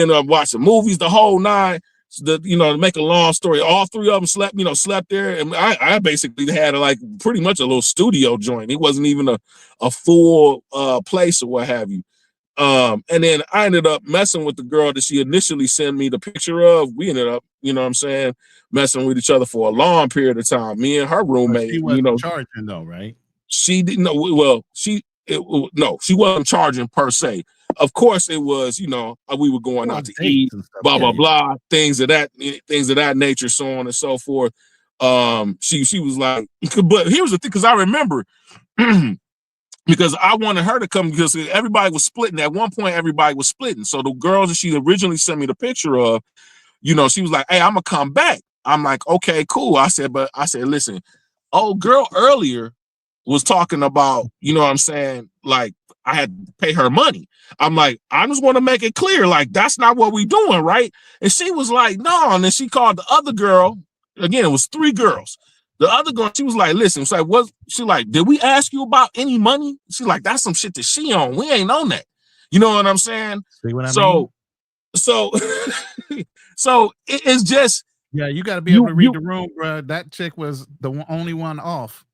ended up watching movies, the whole nine. To make a long story, all three of them slept there, and I basically had like pretty much a little studio joint. It wasn't even a full place or what have you. And then I ended up messing with the girl that she initially sent me the picture of. We ended up, messing with each other for a long period of time. Me and her roommate, she wasn't charging though, right? She didn't know. Well, she wasn't charging per se. Of course, it was. We were going out to eat, blah blah blah, things of that nature, so on and so forth. She was like, but here's the thing, because I remember. Because I wanted her to come, because everybody was splitting. At one point, everybody was splitting. So the girls that she originally sent me the picture of, she was like, "Hey, I'm gonna come back." I'm like, "Okay, cool." I said, "Listen, old girl earlier was talking about, like I had to pay her money." I'm like, "I just want to make it clear, like that's not what we doing, right?" And she was like, "No." And then she called the other girl. Again, it was three girls. The other girl, she was like, "Listen," it's like, "What?" She like, "Did we ask you about any money?" She like, "That's some shit that she on. We ain't on that." You know what I'm saying? See what I mean? So it's just, yeah, you got to be able to read the room, bro. That chick was the only one off.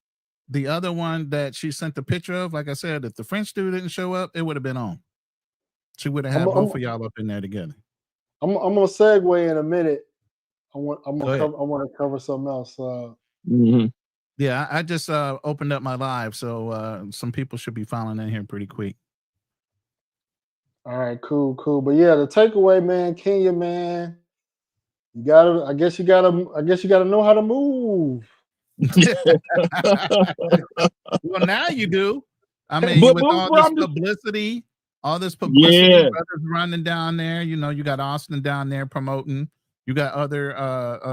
The other one that she sent the picture of, like I said, if the French dude didn't show up, it would have been on. She would have had both of y'all up in there together. I'm gonna segue in a minute. I want to cover something else. Yeah, I just opened up my live, so some people should be filing in here pretty quick. All right, cool. But yeah, the takeaway, man, Kenya, man, I guess you gotta know how to move. Well, now you do. I mean, with all this publicity, brothers running down there. You got Austin down there promoting. You got other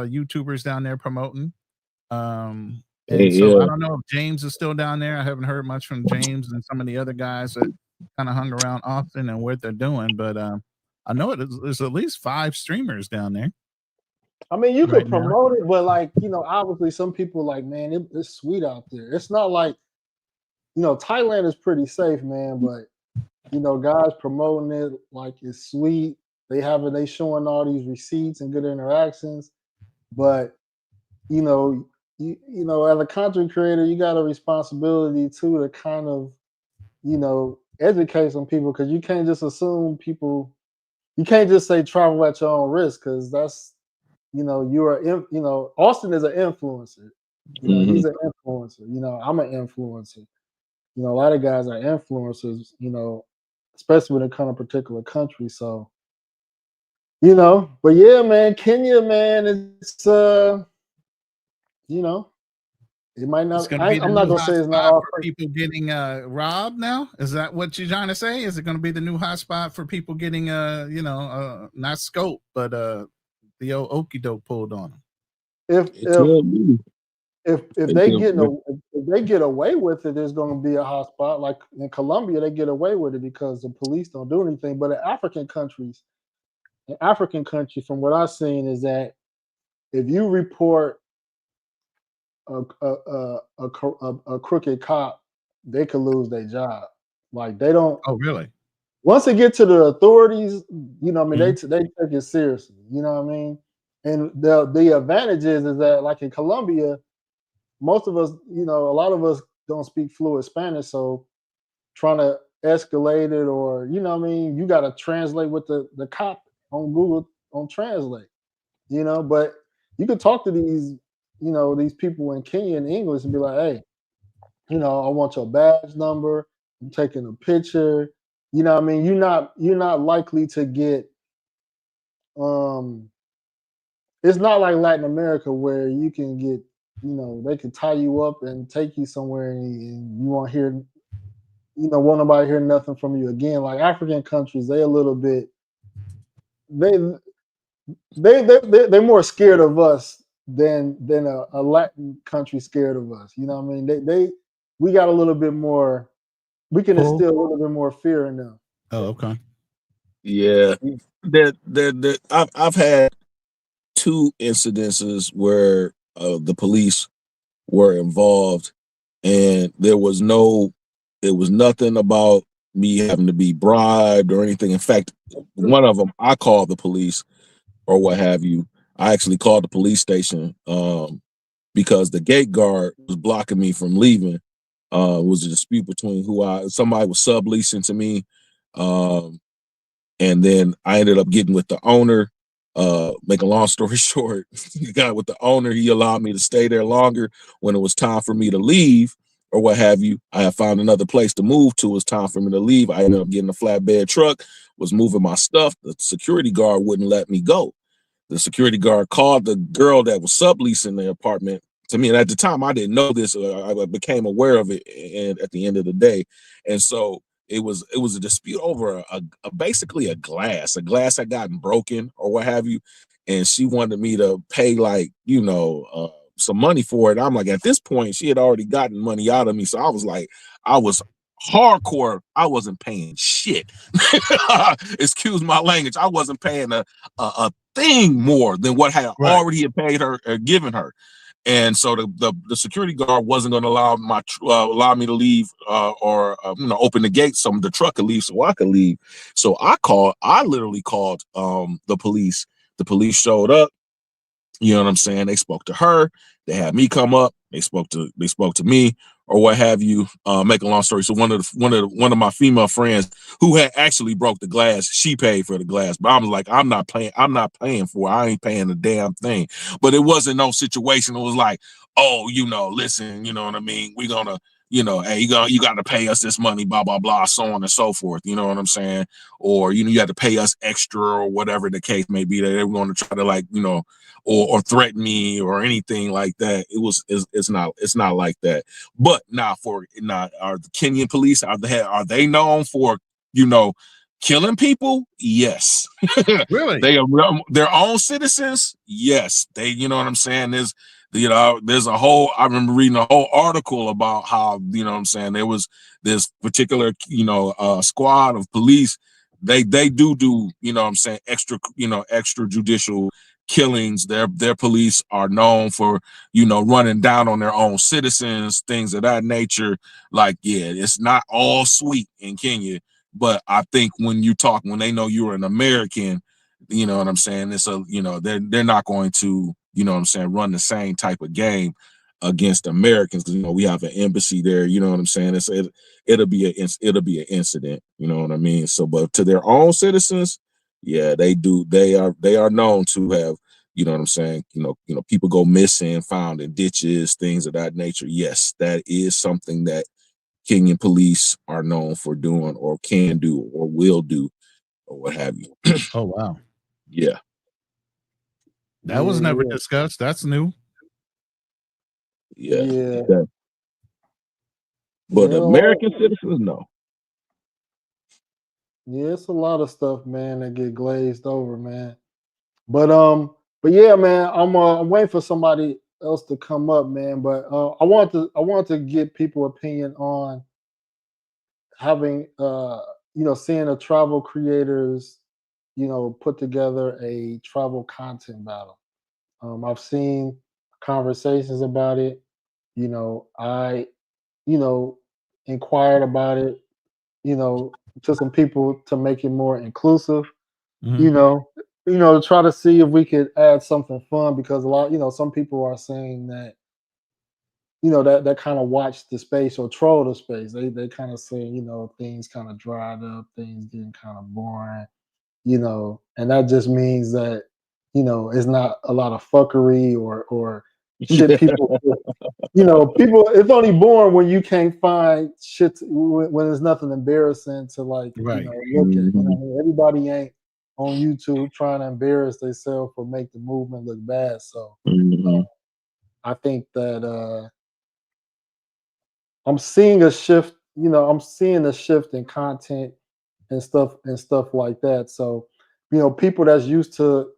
YouTubers down there promoting. So I don't know if James is still down there. I haven't heard much from James and some of the other guys that kind of hung around Austin and what they're doing. But I know there's at least 5 streamers down there. I mean, you could promote it, but like, obviously some people like, man, it's sweet out there. It's not like, Thailand is pretty safe, man, but guys promoting it like it's sweet. They showing all these receipts and good interactions, but as a content creator, you got a responsibility too to kind of, educate some people, because you can't just assume people. You can't just say travel at your own risk, because that's, Austin is an influencer. He's an influencer. I'm an influencer. A lot of guys are influencers. Especially when it comes to particular countries. So, but yeah, man, Kenya, man, it's it might not. I'm not gonna say it's not all for people getting robbed now. Is that what you're trying to say? Is it going to be the new hotspot for people getting not scope, but the old okie doke pulled on them? If they get away with it, there's going to be a hotspot. Like in Colombia, they get away with it because the police don't do anything. But in African countries, from what I've seen, is that if you report a crooked cop, they could lose their job. Like they don't. Oh, really? Once they get to the authorities, they take it seriously. You know what I mean? And the advantage is that, like in Colombia, most of us, a lot of us don't speak fluent Spanish, so trying to escalate it, or you got to translate with the cop on Google on Translate. But you can talk to these people in Kenya in English and be like, hey, I want your badge number. I'm taking a picture. You're not likely to get. It's not like Latin America where you can get, they can tie you up and take you somewhere and you won't hear, won't nobody hear nothing from you again. Like African countries, they a little bit, they're more scared of us than a Latin country scared of us. You know what I mean? We got a little bit more, we can instill a little bit more fear in them. Oh, okay. Yeah. I've had 2 incidences where the police were involved, and it was nothing about me having to be bribed or anything. In fact, one of them, I called the police or what have you. I actually called the police station because the gate guard was blocking me from leaving. It was a dispute between somebody was subleasing to me. And then I ended up getting with the owner. Make a long story short, got with the owner. He allowed me to stay there longer when it was time for me to leave or what have you. I had found another place to move to. It was time for me to leave. I ended up getting a flatbed truck, was moving my stuff. The security guard wouldn't let me go. The security guard called the girl that was subleasing the apartment to me. And at the time, I didn't know this. I became aware of it at the end of the day. And so it was a dispute over basically a glass had gotten broken or what have you. And she wanted me to pay some money for it. I'm like, at this point, she had already gotten money out of me. So I was hardcore. I wasn't paying shit. Excuse my language. I wasn't paying a thing more than what had already paid her or given her. And so the security guard wasn't going to allow me to leave or open the gate so the truck could leave so I could leave. So I literally called the police. The police showed up. You know what I'm saying? They spoke to her. They had me come up. They spoke to me or what have you. Make a long story. So one of my female friends who had actually broke the glass, she paid for the glass. But I was like, I'm not paying for it. I ain't paying a damn thing. But it wasn't no situation. It was like, oh, listen, you know what I mean? We're gonna, hey, you got to pay us this money, blah, blah, blah, so on and so forth. You know what I'm saying? Or, you had to pay us extra or whatever the case may be. That they were going to try to or threaten me or anything like that. It's not like that. But now are the Kenyan police, are they known for, killing people? Yes. Really? They are their own citizens? Yes. They, you know what I'm saying? There's a whole, I remember reading a whole article about how, you know what I'm saying, there was this particular, squad of police. They do, you know what I'm saying, extrajudicial killings. Their police are known for, running down on their own citizens, things of that nature. Like, yeah, it's not all sweet in Kenya, but I think when they know you're an American, you know what I'm saying, it's they're not going to, you know what I'm saying, run the same type of game against Americans. We have an embassy there, you know what I'm saying. It'll be an incident, you know what I mean. So, but to their own citizens, yeah, they do. They are known to have, you know what I'm saying, people go missing, found in ditches, things of that nature. Yes, that is something that Kenyan police are known for doing or can do or will do or what have you. Oh, wow. Yeah. That was never discussed. That's new. Yeah. But American citizens, no. Yeah, it's a lot of stuff, man, that get glazed over, man. But yeah, man, I'm waiting for somebody else to come up, man. But I want to get people opinion on having seeing the travel creators, put together a travel content battle. I've seen conversations about it. I inquired about it, to some people to make it more inclusive. To try to see if we could add something fun, because a lot, some people are saying that, that kind of watch the space or troll the space. They kind of saying, things kind of dried up, things getting kind of boring, and that just means that, it's not a lot of fuckery or shit people, people, it's only boring when you can't find shit when there's nothing embarrassing to look at. Everybody ain't on YouTube trying to embarrass themselves or make the movement look bad. So I think that I'm seeing a shift. I'm seeing a shift in content and stuff like that. So people that's used to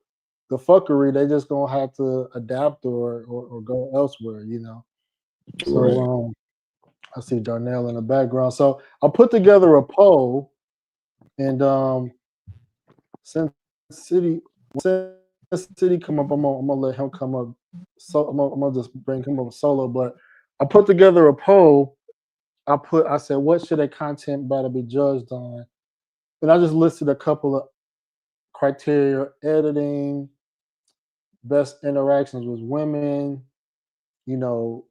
the fuckery, they just gonna have to adapt or go elsewhere. So I see Darnell in the background. So I put together a poll, and since City come up, I'm gonna let him come up. So I'm gonna just bring him up solo. But I put together a poll I said, what should a content battle be judged on? And I just listed a couple of criteria: editing, best interactions with women, you know,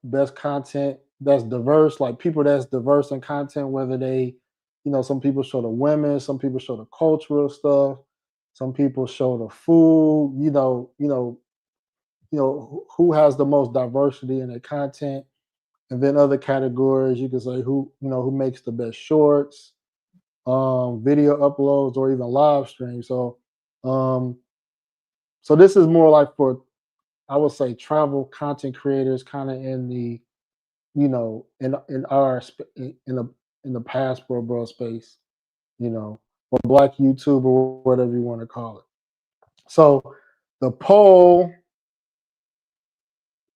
best content that's diverse, like people that's diverse in content, whether they, some people show the women, some people show the cultural stuff, some people show the food, who has the most diversity in their content. And then other categories, you can say who makes the best shorts, video uploads, or even live streams. So this is more like for, I would say, travel content creators, kind of in the, in the passport bro space, or Black YouTube, or whatever you want to call it. So the poll,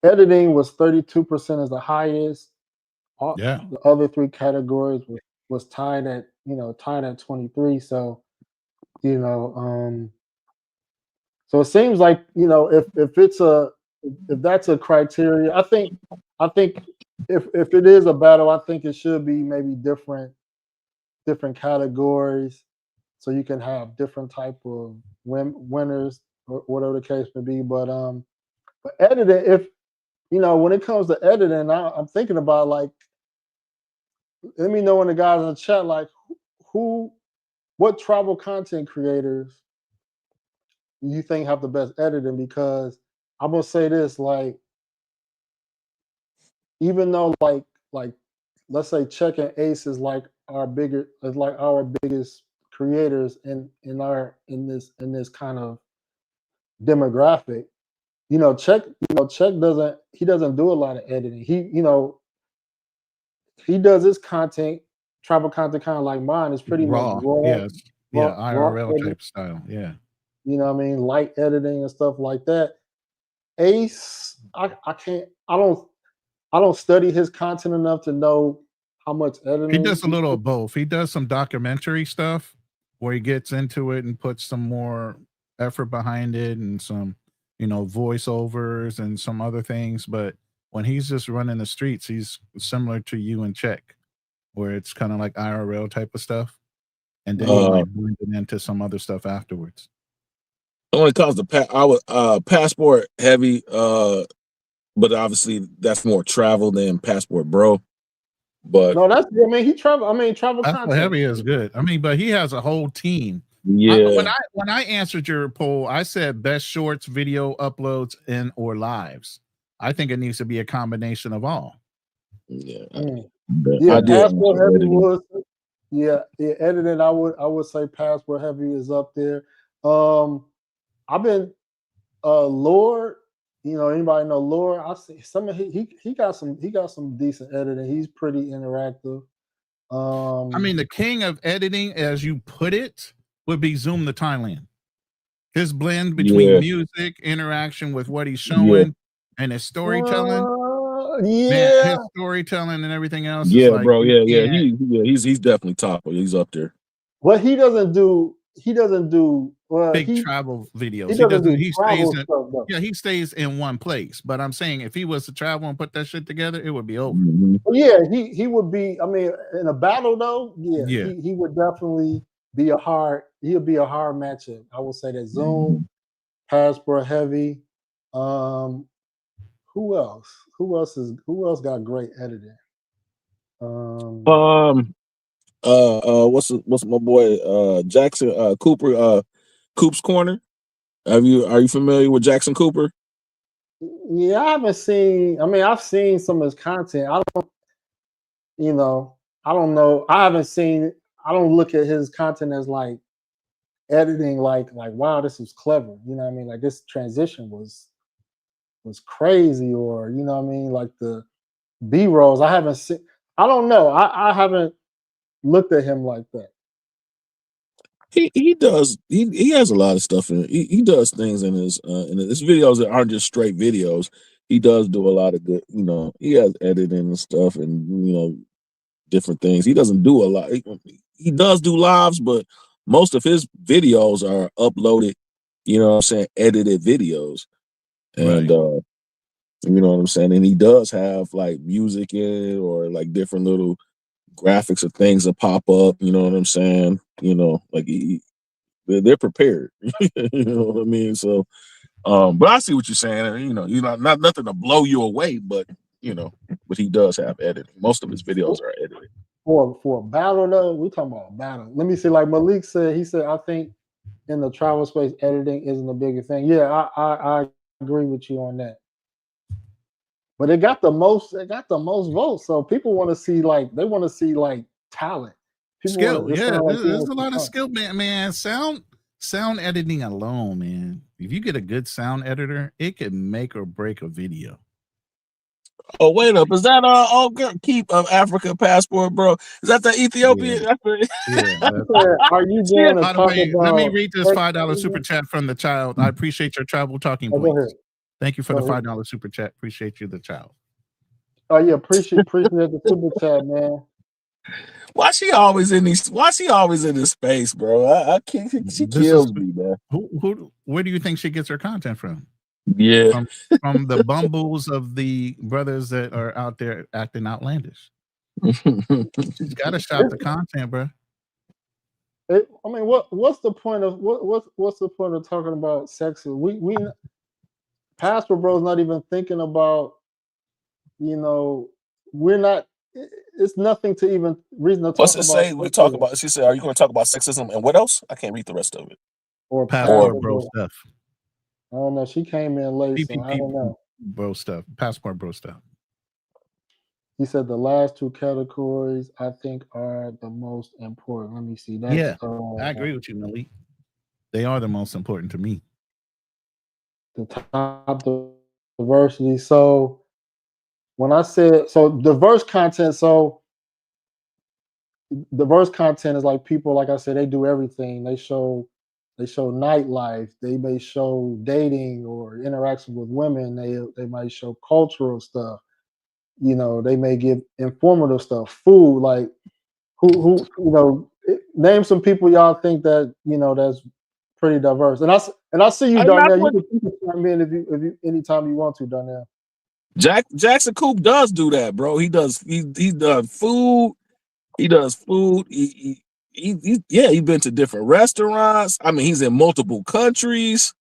editing was 32% as the highest. Yeah. The other three categories was tied at 23. So so it seems like if that's a criteria, I think if it is a battle, I think it should be maybe different categories, so you can have different type of winners, or whatever the case may be. But editing, if when it comes to editing, I'm thinking about, like, let me know in the guys in the chat, like, what travel content creators you think have the best editing? Because I'm gonna say this, like, even though like let's say Check and Ace is like our biggest creators in this kind of demographic, Check doesn't do a lot of editing. He does his content, travel content, kind of like mine. It's pretty much raw. Yes. Yeah, IRL raw type style. Yeah. You know what I mean? Light editing and stuff like that. Ace, I don't study his content enough to know how much editing. He does a little of both. He does some documentary stuff where he gets into it and puts some more effort behind it, and some, voiceovers and some other things. But when he's just running the streets, he's similar to you and Check, where it's kind of like IRL type of stuff. And then he might blend it into some other stuff afterwards. When it comes to I was passport heavy, but obviously that's more travel than passport bro. But no, he travel. Travel passport content. Heavy is good. But he has a whole team. Yeah. When I answered your poll, I said best shorts, video uploads, or lives. I think it needs to be a combination of all. Yeah. Passport Heavy was. Yeah, editing. I would say Passport Heavy is up there. I've been Lord. Anybody know Lord? I see some of he got some decent editing. He's pretty interactive. The king of editing, as you put it, would be Zoom the Thailand. His blend between music, interaction with what he's showing, and his storytelling. Man, his storytelling and everything else. Yeah, is like, bro. Yeah. He's definitely top. He's up there. Well, he doesn't do big travel videos. He stays in one place. But I'm saying, if he was to travel and put that shit together, it would be over. Well, yeah, he would be. In a battle though, he would definitely be a hard. He'll be a hard matchup. I would say that Zoom, Passport Heavy. Who else? Who else got great editing? What's my boy Jackson Cooper, Coop's Corner? Are you familiar with Jackson Cooper? Yeah, I haven't seen. I've seen some of his content. I don't know. I haven't seen. I don't look at his content as like editing, like wow, this is clever. Like this transition was crazy, or like the B-rolls. I haven't seen. I don't know. I haven't looked at him like that. He does. He has a lot of stuff in it. He does things in his videos that aren't just straight videos. He does do a lot of good. He has editing and stuff, and different things. He doesn't do a lot. He does do lives, but most of his videos are uploaded. Edited videos, and You know what I'm saying? And he does have like music in it or like different little graphics or things that pop up. You know what I'm saying? You know, like they're prepared. You know what I mean? So, but I see what you're saying. You know, not nothing to blow you away, but you know, but he does have editing. Most of his videos are edited. For a battle though, we talking about a battle. Let me see. Like Malik said, he said, I think in the travel space, editing isn't a bigger thing. Yeah, I agree with you on that. But it got the most votes. So people want to see like talent. People skill. Yeah, there's a lot of skill, man. Sound editing alone, man. If you get a good sound editor, it can make or break a video. Oh, wait up. Is that keep Africa passport, bro? Is that the Ethiopian? Yeah. Are you going to talk about? Let me read this $5 super chat from the child. I appreciate your travel talking points. Thank you for the $5 super chat. Appreciate you, the child. Oh yeah, appreciate the super chat, man. Why she always in this space, bro? I can't. She kills me, man. Where do you think she gets her content from? Yeah, from the bumbles of the brothers that are out there acting outlandish. She's got to shop the content, bro. I mean, what's the point of what's the point of talking about sex? We Pastor Bro's not even thinking about, you know, we're not. It's nothing to even reason to talk What's it about. say? We talk about. She said, "Are you going to talk about sexism and what else?" I can't read the rest of it. Or passport bro stuff. I don't know. She came in late, so I don't know. Bro stuff. Passport bro stuff. He said the last two categories I think are the most important. Let me see. That's, I agree with you, Malik. They are the most important to me. The top diversity. So when I said diverse content, diverse content is like people, like I said, they do everything. They show nightlife. They may show dating or interaction with women. They might show cultural stuff. You know, they may give informative stuff, food. Like who you know, name some people y'all think that you know that's pretty diverse. And I see you, Darnell. You can chime in if you anytime you want to, Darnell. Jackson Coop does do that, bro. He does food. He does food. He's been to different restaurants. I mean, he's in multiple countries.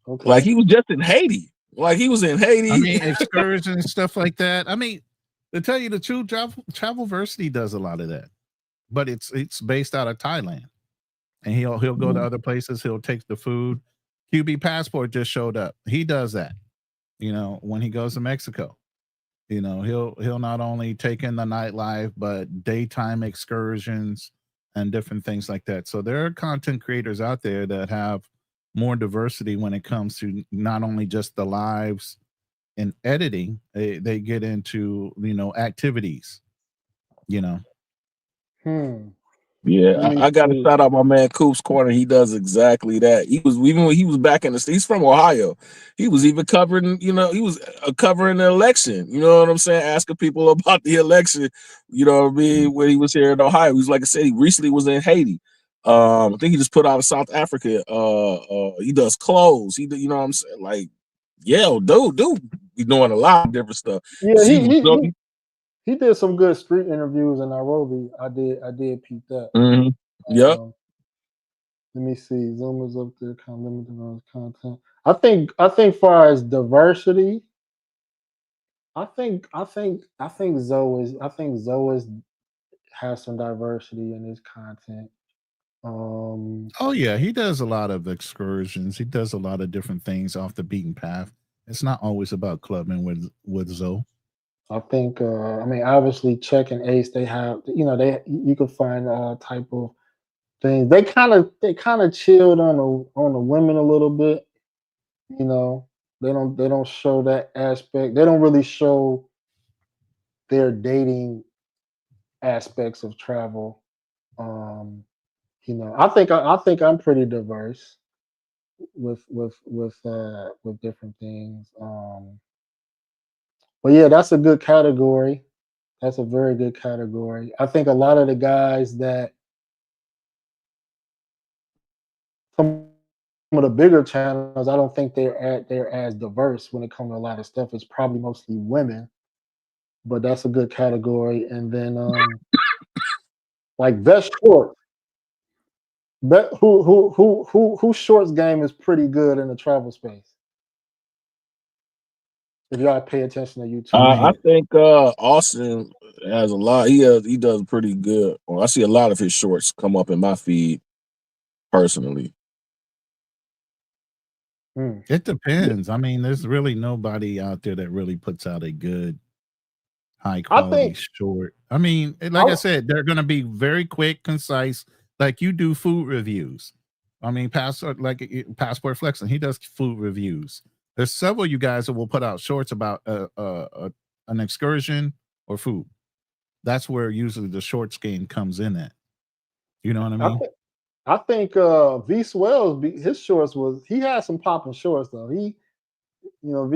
Okay. Like he was just in Haiti. Like he was in Haiti. I mean, excursions and stuff like that. I mean, to tell you the truth, Travelversity does a lot of that, but it's based out of Thailand, and he'll go to other places. He'll take the food. QB Passport just showed up. He does that. You know, when he goes to Mexico, you know, he'll not only take in the nightlife, but daytime excursions and different things like that. So there are content creators out there that have more diversity when it comes to not only just the lives and editing, they get into, you know, activities, you know. Yeah, I got to shout out my man Coop's Corner. He does exactly that. He was even when he was back in the he's from Ohio. He was even covering, you know, he was covering the election. You know what I'm saying? Asking people about the election. You know what I mean? When he was here in Ohio, he was like I said, he recently was in Haiti. I think he just put out of South Africa. He does clothes. You know what I'm saying? Like, yeah, dude, he's doing a lot of different stuff. Yeah, he did some good street interviews in Nairobi. I did peep that. Yep. Let me see. Zoomers up there, kind of limited on content. I think far as diversity, I think Zoe has some diversity in his content. Oh yeah, he does a lot of excursions. He does a lot of different things off the beaten path. It's not always about clubbing with Zoe. I think I mean obviously Check and Ace, they have, you know, you can find type of things. They kind of chilled on the women a little bit. You know, they don't show that aspect. They don't really show their dating aspects of travel. You know, I think I'm pretty diverse with different things. But yeah, that's a good category. That's a very good category. I think a lot of the guys that of the bigger channels, I don't think they're as diverse when it comes to a lot of stuff. It's probably mostly women, but that's a good category. And then like best short. Who shorts game is pretty good in the travel space? If y'all pay attention to YouTube. I think Austin has a lot. He does pretty good. Well, I see a lot of his shorts come up in my feed personally. It depends. I mean, there's really nobody out there that really puts out a good high quality short. I mean, like I said, they're going to be very quick, concise. Like you do food reviews. I mean, Passport Flexing, he does food reviews. There's several of you guys that will put out shorts about an excursion or food. That's where usually the shorts game comes in at. You know what I mean? I think V Swells, his shorts he had some popping shorts though. V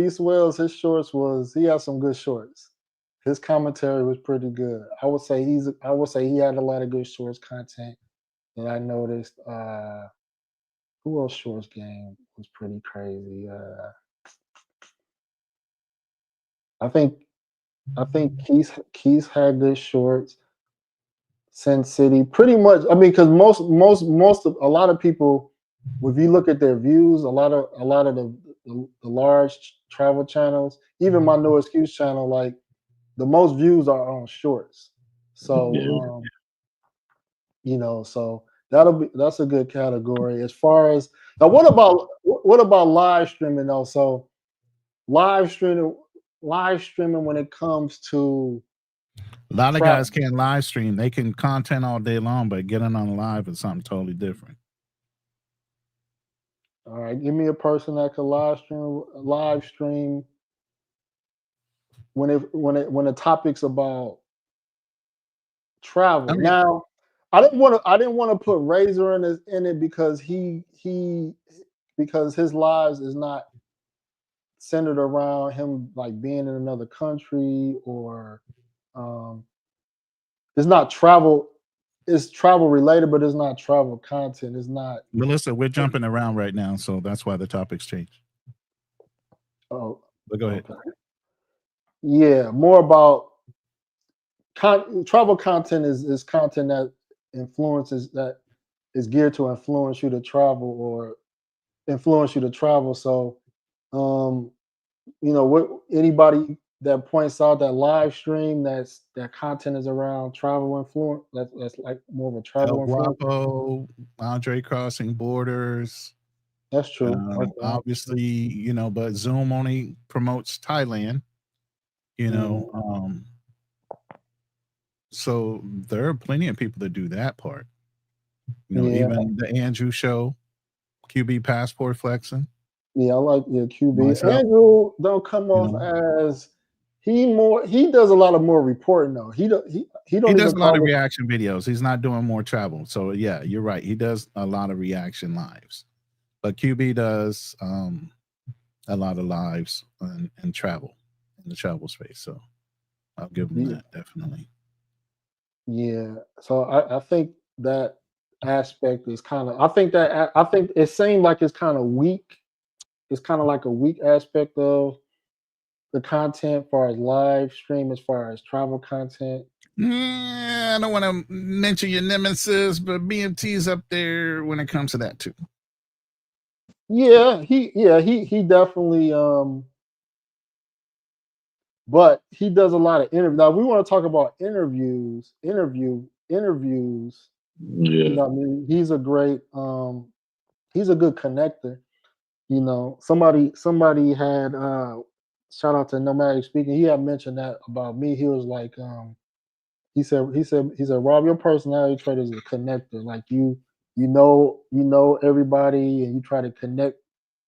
Swells, his shorts he had some good shorts. His commentary was pretty good. I would say he had a lot of good shorts content that I noticed. Who else shorts game was pretty crazy? I think Keith had good shorts. Sin City, pretty much. I mean, because a lot of people, if you look at their views, a lot of the large travel channels, even my No Excuse channel, like the most views are on shorts. So so that's a good category. As far as now, what about live streaming though? So live streaming when it comes to a lot of guys can't live stream. They can content all day long, but getting on live is something totally different. All right, give me a person that could live stream when the topic's about travel. Now, I didn't want to put Razor in it because because his lives is not centered around him like being in another country or it's not travel. It's travel related, but it's not travel content. It's not. Melissa, we're jumping around right now, so that's why the topics change. Oh, but go ahead. Okay. Yeah, more about travel content is content that is geared to influence you to travel or influence you to travel. So, what anybody that points out that live stream that content is around travel influence, that's like more of a travel influence. Guapo, Andre crossing borders. That's true. Obviously, but Zoom only promotes Thailand. So there are plenty of people that do that part. Even the Andrew show, QB Passport Flexing. Yeah, I like QB. Myself. Andrew don't come off as he does a lot of more reporting though. He does a lot of reaction videos. He's not doing more travel. So yeah, you're right. He does a lot of reaction lives. But QB does a lot of lives and travel in the travel space. So I'll give him that definitely. Yeah. So I think that aspect is I think it seemed like it's kind of weak. It's kind of like a weak aspect of the content as far as live stream, as far as travel content. I don't want to mention your nemesis, but BMT's up there when it comes to that too. Yeah, he definitely but he does a lot of interviews. Now we want to talk about interviews. Yeah. I mean, he's a great he's a good connector. Somebody had shout out to Nomadic Speaking. He had mentioned that about me. He was like, he said, Rob, your personality trait is a connector. Like you know everybody and you try to connect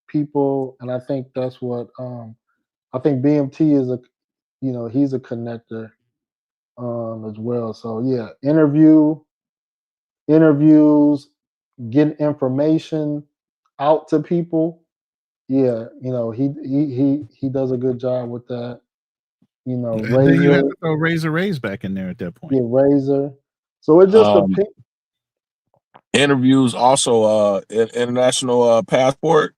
people. And I think that's what I think BMT is he's a connector as well. So yeah, interviews, getting information out to people. Yeah, he does a good job with that. Razor, then you have to throw Razor Rays back in there at that point. Yeah, Razor. So it just depends. Interviews, also international passport.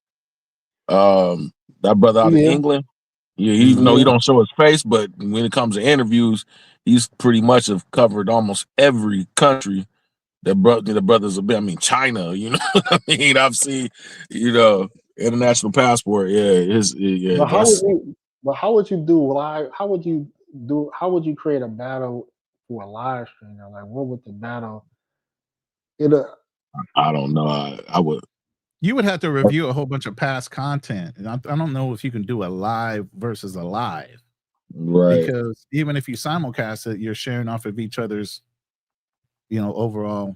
That brother out of England. Yeah, even though he don't show his face, but when it comes to interviews, he's pretty much have covered almost every country that the brothers have been. I mean, China, you know what I mean? I've seen, international passport. Yeah, But how would you do live? How would you create a battle for a live stream? Like, what would the battle? I don't know. I would. You would have to review a whole bunch of past content, and I don't know if you can do a live versus a live, right? Because even if you simulcast it, you're sharing off of each other's, overall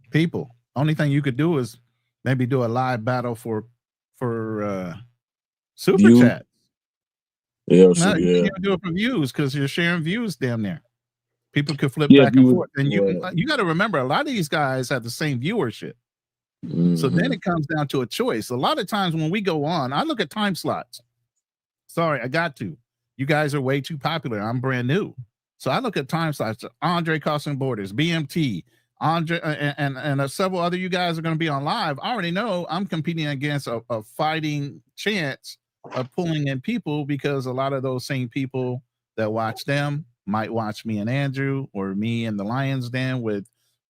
people. Only thing you could do is maybe do a live battle for super chat. Yeah, You can't do it for views because you're sharing views damn near. People could flip back and forth, and you got to remember a lot of these guys have the same viewership. So then it comes down to a choice. A lot of times when we go on, I look at time slots. Sorry, I got to. You guys are way too popular. I'm brand new. So I look at time slots. Andre Crossing Borders, BMT, Andre, and several other you guys are going to be on live. I already know I'm competing against a fighting chance of pulling in people because a lot of those same people that watch them might watch me and Andrew or me and the Lions Den with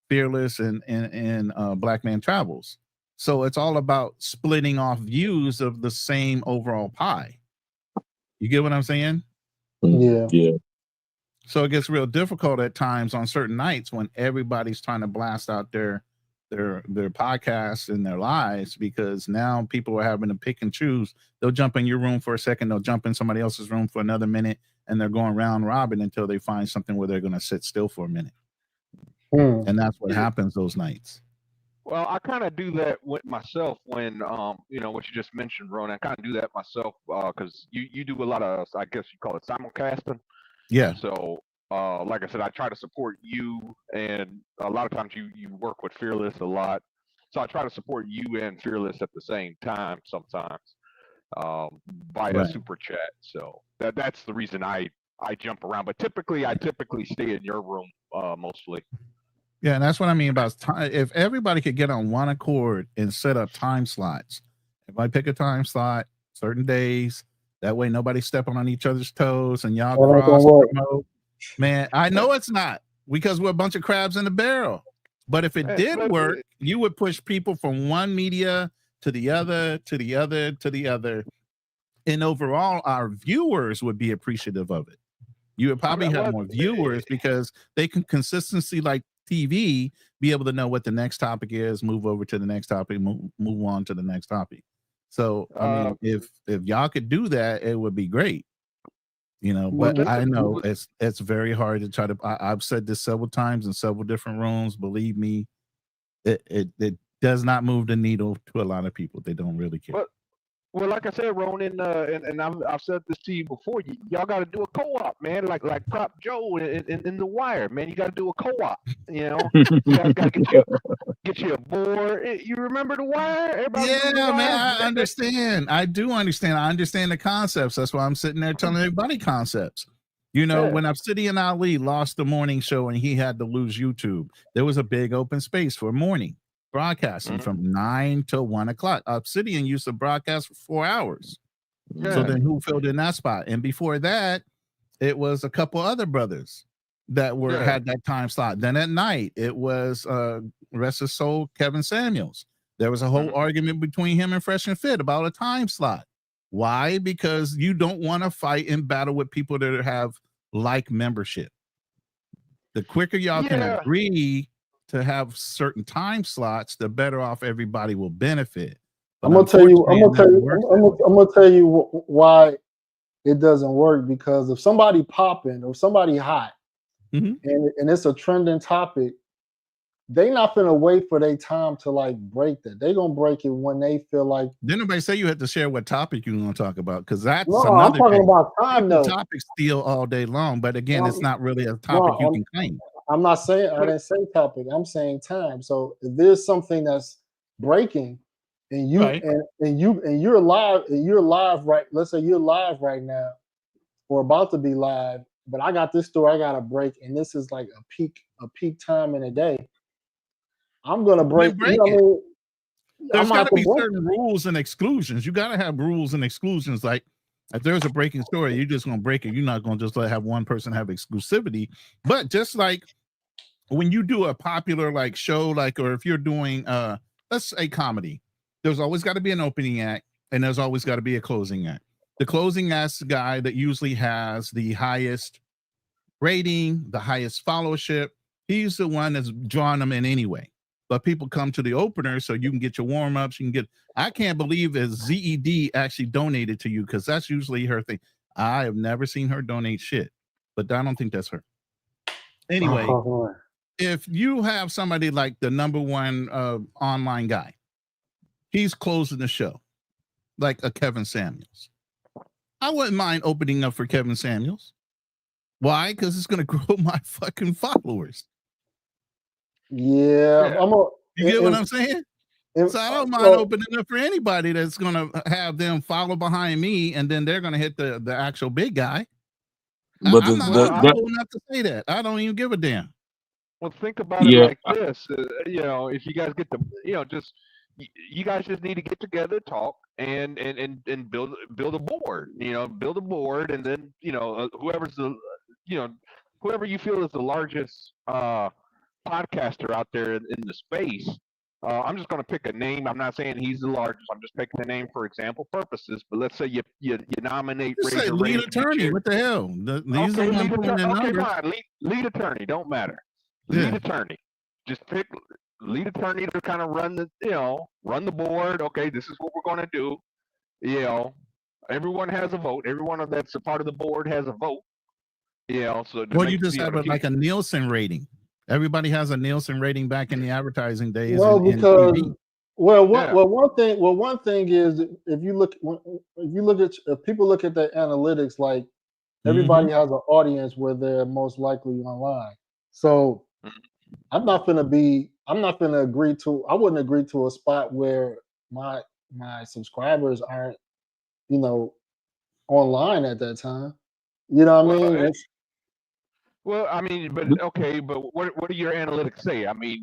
Fearless and Black Man Travels. So it's all about splitting off views of the same overall pie. You get what I'm saying? Yeah. So it gets real difficult at times on certain nights when everybody's trying to blast out their podcasts and their lives, because now people are having to pick and choose. They'll jump in your room for a second, they'll jump in somebody else's room for another minute, and they're going round robin until they find something where they're going to sit still for a minute. And that's what happens those nights. Well, I kind of do that with myself when, what you just mentioned, Ronin. I kind of do that myself because you do a lot of, I guess you call it simulcasting. Yeah. So, like I said, I try to support you, and a lot of times you work with Fearless a lot. So I try to support you and Fearless at the same time sometimes via super chat. So that's the reason I jump around. But I typically stay in your room mostly. Yeah, and that's what I mean about time. If everybody could get on one accord and set up time slots, if I pick a time slot, certain days, that way nobody's stepping on each other's toes and y'all cross promote. Man, I know it's not because we're a bunch of crabs in a barrel. But if it did work, you would push people from one media to the other, to the other, to the other. And overall, our viewers would be appreciative of it. You would probably have more viewers because they can consistency like TV be able to know what the next topic is, move over to the next topic, move on to the next topic. So I mean, if y'all could do that, it would be great. But I know it's very hard to try to. I've said this several times in several different rooms. Believe me, it does not move the needle to a lot of people. They don't really care. Well, like I said, Ronin, and I've said this to you before. Y'all got to do a co-op, man. Like Prop Joe in The Wire, man. You got to do a co-op. You guys got to get you a board. You remember The Wire? Everybody man. I understand. I do understand. I understand the concepts. That's why I'm sitting there telling everybody concepts. When Obsidian Ali lost the morning show and he had to lose YouTube, there was a big open space for morning broadcasting from 9 till 1 o'clock. Obsidian used to broadcast for 4 hours. So then who filled in that spot? And before that, it was a couple other brothers that had that time slot. Then at night, it was rest his soul, Kevin Samuels. There was a whole argument between him and Fresh and Fit about a time slot. Why? Because you don't want to fight and battle with people that have like membership. The quicker y'all can agree to have certain time slots, the better off everybody will benefit. But I'm gonna tell you why it doesn't work, because if somebody popping or somebody hot and it's a trending topic, they not gonna wait for their time to like break that. They gonna break it when they feel like. Didn't nobody say you had to share what topic you're gonna talk about? Because that's I'm talking about time though. Topics steal all day long, but again, it's not really a topic you can claim. I'm not saying I didn't say topic. I'm saying time. So if there's something that's breaking, and you're live right. Let's say you're live right now, or about to be live. But I got this story I got to break, and this is like a peak time in a day. I'm gonna break. break you know it. What I mean? There's got to be certain rules and exclusions. You got to have rules and exclusions. Like if there's a breaking story, you're just gonna break it. You're not gonna just let have one person have exclusivity. But just like when you do a popular like show, like or if you're doing let's say comedy, there's always got to be an opening act and there's always got to be a closing act. The closing act guy that usually has the highest rating, the highest followership, he's the one that's drawing them in anyway. But people come to the opener so you can get your warm-ups. You can get. I can't believe that ZED actually donated to you because that's usually her thing. I have never seen her donate shit, but I don't think that's her. Anyway, if you have somebody like the #1 online guy, he's closing the show, like a Kevin Samuels. I wouldn't mind opening up for Kevin Samuels. Why? Because it's going to grow my fucking followers. Yeah. You get what I'm saying? So I don't mind opening up for anybody that's going to have them follow behind me, and then they're going to hit the actual big guy. But I'm not old enough to say that. I don't even give a damn. Well, think about it like this. If you guys get the, just you guys just need to get together, talk, and build a board. Build a board, and then whoever's the, whoever you feel is the largest podcaster out there in the space. I'm just going to pick a name. I'm not saying he's the largest. I'm just picking a name for example purposes. But let's say you nominate lead attorney. What the hell? These are lead attorney. Okay, fine. Lead attorney. Don't matter. Lead attorney. Just pick lead attorney to kind of run the board. Okay, this is what we're going to do. Everyone has a vote. Everyone that's a part of the board has a vote. So you just have like a Nielsen rating. Everybody has a Nielsen rating back in the advertising days. Well, because one thing is if people look at the analytics, like everybody has an audience where they're most likely online. So I wouldn't agree to a spot where my subscribers aren't, online at that time. You know what I mean? Well, I mean, but okay, but what do your analytics say? I mean,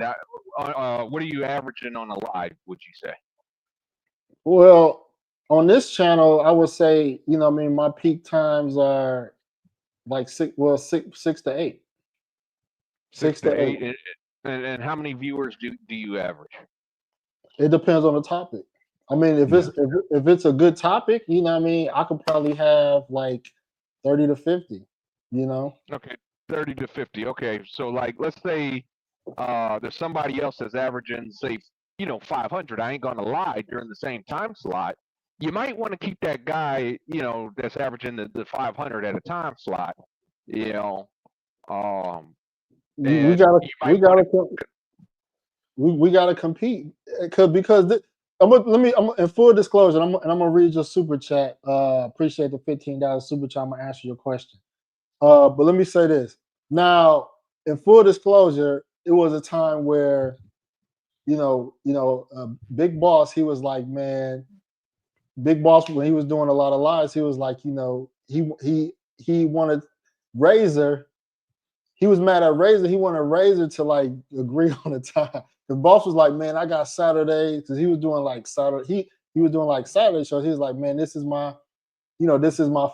what are you averaging on a live, would you say? Well, on this channel, I would say, my peak times are like 6 to 8. 6 to 8. And how many viewers do you average? It depends on the topic. I mean, if it's a good topic, I could probably have like 30 to 50, Okay. 30 to 50. Okay. So like, let's say there's somebody else that's averaging, say, 500. I ain't going to lie, during the same time slot. You might want to keep that guy, that's averaging the 500 at a time slot, we gotta compete because I'm in full disclosure. I'm gonna read your super chat. Appreciate the $15 super chat. I'm gonna answer your question. But let me say this. Now, in full disclosure, it was a time where, Big Boss, he was like, man, Big Boss, when he was doing a lot of lives, he was like, he wanted Razor. He was mad at Razor. He wanted Razor to like agree on the time. The boss was like, man, I got Saturday, because he was doing like Saturday. He was doing like Saturday shows. He was like, man, this is my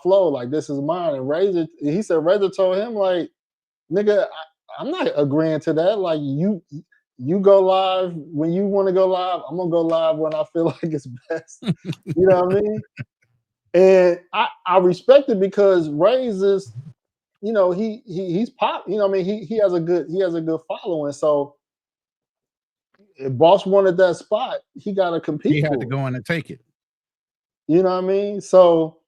flow. Like, this is mine. And Razor, he said Razor told him, like, nigga, I'm not agreeing to that. Like, you go live when you want to go live. I'm gonna go live when I feel like it's best. You know what I mean? And I respect it because Razor's, he's pop. He has a good following. So if Boss wanted that spot, he got to compete. He had to go in and take it. You know what I mean? So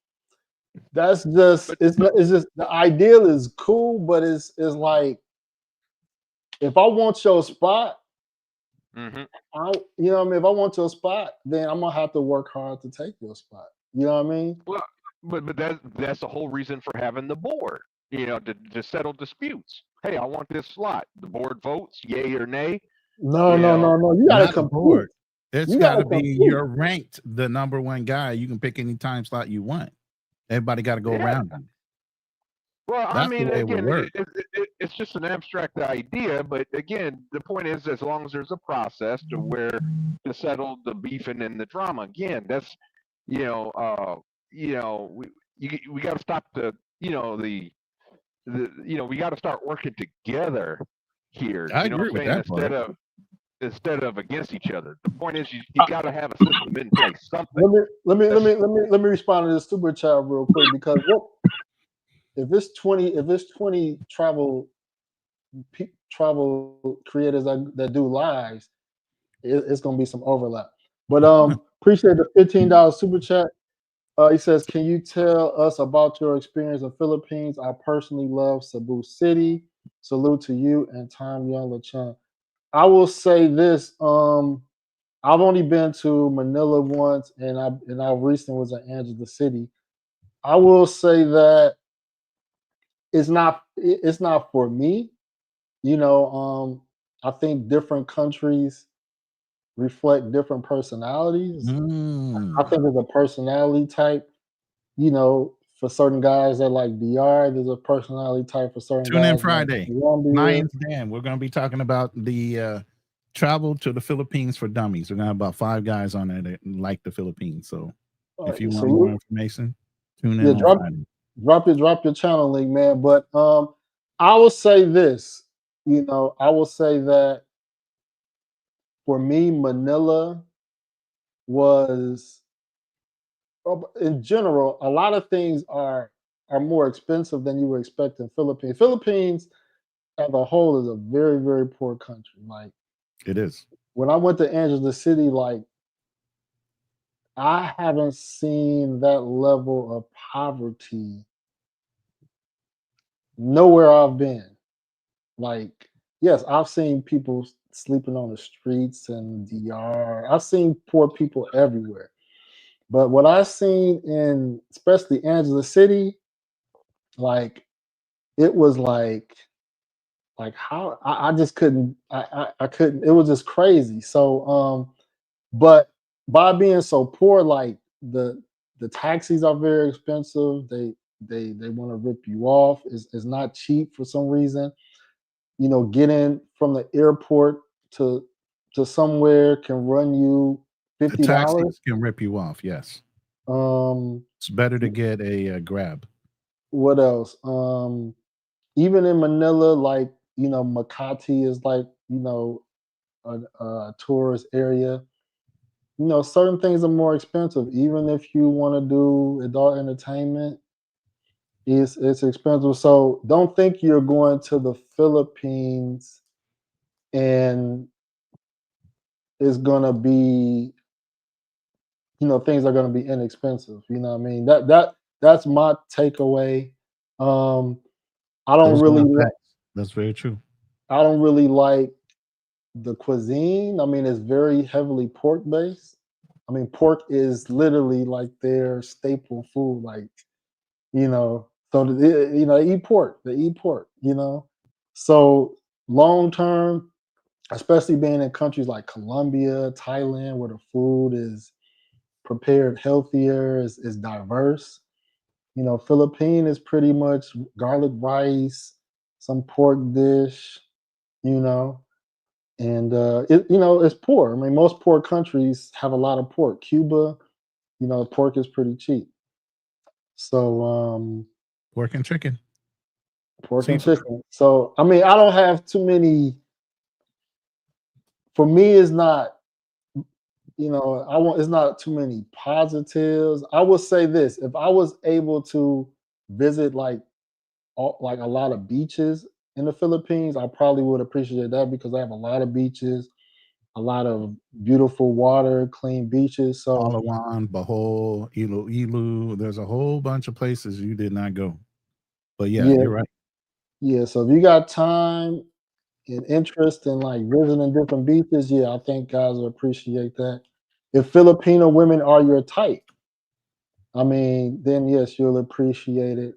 that's just it's just the ideal is cool, but it's like if I want your spot, if I want your spot, then I'm gonna have to work hard to take your spot. You know what I mean? Well, but that's the whole reason for having the board. To settle disputes. Hey, I want this slot. The board votes, yay or nay. No. You gotta compete. It's gotta be you're ranked the #1 guy. You can pick any time slot you want. Everybody got to go around him. Well, I mean, again, it it's just an abstract idea, but again, the point is, as long as there's a process to settle the beefing and the drama. Again, that's we got to stop the we got to start working together here. I You know agree what I'm with saying? that Instead of against each other. The point is, you got to have a system in place. Something. Let me respond to this super chat real quick, because if it's 20 travel creators that do lives, it's gonna be some overlap. But appreciate the $15 super chat. He says, can you tell us about your experience in Philippines? I personally love Cebu City. Salute to you and Tom Young LeChun. I will say this. I've only been to Manila once, and I recently was in Angela City. I will say that it's not for me. I think different countries reflect different personalities. I think there's a personality type, for certain guys that like DR. There's a personality type for certain Tune guys. in Friday. Lions Den. We're going to be talking about the travel to the Philippines for dummies. We're going to have about 5 guys on there that like the Philippines. So if you want more information, tune in on Friday. Drop your channel link, man. But I will say this. I will say that for me, Manila was, in general, a lot of things are more expensive than you would expect in Philippines. Philippines as a whole is a very, very poor country. Like, it is. When I went to Angela City, like, I haven't seen that level of poverty nowhere I've been. Like, yes, I've seen people sleeping on the streets and DR. I've seen poor people everywhere. But what I've seen in especially Angela City, like, it was like how I just couldn't I couldn't, it was just crazy. So but by being so poor, like the taxis are very expensive. They want to rip you off. It's not cheap for some reason. Getting from the airport to somewhere can run you $50. The taxis can rip you off. Yes. It's better to get a Grab. What else? Even in Manila, like, Makati is like, a tourist area. Certain things are more expensive. Even if you want to do adult entertainment, it's expensive. So don't think you're going to the Philippines and it's gonna be, things are gonna be inexpensive. You know what I mean? That's my takeaway. I don't really. That's very true. I don't really like the cuisine. I mean, it's very heavily pork based. I mean, pork is literally like their staple food. Like, so they eat pork. They eat pork. So long term, especially being in countries like Colombia, Thailand, where the food is prepared healthier, is diverse. Philippine is pretty much garlic rice, some pork dish, and it's poor. I mean, most poor countries have a lot of pork. Cuba, pork is pretty cheap. So pork and chicken. Pork and chicken. So I mean, I don't have too many. For me, it's not. It's not too many positives. I will say this: if I was able to visit like a lot of beaches in the Philippines, I probably would appreciate that, because I have a lot of beaches, a lot of beautiful water, clean beaches. So Palawan, Bohol, Iloilo. There's a whole bunch of places you did not go. But yeah, you're right. Yeah, so if you got time and interest in like visiting different beaches, yeah, I think guys will appreciate that. If Filipino women are your type, I mean, then yes, you'll appreciate it.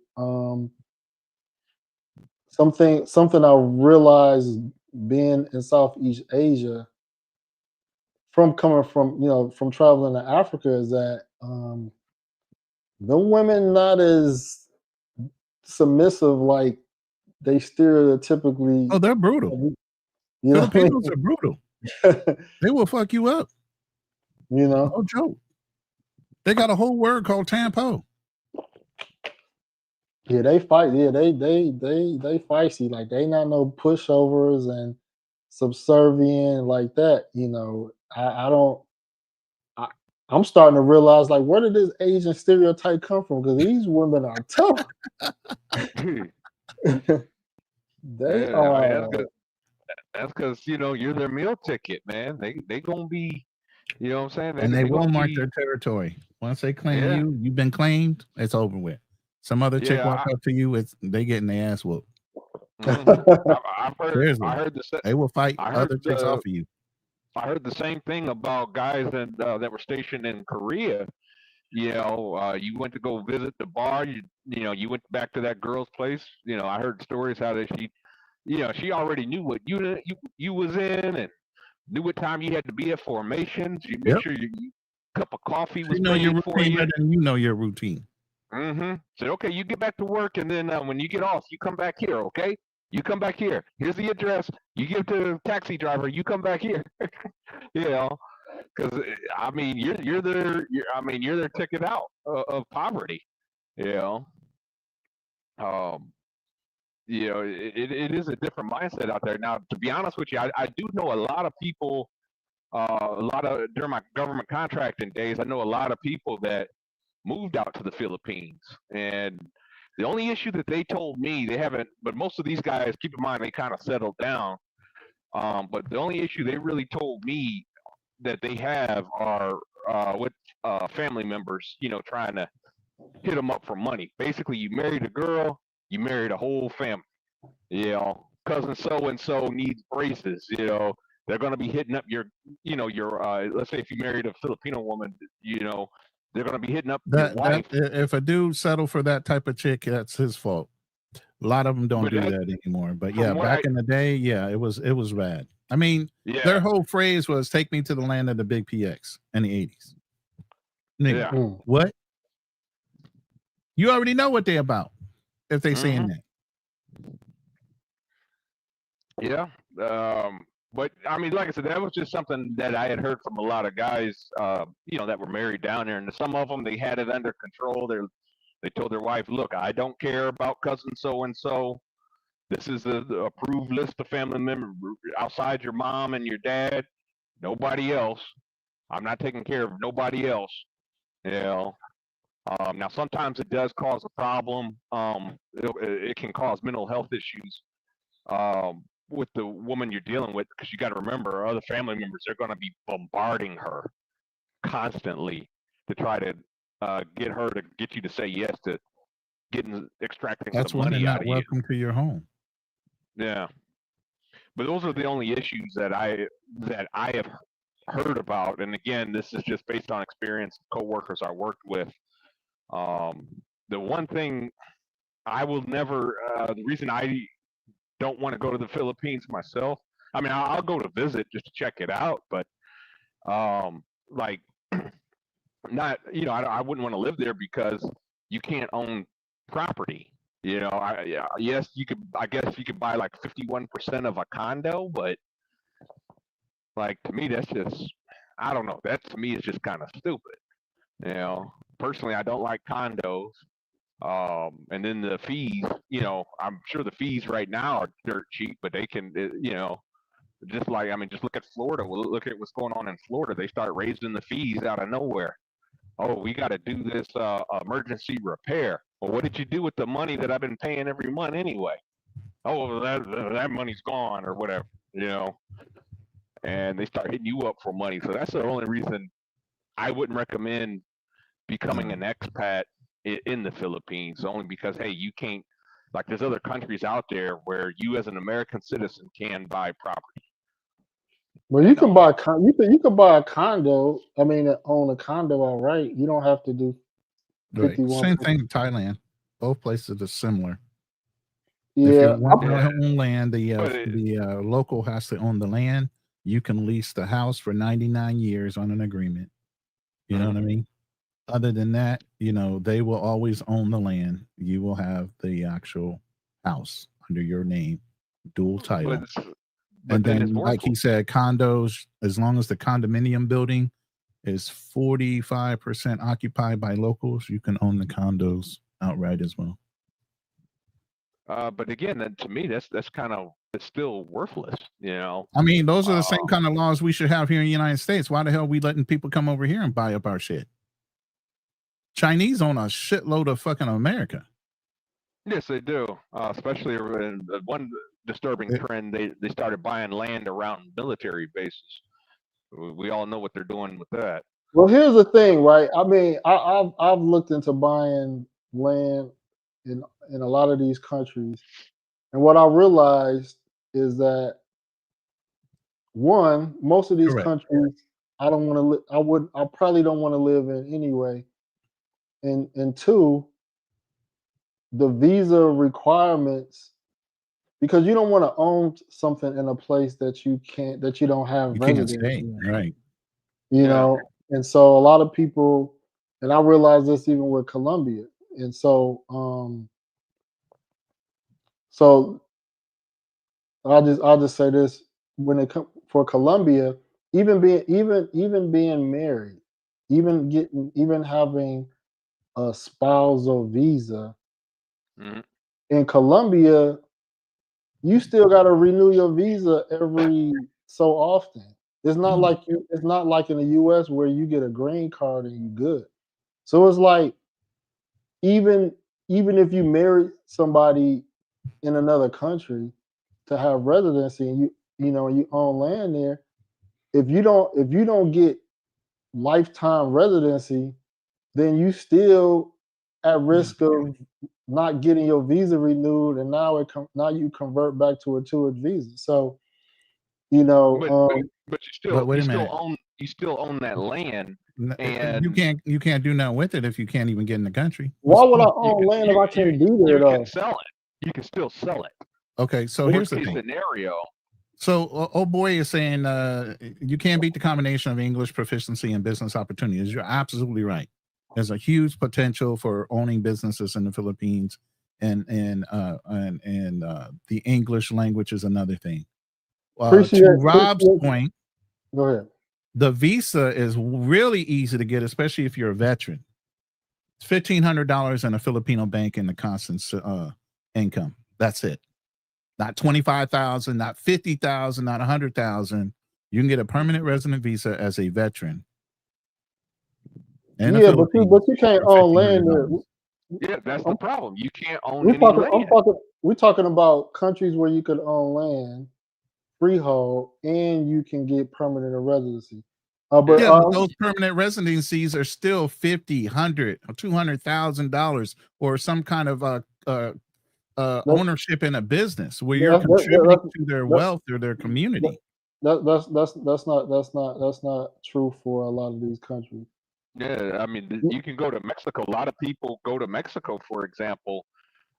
Something I realized being in Southeast Asia, from traveling to Africa, is that the women not as submissive like they stereotypically. Oh, they're brutal. You know Filipinos are brutal. They will fuck you up. You know, no joke. They got a whole word called tampo. Yeah, they fight. Yeah, they feisty. Like they not no pushovers and subservient like that. You know, I don't. I'm starting to realize like where did this Asian stereotype come from? Because these women are tough. They are. That's because you know you're their meal ticket, man. They gonna be, you know what I'm saying? And they will mark their territory. Once they claim you, you've been claimed. It's over with. Some other chick walk up to you, they getting their ass whooped. I heard they will fight other chicks off of you. I heard the same thing about guys that were stationed in Korea. You know, you went to go visit the bar. You know, you went back to that girl's place. You know, I heard stories how that she already knew what you was in and knew what time you had to be at formations. You make sure your cup of coffee was made for you. And you know your routine. Said, okay, you get back to work, and then when you get off, you come back here, okay? You come back here. Here's the address. You give to the taxi driver. You come back here. You know, because I mean, you're their ticket out of poverty. You know, it is a different mindset out there now. To be honest with you, I do know a lot of people. During my government contracting days, I know a lot of people that moved out to the Philippines, and the only issue that they told me, they haven't, but most of these guys, keep in mind, they kind of settled down. But the only issue they really told me that they have are with family members, you know, trying to hit them up for money. Basically, you married a girl, you married a whole family. You know, cousin so-and-so needs braces, you know, they're going to be hitting up your let's say if you married a Filipino woman, you know, they're going to be hitting up your wife. If a dude settled for that type of chick, that's his fault. A lot of them don't do that anymore. But yeah, back in the day, it was bad. I mean, their whole phrase was "Take me to the land of the big PX" in the 80s. Nigga, what? You already know what they're about if they saying that. Yeah. But I mean, like I said, that was just something that I had heard from a lot of guys, you know, that were married down there, and some of them, they had it under control. They told their wife, "Look, I don't care about cousin so and so. This is the approved list of family members outside your mom and your dad. Nobody else. I'm not taking care of nobody else." You know. Now, sometimes it does cause a problem. It can cause mental health issues. With the woman you're dealing with, because you got to remember, other family members are going to be bombarding her constantly to try to get her to get you to say yes to extracting some money out of you. Welcome to your home. Yeah, but those are the only issues that I have heard about, and again, this is just based on experience, coworkers I worked with. The one thing I will never, the reason I don't want to go to the Philippines myself. I mean, I'll go to visit just to check it out, but like, not, you know, I wouldn't want to live there because you can't own property. You know, yes, you could. I guess you could buy like 51% of a condo, but like to me, that's just, I don't know. That to me is just kind of stupid. You know, personally, I don't like condos. And then the fees, you know, I'm sure the fees right now are dirt cheap, but they can, you know, just like, I mean, just look at Florida. Look at what's going on in Florida. They start raising the fees out of nowhere. Oh, we got to do this emergency repair. Well, what did you do with the money that I've been paying every month anyway? Oh, that money's gone or whatever, you know. And they start hitting you up for money. So that's the only reason I wouldn't recommend becoming an expat in the Philippines, only because, hey, you can't, like, there's other countries out there where you as an American citizen can buy property. Well, you can buy you can buy a condo. I mean, own a condo, all right. You don't have to do 51. Same thing in Thailand. Both places are similar. Yeah, if you want to own land, the local has to own the land. You can lease the house for 99 years on an agreement. You know what I mean? Other than that, you know, they will always own the land. You will have the actual house under your name, dual title. And then, like he said, condos, as long as the condominium building is 45% occupied by locals, you can own the condos outright as well. But again, to me, that's kind of, it's still worthless, you know. I mean, those are the same kind of laws we should have here in the United States. Why the hell are we letting people come over here and buy up our shit? Chinese own a shitload of fucking America. Yes, they do. Especially in one disturbing trend, they started buying land around military bases. We all know what they're doing with that. Well, here's the thing, right? I mean, I've looked into buying land in a lot of these countries, and what I realized is that one, most of these countries I don't want to live. I probably don't want to live in anyway, and two, the visa requirements, because you don't want to own something in a place that you don't have residence in. Right. You know, and so a lot of people, and I realize this even with Colombia, and so so I'll just say this: when it comes for Colombia, even being married, even having a spousal visa in Colombia, you still got to renew your visa every so often. It's not like it's not like in the US where you get a green card and you good. So it's like even if you marry somebody in another country to have residency and you own land there, if you don't get lifetime residency, then you still at risk of not getting your visa renewed, and now you convert back to a tourist visa. So, you know, but you still own that land, and you can't do nothing with it if you can't even get in the country. Why would I own land if I can't be there? You can sell it. You can still sell it. Okay, so here's the thing. Scenario. So, old boy is saying you can't beat the combination of English proficiency and business opportunities. You're absolutely right. There's a huge potential for owning businesses in the Philippines, and the English language is another thing. To Rob's point, go ahead. The visa is really easy to get, especially if you're a veteran. It's $1,500 in a Filipino bank in the constant income. That's it. Not $25,000, not $50,000, not $100,000. You can get a permanent resident visa as a veteran. But you can't own land there. Yeah, that's the problem. You can't own any land. We're talking about countries where you can own land, freehold, and you can get permanent residency. But those permanent residencies are still $50,000, $100,000, or $200,000, or some kind of ownership in a business where you're contributing to their wealth or their community. That's not true for a lot of these countries. Yeah, I mean, you can go to Mexico. A lot of people go to Mexico, for example.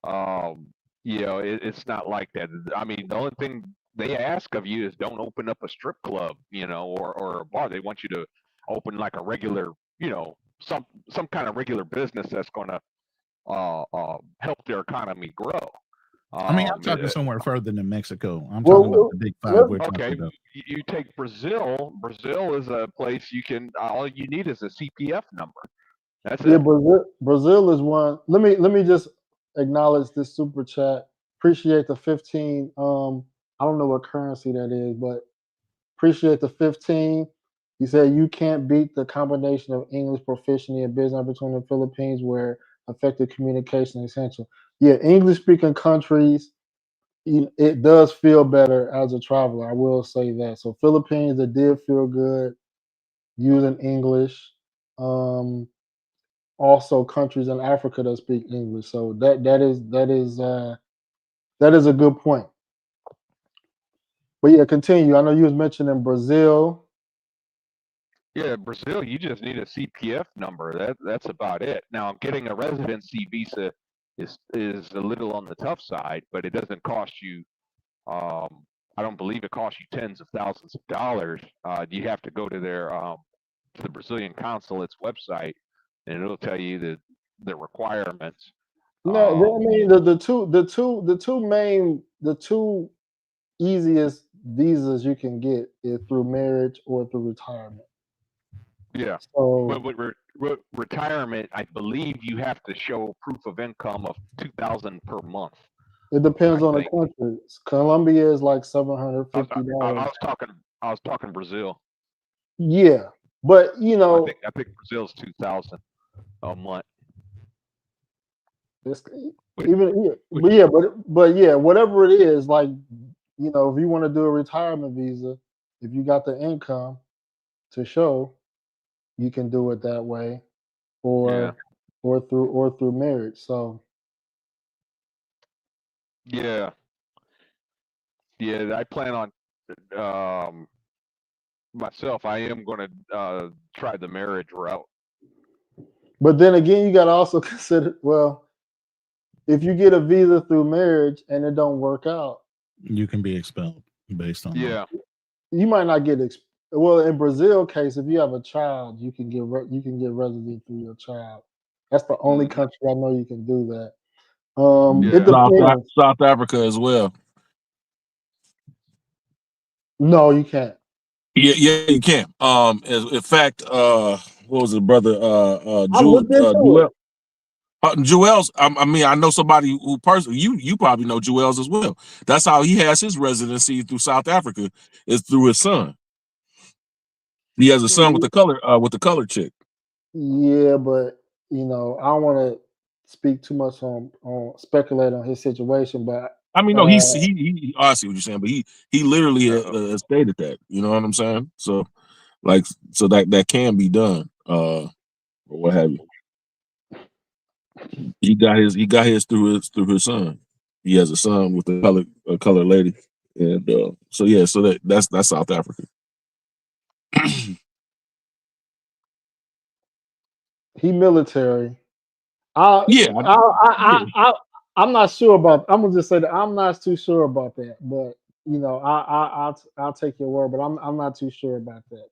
You know, it's not like that. I mean, the only thing they ask of you is don't open up a strip club, you know, or a bar. They want you to open like a regular, you know, some kind of regular business that's going to help their economy grow. I mean, I'm talking somewhere further than Mexico. I'm talking about the big five. Okay, you take Brazil. Brazil is a place you can. All you need is a CPF number. That's it. Brazil is one. Let me just acknowledge this super chat. Appreciate the 15. I don't know what currency that is, but appreciate the 15. He said you can't beat the combination of English proficiency and business between the Philippines, where effective communication is essential. Yeah, English-speaking countries, it does feel better as a traveler. I will say that. So Philippines, it did feel good using English. Also, countries in Africa that speak English. So that is a good point. But yeah, continue. I know you was mentioning Brazil. Yeah, Brazil, you just need a CPF number. That's about it. Now, getting a residency visa is a little on the tough side, but it doesn't cost you. I don't believe it costs you tens of thousands of dollars. You have to go to their to the Brazilian consulate's website and it'll tell you the requirements. No, I mean the two easiest visas you can get is through marriage or through retirement. Yeah. So, but with retirement, I believe you have to show proof of income of $2,000 per month. It depends on the country. Colombia is like $750. I was talking Brazil. Yeah, but you know, I think Brazil's $2,000 a month. But whatever it is, like, you know, if you want to do a retirement visa, if you got the income to show, you can do it that way, or through marriage. So yeah, I plan on myself. I am going to try the marriage route. But then again, you got to also consider, well, if you get a visa through marriage and it don't work out, you can be expelled based on that. You might not get well, in Brazil case, if you have a child, you can get residency through your child. That's the only country I know you can do that. It depends. South Africa as well. No, you can't. Yeah, you can. In fact, what was it, brother? Joel's. I mean, I know somebody who personally. You probably know Joel's as well. That's how he has his residency through South Africa. Is through his son. He has a son with the color chick. Yeah, but you know, I don't want to speak too much on speculate on his situation. But I mean, no, he I see what you're saying, but he literally stated that. You know what I'm saying? So, like, so that can be done, or what have you. He got his through his son. He has a son with a color lady, and so yeah, so that's South Africa. He military. I'm not sure about. I'm gonna just say that I'm not too sure about that. But you know, I'll take your word. But I'm not too sure about that.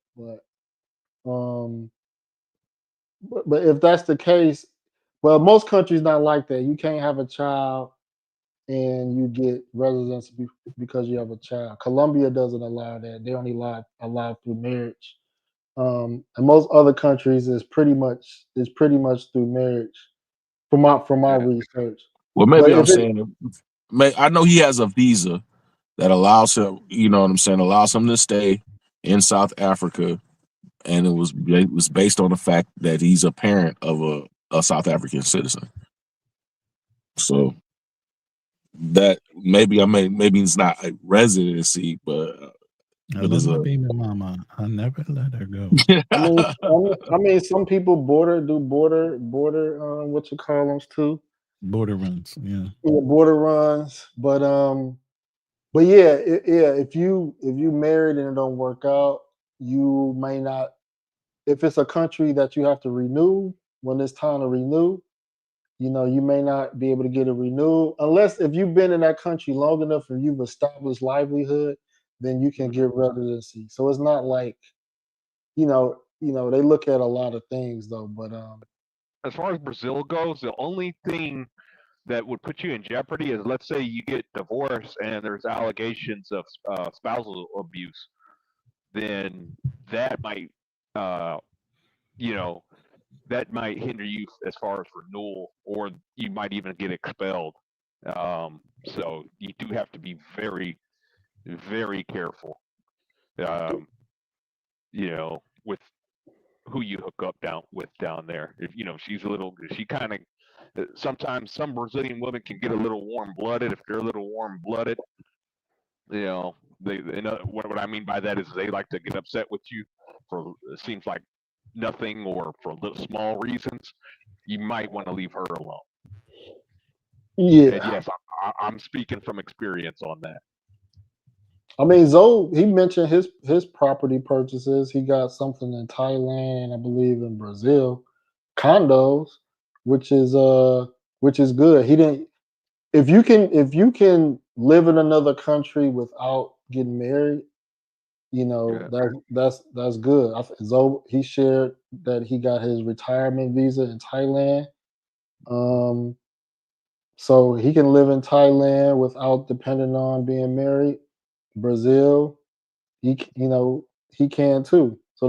But if that's the case, well, most countries not like that. You can't have a child and you get residency because you have a child. Colombia doesn't allow that. They only allow through marriage. And most other countries is pretty much through marriage. From my research. Well, maybe I'm saying, I know he has a visa that allows him. You know what I'm saying? Allows him to stay in South Africa, and it was based on the fact that he's a parent of a South African citizen. So that maybe it's not a residency, but it's a baby mama. I never let her go. I mean, some people do border what you call them too. Border runs, yeah, border runs. But yeah, if you married and it don't work out, you may not. If it's a country that you have to renew when it's time to renew, you know, you may not be able to get it renewed unless if you've been in that country long enough and you've established livelihood, then you can get residency. So it's not like, you know, they look at a lot of things though. But as far as Brazil goes, the only thing that would put you in jeopardy is, let's say you get divorced and there's allegations of spousal abuse, then that might, that might hinder you as far as renewal, or you might even get expelled. So you do have to be very, very careful, with who you hook up down there. If she kind of, sometimes some Brazilian women can get a little warm-blooded. If they're a little warm-blooded, what I mean by that is they like to get upset with you for, it seems like, nothing, or for little small reasons. You might want to leave her alone. Yeah. And yes, I'm speaking from experience on that. I mean, Zoe, he mentioned his property purchases. He got something in Thailand, I believe in Brazil, condos, which is good. He didn't. If you can live in another country without getting married, you know, that's good. Zoe, he shared that he got his retirement visa in Thailand. So he can live in Thailand without depending on being married. Brazil, he can too. So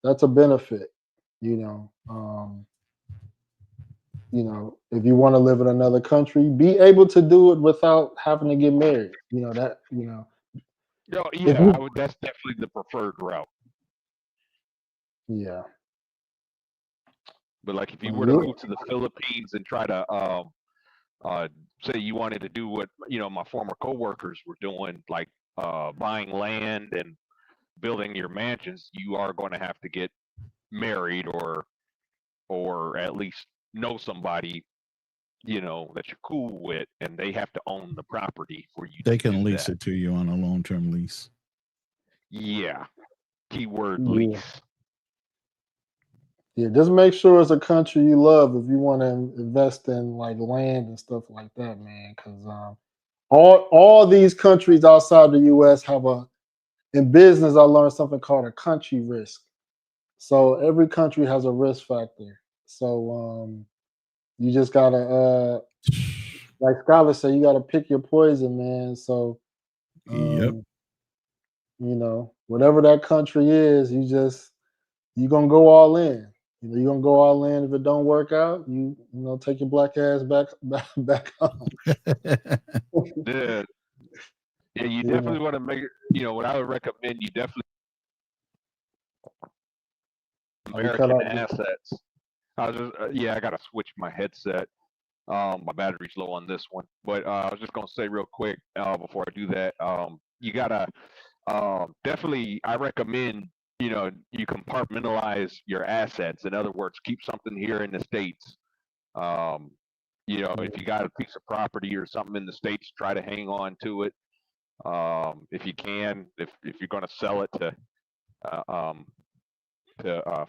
that's a benefit, you know. If you want to live in another country, be able to do it without having to get married. Oh, yeah, that's definitely the preferred route. Yeah. But like if you were to move to the Philippines and try to say you wanted to do what my former coworkers were doing, like buying land and building your mansions, you are going to have to get married or at least know somebody that you're cool with, and they have to own the property for you. They can lease it to you on a long-term lease. Yeah. Keyword lease. Yeah, just make sure it's a country you love if you want to invest in like land and stuff like that, man. Because all these countries outside the U.S. have in business. I learned something called a country risk. So every country has a risk factor. So you just gotta, like Scholar said, you gotta pick your poison, man. So whatever that country is, you're gonna go all in. You're gonna go all in. If it don't work out, you take your black ass back home. Yeah, you definitely want to make it. What I would recommend, you definitely American assets. I gotta switch my headset. My battery's low on this one, but I was just gonna say real quick before I do that, you gotta definitely. I recommend you compartmentalize your assets. In other words, keep something here in the States. If you got a piece of property or something in the States, try to hang on to it. If you can, if you're going to sell it to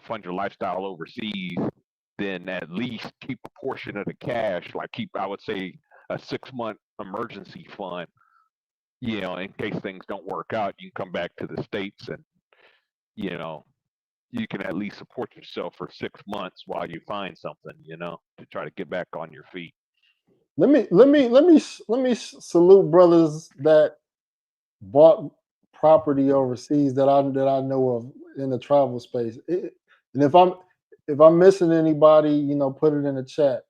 fund your lifestyle overseas, then at least keep a portion of the cash. Like I would say, a 6-month emergency fund. In case things don't work out, you can come back to the States and you can at least support yourself for 6 months while you find something, to try to get back on your feet. Let me salute brothers that bought property overseas that I know of in the travel space. And if I'm missing anybody, put it in the chat.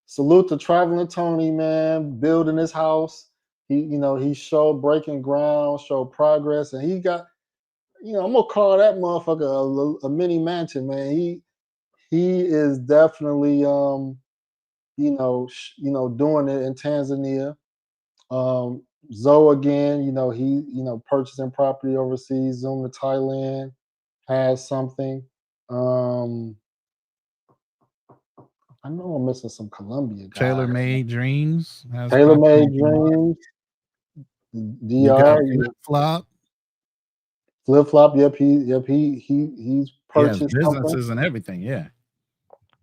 Salute to Traveling Tony, man, building his house. He showed breaking ground, showed progress, and he got, I'm gonna call that motherfucker a mini mansion, man. He is definitely doing it in Tanzania. Zoe again, he purchasing property overseas. Zoom to Thailand has something. I know I'm missing some Colombia guys. Tailor Made Dreams. Tailor Made Dreams. DR. Flip flop. Yep. He's purchased businesses something. And everything. Yeah.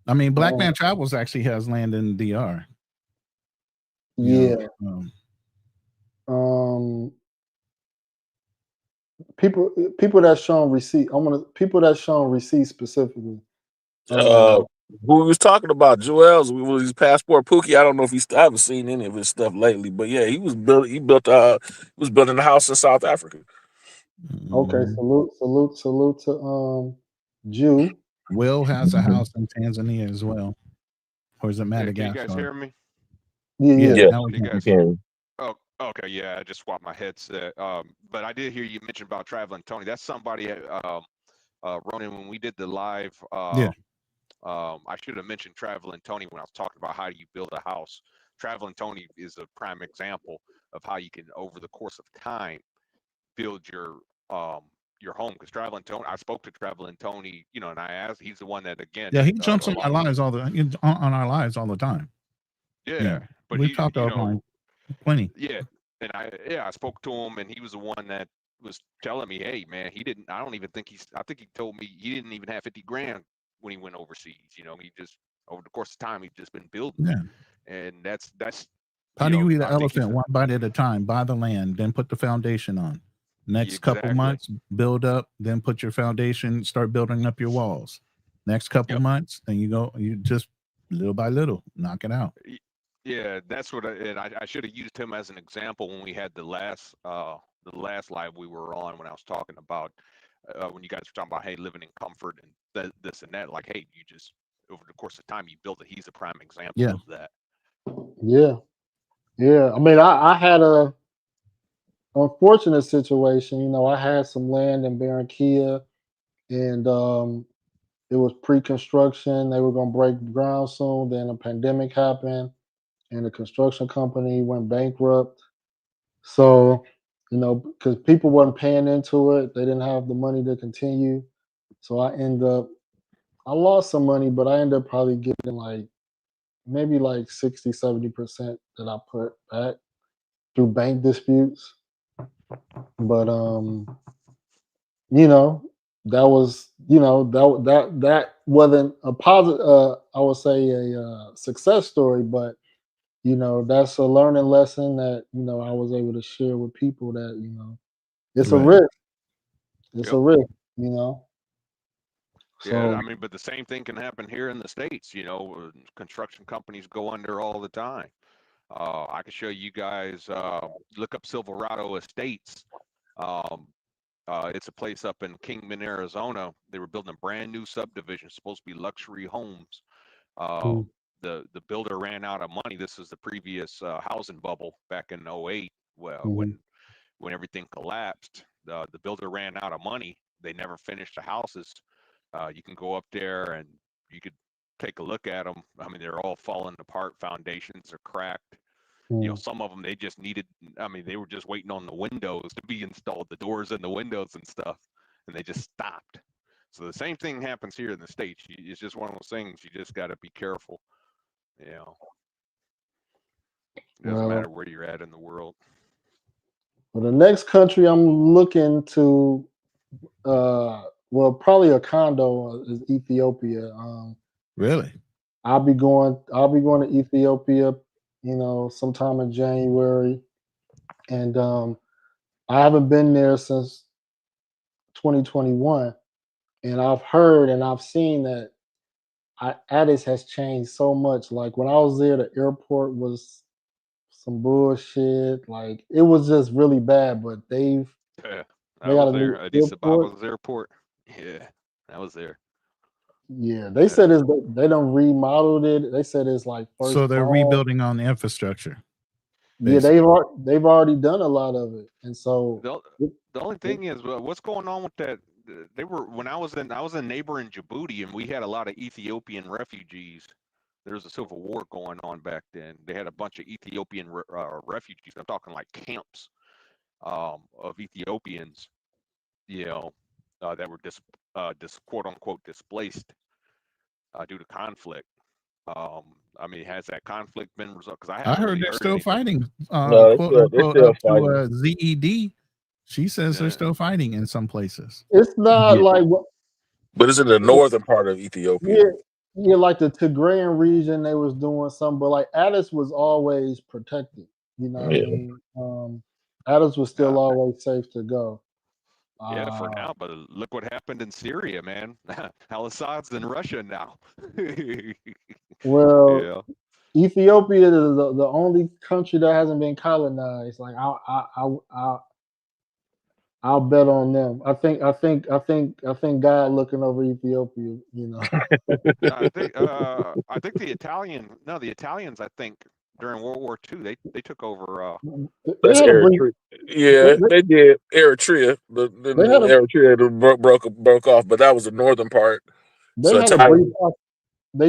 I mean, Black Man Travels actually has land in DR. Yeah. People that's showing receipt. People that's showing receipt specifically. Who we was talking about, Joel's his passport Pookie. I don't know if I haven't seen any of his stuff lately, but yeah, he was building a house in South Africa. Okay, salute to Jew. Will has a house in Tanzania as well. Or is it Madagascar? Can you guys hear me? Yeah. Now we can. Oh, okay. Yeah, I just swapped my headset. But I did hear you mention about Traveling Tony. That's somebody Ronin, when we did the live, I should have mentioned Traveling Tony when I was talking about how do you build a house. Traveling Tony is a prime example of how you can, over the course of time, build your home. Because Traveling Tony, I spoke to Traveling Tony, and I asked. He's the one that again. Yeah, he jumps on our lives all the time. Yeah, but we talked offline plenty. Yeah, and I spoke to him, and he was the one that was telling me, hey man, I think he told me he didn't even have 50 grand when he went overseas. He just, over the course of time, he's just been building. Yeah. And that's How do you eat an elephant one bite at a time? Buy the land, then put the foundation on. Next couple months, build up, then put your foundation, start building up your walls. Next couple months, then you just little by little knock it out. Yeah, that's what I should have used him as an example when we had the last live we were on, when I was talking about when you guys were talking about, hey, living in comfort and this and that. Like, hey, you just over the course of time you build it. He's a prime example of that. Yeah. I mean, I had a unfortunate situation. You know, I had some land in Barranquilla, and it was pre-construction. They were going to break ground soon. Then a pandemic happened, and the construction company went bankrupt. So, you know, because people weren't paying into it, they didn't have the money to continue. So I lost some money, but I ended up probably getting like maybe like 60, 70% that I put back through bank disputes. But you know, that was, you know, that wasn't a positive, I would say a success story, but you know, that's a learning lesson that, you know, I was able to share with people that, you know, it's a risk. It's a risk, you know. Yeah, I mean, but the same thing can happen here in the States. You know, construction companies go under all the time. I can show you guys, look up Silverado Estates. It's a place up in Kingman, Arizona. They were building a brand new subdivision, supposed to be luxury homes. The builder ran out of money. This is the previous housing bubble back in 08, when everything collapsed. The builder ran out of money. They never finished the houses. You can go up there and you could take a look at them. I mean, they're all falling apart. Foundations are cracked. You know, some of them, they just needed, I mean, they were just waiting on the windows to be installed, the doors and the windows and stuff, and they just stopped. So the same thing happens here in the States. It's just one of those things. You just got to be careful. You know, it doesn't matter where you're at in the world. Well, the next country I'm looking to, well, probably a condo is Ethiopia. Really? I'll be going to Ethiopia, you know, sometime in January, and I haven't been there since 2021, and I've heard and I've seen that Addis has changed so much. Like when I was there, the airport was some bullshit. Like it was just really bad. But they got a new Addis Ababa's airport. Yeah, I was there. Yeah, they said they done remodeled it. They said it's like first. So they're rebuilding on the infrastructure. Basically. Yeah, they've already done a lot of it, and so the only thing is, what's going on with that? They were when I was in neighboring Djibouti, and we had a lot of Ethiopian refugees. There was a civil war going on back then. They had a bunch of Ethiopian refugees. I'm talking like camps of Ethiopians, you know, that were quote unquote displaced due to conflict. I mean, has that conflict been resolved? Because I heard they're still fighting. They're still fighting. ZED. She says they're still fighting in some places. It's not like, but it's in the northern part of Ethiopia. Yeah, like the Tigrayan region, they was doing something, but like Addis was always protected. You know what I mean? Addis was still always safe to go. Yeah, for now, but look what happened in Syria, man. Al-Assad's in Russia now. Well, Ethiopia is the only country that hasn't been colonized. Like I'll bet on them. I think God looking over Ethiopia. You know. I think the Italians. I think during World War II, they took over. That's Eritrea. They did Eritrea. Eritrea broke off, but that was the northern part. They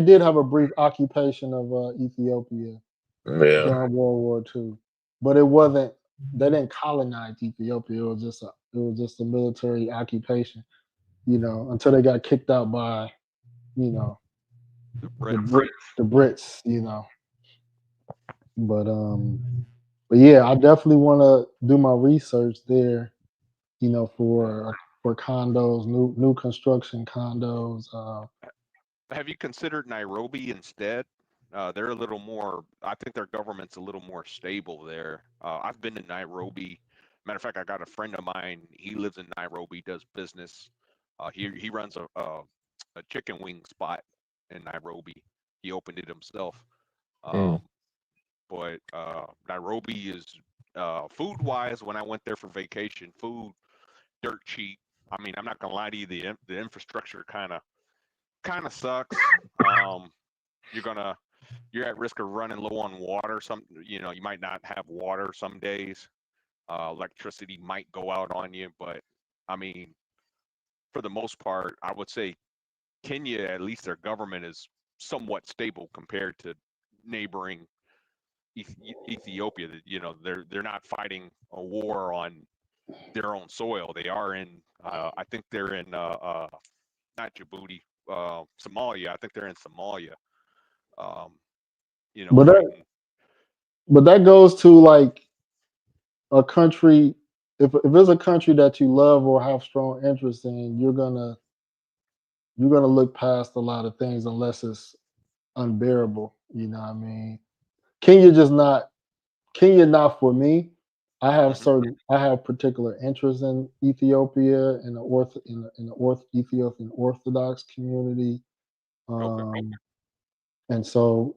did have a brief occupation of Ethiopia during World War II, but it wasn't. They didn't colonize Ethiopia. It was just a military occupation, you know, until they got kicked out by, you know, the Brits, you know. But yeah, I definitely want to do my research there, you know, for condos, new construction condos. Have you considered Nairobi instead? They're a little more. I think their government's a little more stable there. I've been to Nairobi. Matter of fact, I got a friend of mine. He lives in Nairobi, does business. He runs a chicken wing spot in Nairobi. He opened it himself. But Nairobi is food wise. When I went there for vacation, food dirt cheap. I mean, I'm not gonna lie to you. The infrastructure kind of sucks. You're at risk of running low on water. You might not have water some days. Electricity might go out on you, but I mean, for the most part, I would say Kenya, at least their government is somewhat stable compared to neighboring Ethiopia. They're not fighting a war on their own soil. They are in, I think they're in, not Djibouti, Somalia. I think they're in Somalia. But that goes to like a country. If it's a country that you love or have strong interest in, you're gonna look past a lot of things unless it's unbearable. You know what I mean? Kenya not for me. I have particular interests in Ethiopia and the Ethiopian Orthodox community, and so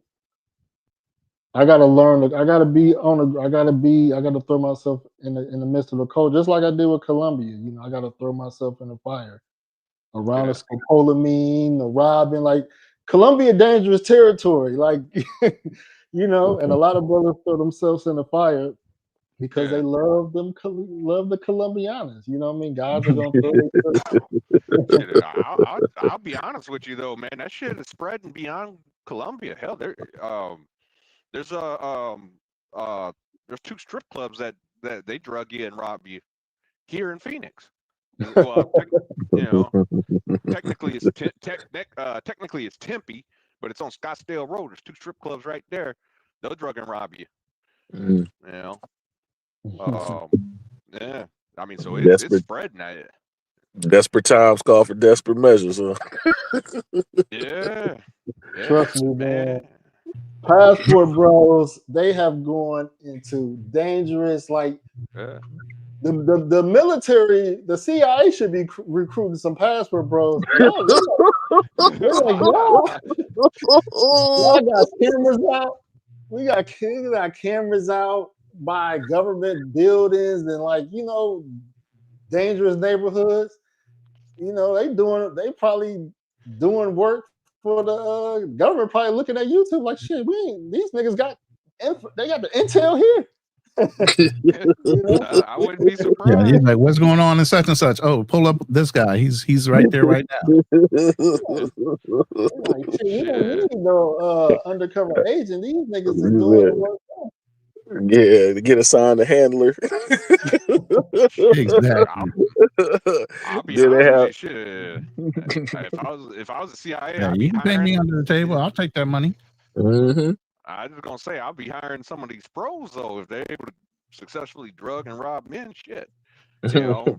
I gotta learn. I gotta throw myself in the midst of the cold, just like I did with Colombia. I gotta throw myself in the fire around the scopolamine, the robbing. Like Colombia, dangerous territory. Like and a lot of brothers throw themselves in the fire because they love the Colombianas. You know what I mean? Guys are gonna throw. I'll be honest with you though, man. That shit is spreading beyond Colombia. Hell, there's two strip clubs that they drug you and rob you here in Phoenix. Well, technically it's Tempe, but it's on Scottsdale Road. There's two strip clubs right there. They'll drug and rob you. Yeah. I mean, so it's spreading. Desperate times call for desperate measures, huh? Yeah. Trust me, man. Passport bros, they have gone into dangerous, like the military, the CIA should be recruiting some passport bros. Y'all got cameras out. We got cameras out by government buildings and dangerous neighborhoods. They probably doing work for the government, probably looking at YouTube like, shit, these niggas they got the intel here. I wouldn't be surprised. Yeah, he's like, what's going on in such and such? Oh, pull up this guy. He's right there right now. Like, shit, you don't need no undercover agent. These niggas is doing the work. Yeah, to get assigned a handler. Exactly. I'll be honest with you, shit. If I was a CIA, you can pay me under the table. I'll take that money. I was gonna say I'll be hiring some of these pros though if they're able to successfully drug and rob men. Shit, run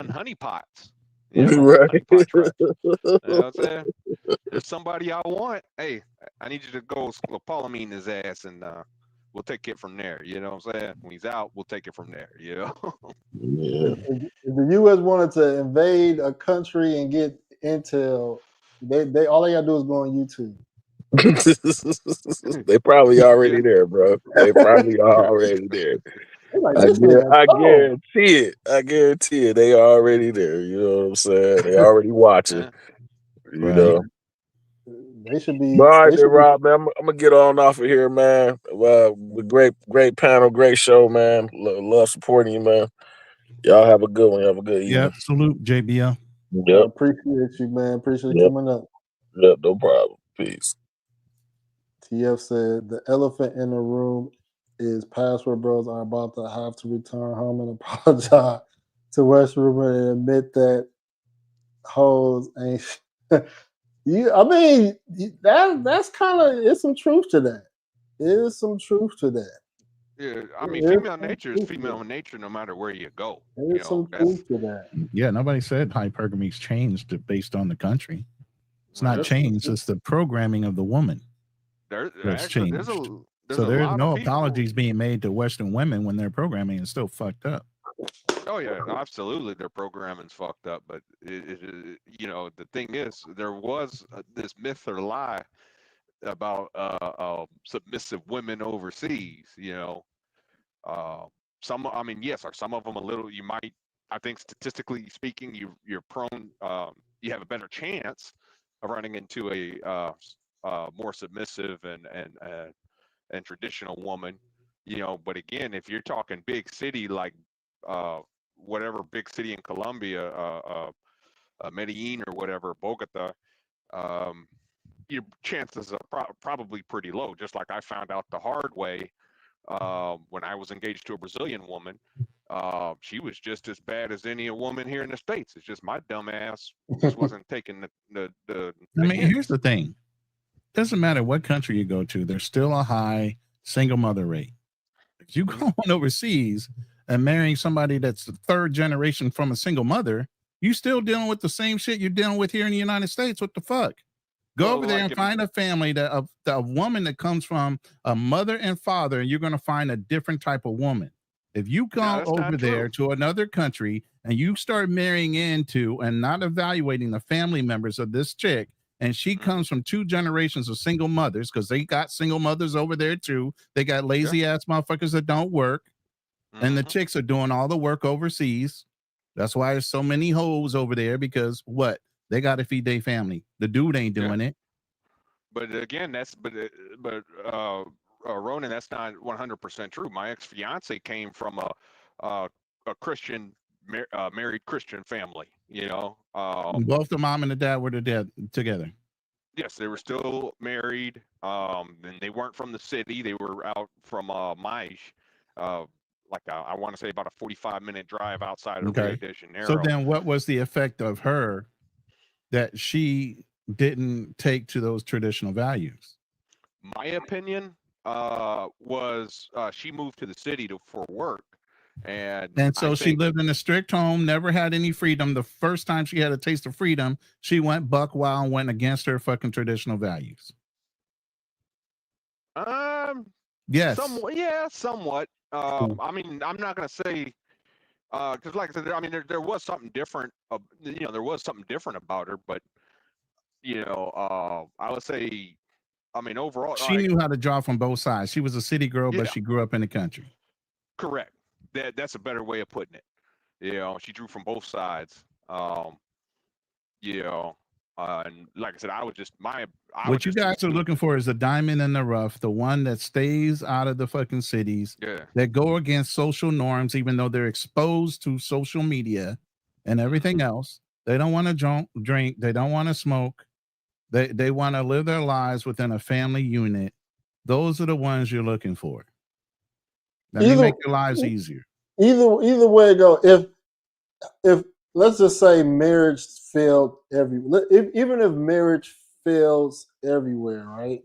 honeypots. Right. Honeypot trucks. You know what I'm saying? There's somebody I want. Hey, I need you to go scopolamine his ass and we'll take it from there. You know what I'm saying? When he's out, we'll take it from there. Yeah. If the U.S. wanted to invade a country and get intel, they all they gotta do is go on YouTube. They probably already there, bro. They probably already there. Like, I guarantee it. They already there. You know what I'm saying? They already watching. You know. They should be. All right, then, Rob, man. I'm gonna get on off of here, man. Great panel, great show, man. Love supporting you, man. Y'all have a good one. Have a good evening. Yeah, salute, JBL. Yep. Appreciate you, man. Appreciate you coming up. Yep, no problem. Peace. TF said the elephant in the room is password bros are about to have to return home and apologize to Westbrook and admit that hoes ain't. I mean, that's kind of, it's some truth to that. There is some truth to that. Yeah, I mean, female nature is female nature no matter where you go. There's some truth to that. Yeah, nobody said hypergamy's changed based on the country. It's not changed. It's the programming of the woman. There's changed. So there's no apologies being made to Western women when their programming is still fucked up. Oh yeah, absolutely. Their programming's fucked up, but you know, the thing is, there was this myth or lie about submissive women overseas. You know, some. I mean, yes, are some of them a little? You might. I think statistically speaking, you're prone. You have a better chance of running into a more submissive and traditional woman. You know, but again, if you're talking big city like whatever big city in Colombia, Medellin or whatever, Bogota, your chances are probably pretty low. Just like I found out the hard way when I was engaged to a Brazilian woman. She was just as bad as any woman here in the States. It's just my dumb ass just wasn't taking the I mean, here's the thing. Doesn't matter what country you go to, there's still a high single mother rate. If you go on overseas and marrying somebody that's the third generation from a single mother, you still dealing with the same shit you're dealing with here in the United States. What the fuck? Go over there and find a family that a woman that comes from a mother and father, and you're going to find a different type of woman. If you go over there to another country and you start marrying into and not evaluating the family members of this chick, and she comes from 2 generations of single mothers, because they got single mothers over there too. They got lazy ass motherfuckers that don't work. And the chicks are doing all the work overseas. That's why there's so many hoes over there, because what? They got to feed their family. The dude ain't doing it. But again, Ronin, that's not 100% true. My ex-fiance came from a Christian, married Christian family. You know, both the mom and the dad were together. Yes, they were still married. And they weren't from the city. They were out from Maish, like I want to say about a 45-minute drive outside of Rio de Janeiro. So then, what was the effect of her that she didn't take to those traditional values? My opinion was she moved to the city for work. And so she lived in a strict home, never had any freedom. The first time she had a taste of freedom, she went buck wild and went against her fucking traditional values. Yes. Somewhat. I mean, I'm not going to say, because like I said, I mean, there was something different. You know, there was something different about her, but, you know, I would say, I mean, overall. She knew how to draw from both sides. She was a city girl, but she grew up in the country. Correct. That's a better way of putting it. You know, she drew from both sides. You know, and like I said, I was just what you guys are looking for is a diamond in the rough, the one that stays out of the fucking cities, that go against social norms, even though they're exposed to social media and everything else. They don't want to drink. They don't want to smoke. They want to live their lives within a family unit. Those are the ones you're looking for. Let me make your lives easier. Either way it go. If let's just say marriage failed even if marriage fails everywhere, right?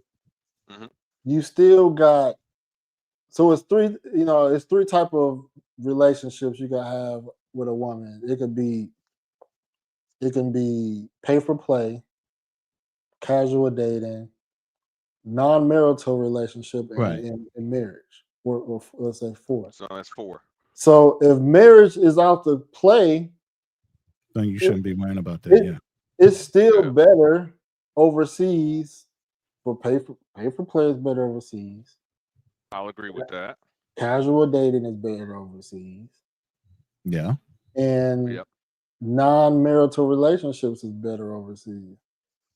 You still got, so it's three. You know, it's 3 type of relationships you gotta have with a woman. It can be pay for play, casual dating, non-marital relationship, and marriage. Or let's say 4. So that's 4. So if marriage is out to play, then you shouldn't be worrying about that. It's still better overseas. For pay for play is better overseas. I'll agree with that. Casual dating is better overseas. Yeah. And non-marital relationships is better overseas.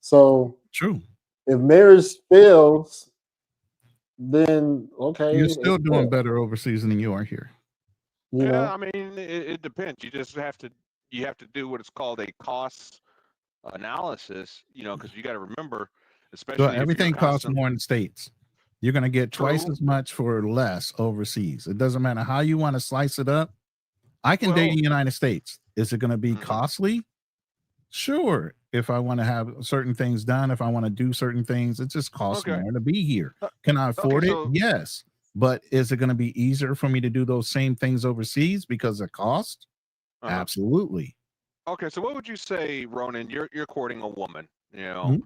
So true. If marriage fails, then you're still doing better overseas than you are here. You know? I mean, it depends. You just have to do what is called a cost analysis. You know, because you got to remember, especially so everything costs more in the States. You're going to get twice as much for less overseas. It doesn't matter how you want to slice it up. I can date in the United States. Is it going to be costly? Sure. If I want to have certain things done, if I want to do certain things, it just costs more to be here. Can I afford it? Yes. But is it going to be easier for me to do those same things overseas because of cost? Absolutely. Okay, so what would you say, Ronin? You're courting a woman, you know,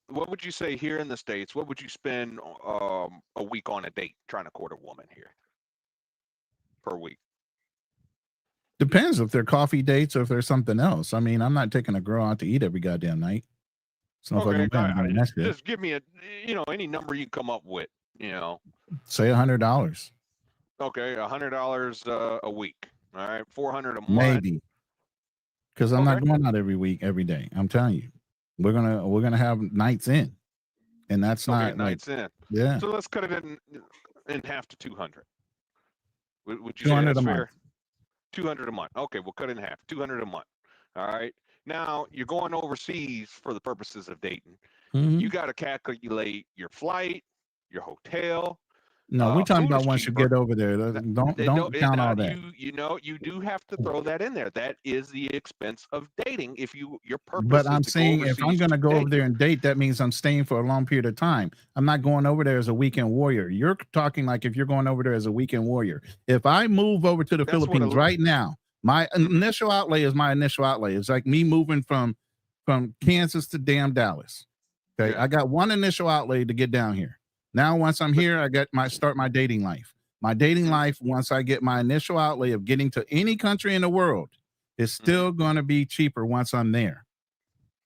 what would you say here in the States? What would you spend a week on a date trying to court a woman here per week? Depends if they're coffee dates or if there's something else. I mean, I'm not taking a girl out to eat every goddamn night. So okay, just give me a, any number you come up with, Say $100. Okay, $100 a week. All right, $400 a month. Maybe. Because I'm not going out every week, every day. I'm telling you, we're gonna have nights in, and that's not nights in. Yeah. So let's cut it in half to 200. Would you 200 say that's a fair? month. 200 a month. Okay, we'll cut it in half. 200 a month. All right. Now you're going overseas for the purposes of dating. Mm-hmm. You got to calculate your flight, your hotel. No, we're talking about once you get over there. Don't count all that. You do have to throw that in there. That is the expense of dating. If your purpose. But I'm saying if I'm going to go over there and date, that means I'm staying for a long period of time. I'm not going over there as a weekend warrior. You're talking like if you're going over there as a weekend warrior. If I move over to the Philippines right now, my initial outlay is my initial outlay. It's like me moving from Kansas to damn Dallas. Okay, yeah. I got one initial outlay to get down here. Now, once I'm here, I start my dating life. My dating life, once I get my initial outlay of getting to any country in the world, is still going to be cheaper once I'm there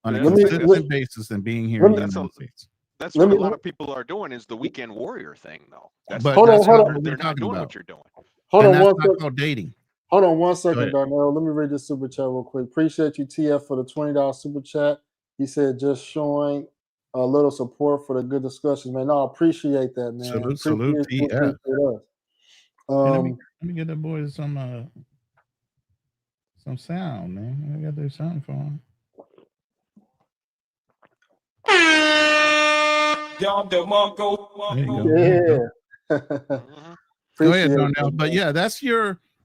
on a consistent basis than being here in the United States. That's what a lot of people are doing is the weekend warrior thing, though. But hold on. They're not doing what you're doing. Hold on one second. Called dating. Hold on 1 second, Darnell. Let me read this super chat real quick. Appreciate you, TF, for the $20 super chat. He said just showing a little support for the good discussions, man. No, I appreciate that, man. Salute, TF. Let me get the boys some sound, man. I got their sound for them. There you go. Go ahead, Darnell. But yeah, that's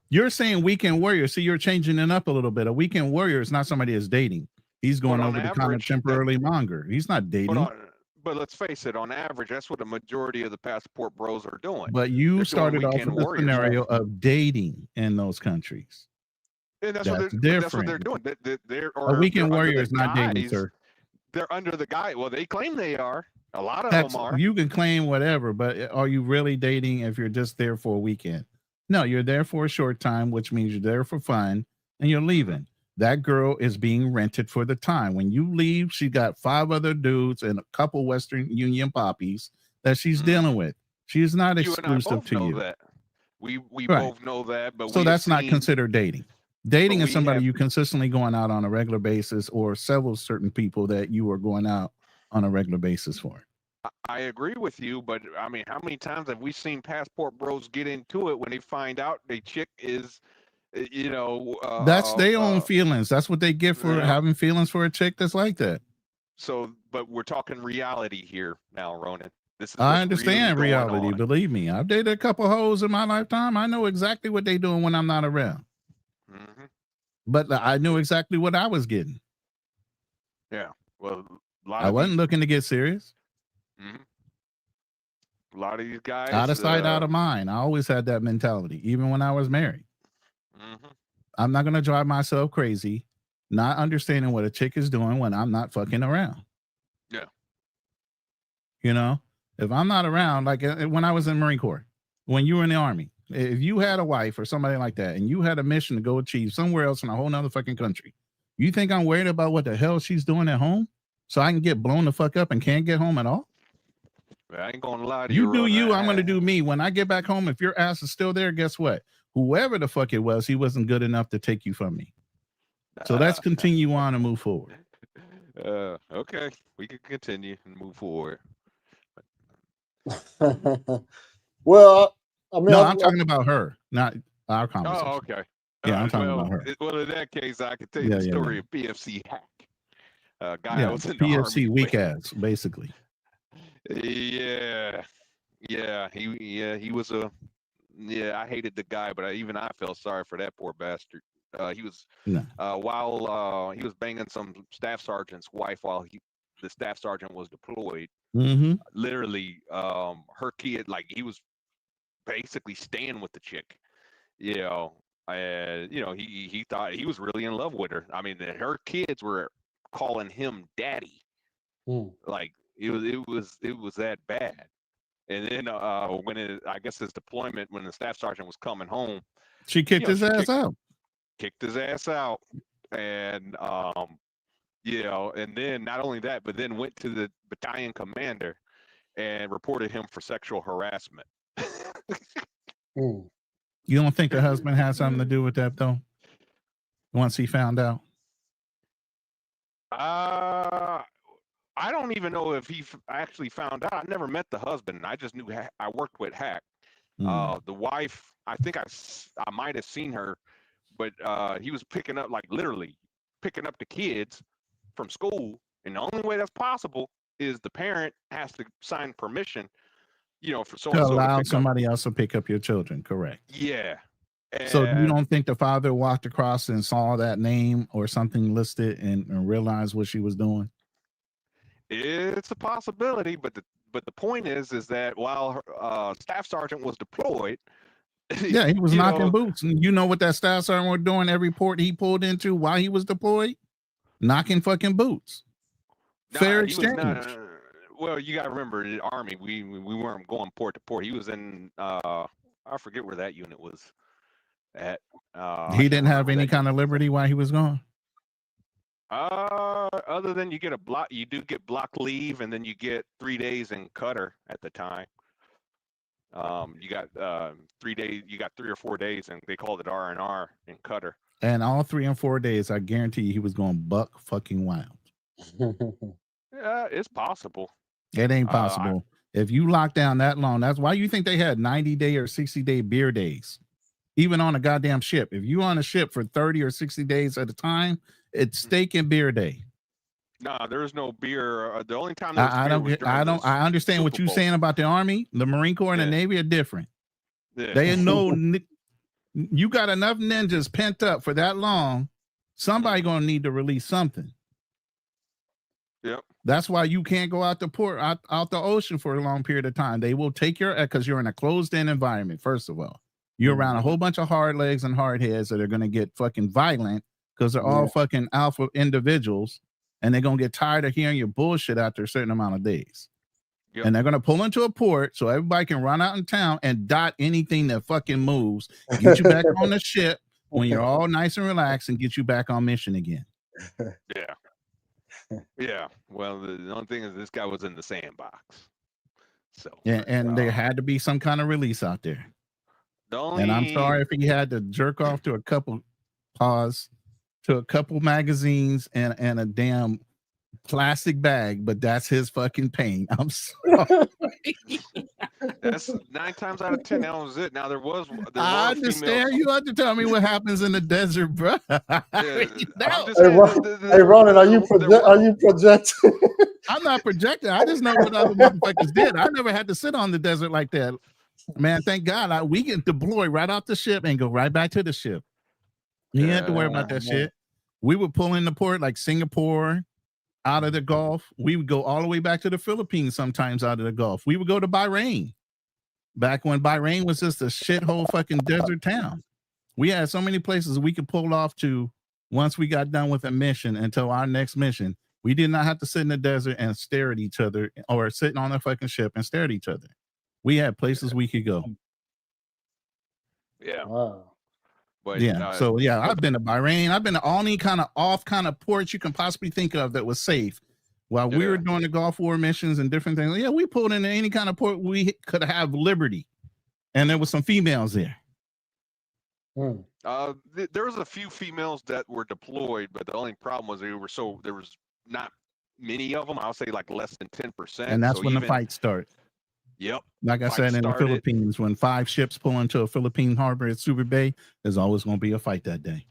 you're saying weekend warrior. See, you're changing it up a little bit. A weekend warrior is not somebody that's dating. He's going over to kind of temporarily monger. He's not dating. But let's face it, on average, that's what the majority of the passport bros are doing. But you started off with the scenario of dating in those countries. And that's what they're doing. A weekend warrior is not dating, sir. They're under the guy. Well, they claim they are. A lot of them are. You can claim whatever, but are you really dating if you're just there for a weekend? No, you're there for a short time, which means you're there for fun, and you're leaving. That girl is being rented for the time. When you leave, she got 5 other dudes and a couple Western Union poppies that she's dealing with. She's not exclusive to you. That. We both know that, but so that's not considered dating. Dating is somebody you consistently going out on a regular basis, or several certain people that you are going out on a regular basis for. I agree with you, but I mean, how many times have we seen passport bros get into it when they find out a chick is, that's their own feelings. That's what they get for having feelings for a chick that's like that. So, but we're talking reality here now, Ronin. I understand really reality. Believe me, I've dated a couple hoes in my lifetime. I know exactly what they're doing when I'm not around. But I knew exactly what I was getting. Yeah. Well, I wasn't looking to get serious. A lot of these guys out of sight, out of mind. I always had that mentality, even when I was married. I'm not going to drive myself crazy, not understanding what a chick is doing when I'm not fucking around. Yeah. If I'm not around, like when I was in the Marine Corps, when you were in the Army, if you had a wife or somebody like that, and you had a mission to go achieve somewhere else in a whole nother fucking country, you think I'm worried about what the hell she's doing at home so I can get blown the fuck up and can't get home at all? I ain't gonna lie to you. You do you, I'm gonna do me. When I get back home, if your ass is still there, guess what? Whoever the fuck it was, he wasn't good enough to take you from me. So let's continue on and move forward. Okay, we can continue and move forward. Well, I mean, I'm talking about her, not our conversation. Oh, okay. Yeah, I'm talking about her. Well, in that case, I can tell you the story of PFC Hack. Guy was in PFC the Army, weak ass, basically. Yeah, he was a. Yeah, I hated the guy, but even I felt sorry for that poor bastard. He was while he was banging some staff sergeant's wife while the staff sergeant was deployed. Literally, her kid, like he was basically staying with the chick. And he thought he was really in love with her. I mean, her kids were calling him daddy. Like It was that bad. And then when I guess his deployment, when the staff sergeant was coming home, she kicked his ass out. Kicked his ass out, and and then not only that, but then went to the battalion commander and reported him for sexual harassment. You don't think the husband had something to do with that though? Once he found out, I don't even know if he actually found out. I never met the husband. I just knew I worked with Hack. The wife, I think I might have seen her, but he was picking up, like literally picking up the kids from school, and the only way that's possible is the parent has to sign permission, for so to allow somebody else to pick up your children. Correct. Yeah. And so you don't think the father walked across and saw that name or something listed and realized what she was doing? It's a possibility, but the point is that while staff sergeant was deployed, yeah, he was knocking boots. And you know what that staff sergeant was doing every port he pulled into while he was deployed? Knocking fucking boots. Fair exchange. Well, you got to remember, the Army, we weren't going port to port. He was in, I forget where that unit was at. He didn't have any kind of liberty while he was gone? Other than you do get block leave, and then you get 3 days in Qatar at the time. You got 3 days, you got 3 or 4 days, and they called it R&R in Qatar. And all 3 and 4 days, I guarantee you he was going buck fucking wild. Yeah, it's possible. It ain't possible. If you lock down that long, that's why you think they had 90-day or 60-day beer days, even on a goddamn ship. If you on a ship for 30 or 60 days at a time, it's steak and beer day. No, there's no beer. The only time I understand what you're saying about the Army, the Marine Corps, and the Navy are different. Yeah. They know you got enough ninjas pent up for that long. Somebody gonna need to release something. Yep. That's why you can't go out the port, out the ocean for a long period of time. They will take your, because you're in a closed-in environment. First of all, you're around a whole bunch of hard legs and hard heads that are gonna get fucking violent because they're all fucking alpha individuals, and they're gonna get tired of hearing your bullshit after a certain amount of days. Yep. And they're gonna pull into a port so everybody can run out in town and dot anything that fucking moves, get you back on the ship when you're all nice and relaxed, and get you back on mission again. Yeah. Yeah. Well, the only thing is this guy was in the sandbox. So yeah, and there had to be some kind of release out there. And I'm sorry if he had to jerk off to a couple magazines and a damn plastic bag, but that's his fucking pain. I'm sorry. That's 9 times out of 10. That was it. Now there was I understand. You have to tell me what happens in the desert, bro. Hey, Ronin, are you projecting? I'm not projecting. I just know what other motherfuckers did. I never had to sit on the desert like that. Man, thank God we can deploy right off the ship and go right back to the ship. You didn't have to worry about that shit. We would pull in the port like Singapore, out of the Gulf. We would go all the way back to the Philippines sometimes out of the Gulf. We would go to Bahrain. Back when Bahrain was just a shithole fucking desert town. We had so many places we could pull off to once we got done with a mission until our next mission. We did not have to sit in the desert and stare at each other, or sitting on a fucking ship and stare at each other. We had places we could go. Yeah. Wow. But, so I've been to Bahrain. I've been to all any kind of off kind of ports you can possibly think of that was safe. While we were doing the Gulf War missions and different things, we pulled into any kind of port we could have liberty, and there was some females there. There was a few females that were deployed, but the only problem was there was not many of them. I'll say like less than 10%. And that's when the fight starts. Yep. Like I said, in the Philippines, when 5 ships pull into a Philippine harbor at Super Bay, there's always going to be a fight that day.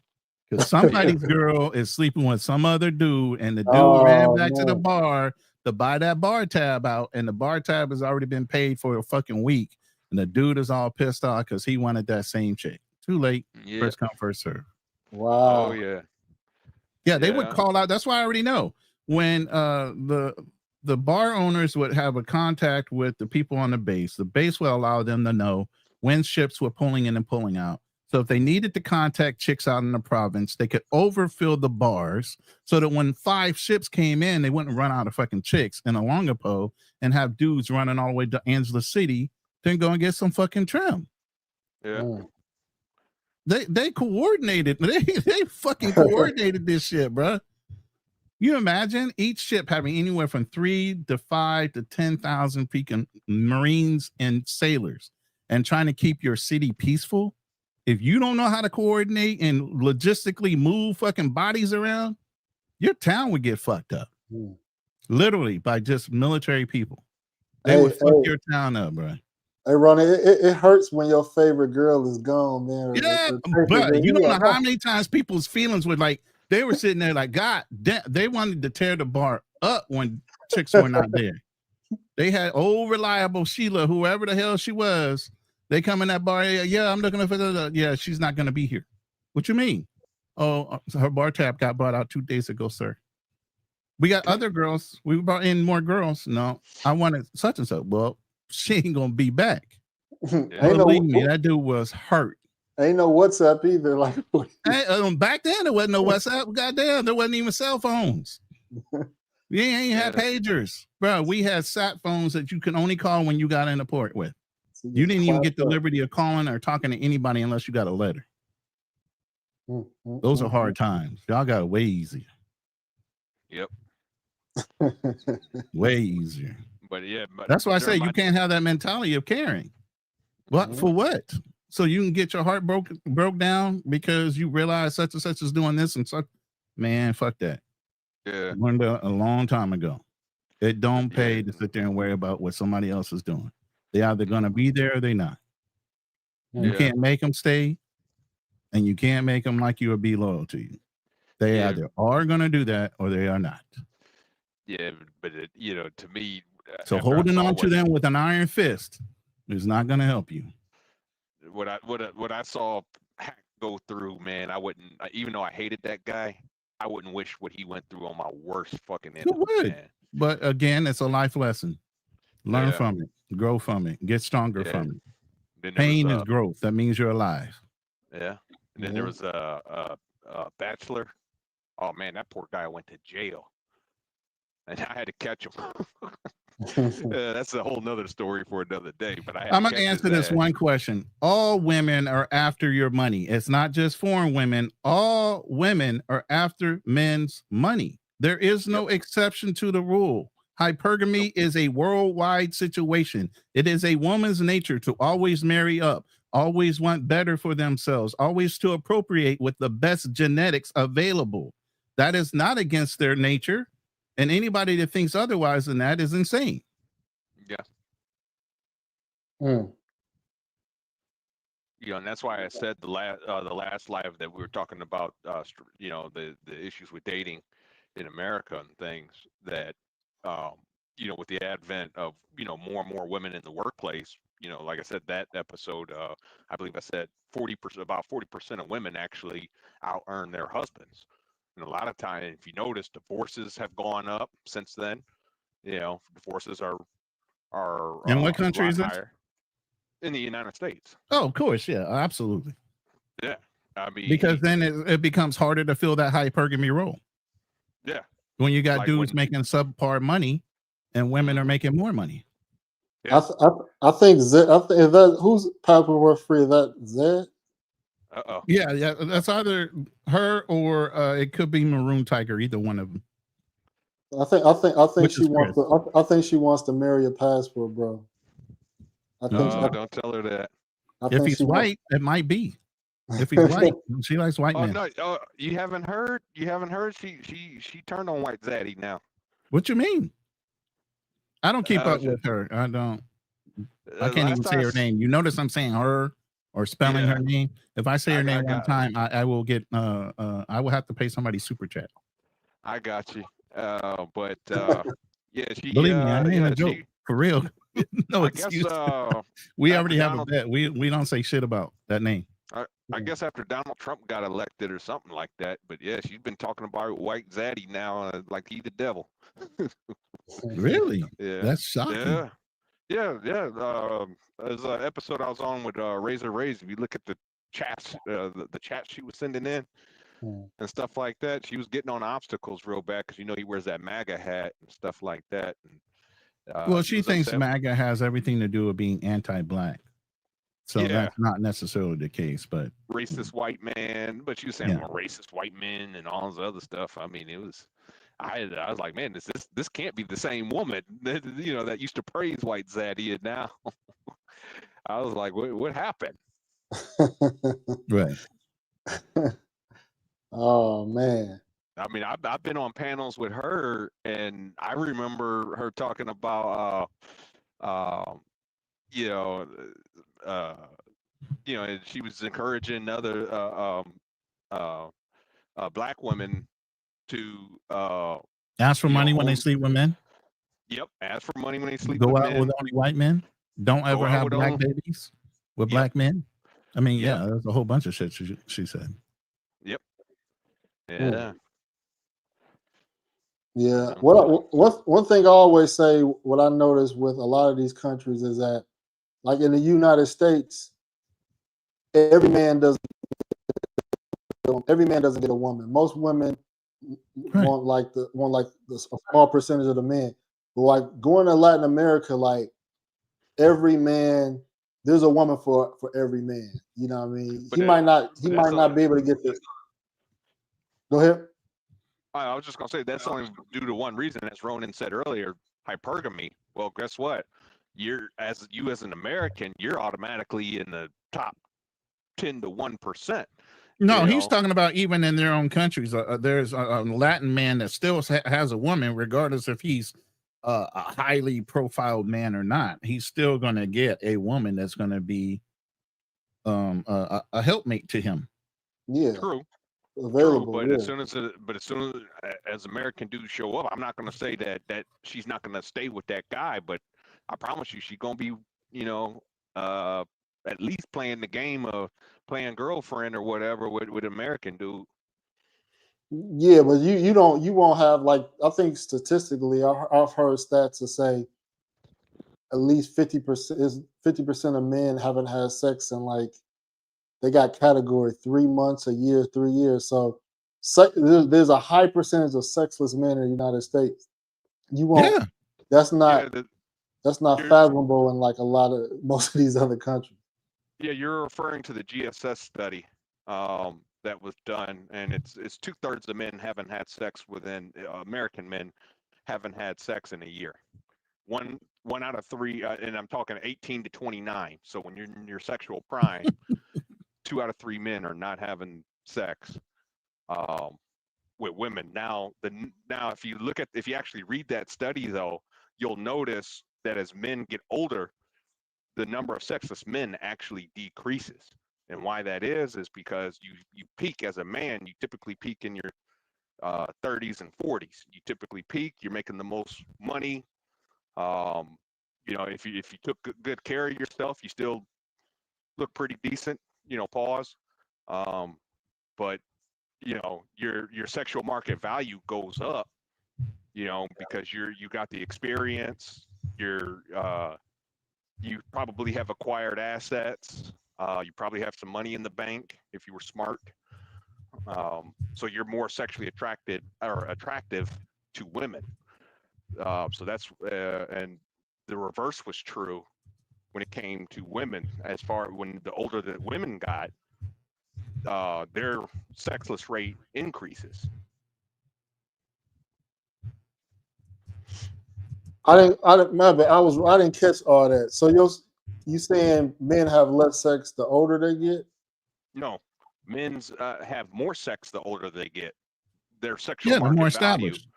Because somebody's girl is sleeping with some other dude, and the dude ran back to the bar to buy that bar tab out, and the bar tab has already been paid for a fucking week, and the dude is all pissed off because he wanted that same chick. Too late. First come, first serve. Wow. Oh, yeah. Yeah, they would call out. That's why I already know. When the bar owners would have a contact with the people on the base would allow them to know when ships were pulling in and pulling out. So if they needed to contact chicks out in the province, they could overfill the bars so that when 5 ships came in, they wouldn't run out of fucking chicks in a Longapo and have dudes running all the way to Angela City to go and get some fucking trim. Yeah. They coordinated. They fucking coordinated this shit, bro. You imagine each ship having anywhere from 3 to 5 to 10,000 freaking Marines and sailors and trying to keep your city peaceful. If you don't know how to coordinate and logistically move fucking bodies around, your town would get fucked up. Literally by just military people. They would fuck your town up, bro. Hey, Ronin, it hurts when your favorite girl is gone, man. Yeah, but you don't know how many times people's feelings were like, they were sitting there like, God, they wanted to tear the bar up when chicks were not there. They had old reliable Sheila, whoever the hell she was. They come in that bar, yeah, I'm looking for yeah, she's not going to be here. What you mean? Oh, her bar tab got bought out 2 days ago, sir. We got other girls. We brought in more girls. No, I wanted such and such. Well, she ain't going to be back. Believe me, that dude was hurt. Ain't no WhatsApp either. Like back then, there wasn't no WhatsApp. Goddamn, there wasn't even cell phones. We ain't had pagers, bro. We had sat phones that you can only call when you got in the port with. You didn't even get the liberty of calling or talking to anybody unless you got a letter. Those are hard times. Y'all got it way easier. Yep. Way easier. But yeah, that's why I say you can't have that mentality of caring. What for what? So you can get your heart broke down because you realize such and such is doing this and such. Man, fuck that. Yeah. I learned a long time ago. It don't pay to sit there and worry about what somebody else is doing. They either gonna be there or they not. You can't make them stay, and you can't make them like you or be loyal to you. They either are gonna do that or they are not. Yeah, but to me, so holding on to them with an iron fist is not gonna help you. What I saw Hack go through, man, I wouldn't. Even though I hated that guy, I wouldn't wish what he went through on my worst fucking enemy. But again, it's a life lesson. Learn from it, grow from it, get stronger from it. Pain is growth. That means you're alive. Yeah. And then there was a bachelor. Oh man, that poor guy went to jail, and I had to catch him. That's a whole nother story for another day. But I'm gonna answer this one question. All women are after your money. It's not just foreign women. All women are after men's money. There is no exception to the rule. Hypergamy is a worldwide situation. It is a woman's nature to always marry up, always want better for themselves, always to appropriate with the best genetics available. That is not against their nature. And anybody that thinks otherwise than that is insane. Yeah. And that's why I said the last live that we were talking about, the issues with dating in America and things that, with the advent of, more and more women in the workplace, like I said, that episode, I believe I said about 40% of women actually out earn their husbands. And a lot of times, if you notice, divorces have gone up since then. Divorces are in what country is higher? In the United States. Oh, of course, yeah, absolutely. Yeah, I mean, because then it becomes harder to fill that hypergamy role. Yeah, when you got dudes making subpar money and women are making more money. Yeah. I think Zed. Is that who's Paperwork Free? Is that Zed? Yeah, that's either her or it could be Maroon Tiger. Either one of them. I think she wants to. I think she wants to marry a passport, bro. Don't tell her that. If he's white, it might be. If he's white, she likes white men. No, you haven't heard. She turned on White Zaddy now. What you mean? I don't keep up with her. I don't. I can't even say her name. You notice I'm saying her or spelling her name. If I say her name one time, I will get. I will have to pay somebody super chat. I got you. But yeah, she. Believe me, I ain't a joke for real. No excuse. We already have a bet. We don't say shit about that name. I guess after Donald Trump got elected or something like that. But yeah, she's been talking about White Zaddy now, like he's the devil. Really? Yeah. That's shocking. Yeah. There's an episode I was on with Razor Rays. If you look at the chats, the chat she was sending in and stuff like that. She was getting on obstacles real bad because he wears that MAGA hat and stuff like that. And, well, she thinks MAGA has everything to do with being anti-black. So that's not necessarily the case, but racist white man. But she was saying racist white men and all this other stuff. I mean, it was. I was like, man, this can't be the same woman that that used to praise white zaddy, and now I was like, what happened? Right. Oh man. I mean, I've been on panels with her, and I remember her talking about and she was encouraging other black women to ask for money when they sleep with men. Yep, ask for money when they sleep with men. Go out with only white men. Don't ever have black babies with black men. I mean, there's a whole bunch of shit she said. Yep. Yeah. Yeah. One thing I always say, what I notice with a lot of these countries is that, like in the United States, every man doesn't get a woman. Most women want like a small percentage of the men. But like going to Latin America, like every man, there's a woman for every man. You know what I mean? He might not be able to get this. Go ahead. I was just gonna say that's only due to one reason, as Ronin said earlier, hypergamy. Well, guess what? As an American, you're automatically in the top 10 to 1%. No, he's talking about even in their own countries. There's a Latin man that still has a woman, regardless if he's a highly profiled man or not. He's still going to get a woman that's going to be a helpmate to him. Yeah, true. Available. True, but as soon as American dudes show up, I'm not going to say that she's not going to stay with that guy, but I promise you, she's going to be, at least playing the game of playing girlfriend or whatever with American dude. Yeah, but you won't have, like, I think statistically I've heard stats to say at least 50% of men haven't had sex in, like, they got category 3 months, a year, 3 years. So there's a high percentage of sexless men in the United States. You won't. That's not fathomable in like most of these other countries. Yeah, you're referring to the GSS study that was done, and it's 2/3 of men haven't had sex within American men haven't had sex in a year. One out of 3, and I'm talking 18 to 29. So when you're in your sexual prime, 2 out of 3 men are not having sex with women. Now if you actually read that study though, you'll notice that as men get older, the number of sexless men actually decreases. And why that is because you peak as a man. You typically peak in your 30s and 40s. You typically peak. You're making the most money. If you took good care of yourself, you still look pretty decent. Pause. But your sexual market value goes up. Because you got the experience. You probably have acquired assets. You probably have some money in the bank if you were smart. So you're more sexually attractive to women. So that's and the reverse was true when it came to women. As far when the older the women got, their sexless rate increases. I didn't catch all that. So you saying men have less sex the older they get? No, men's have more sex the older they get. Their sexual market more value. established.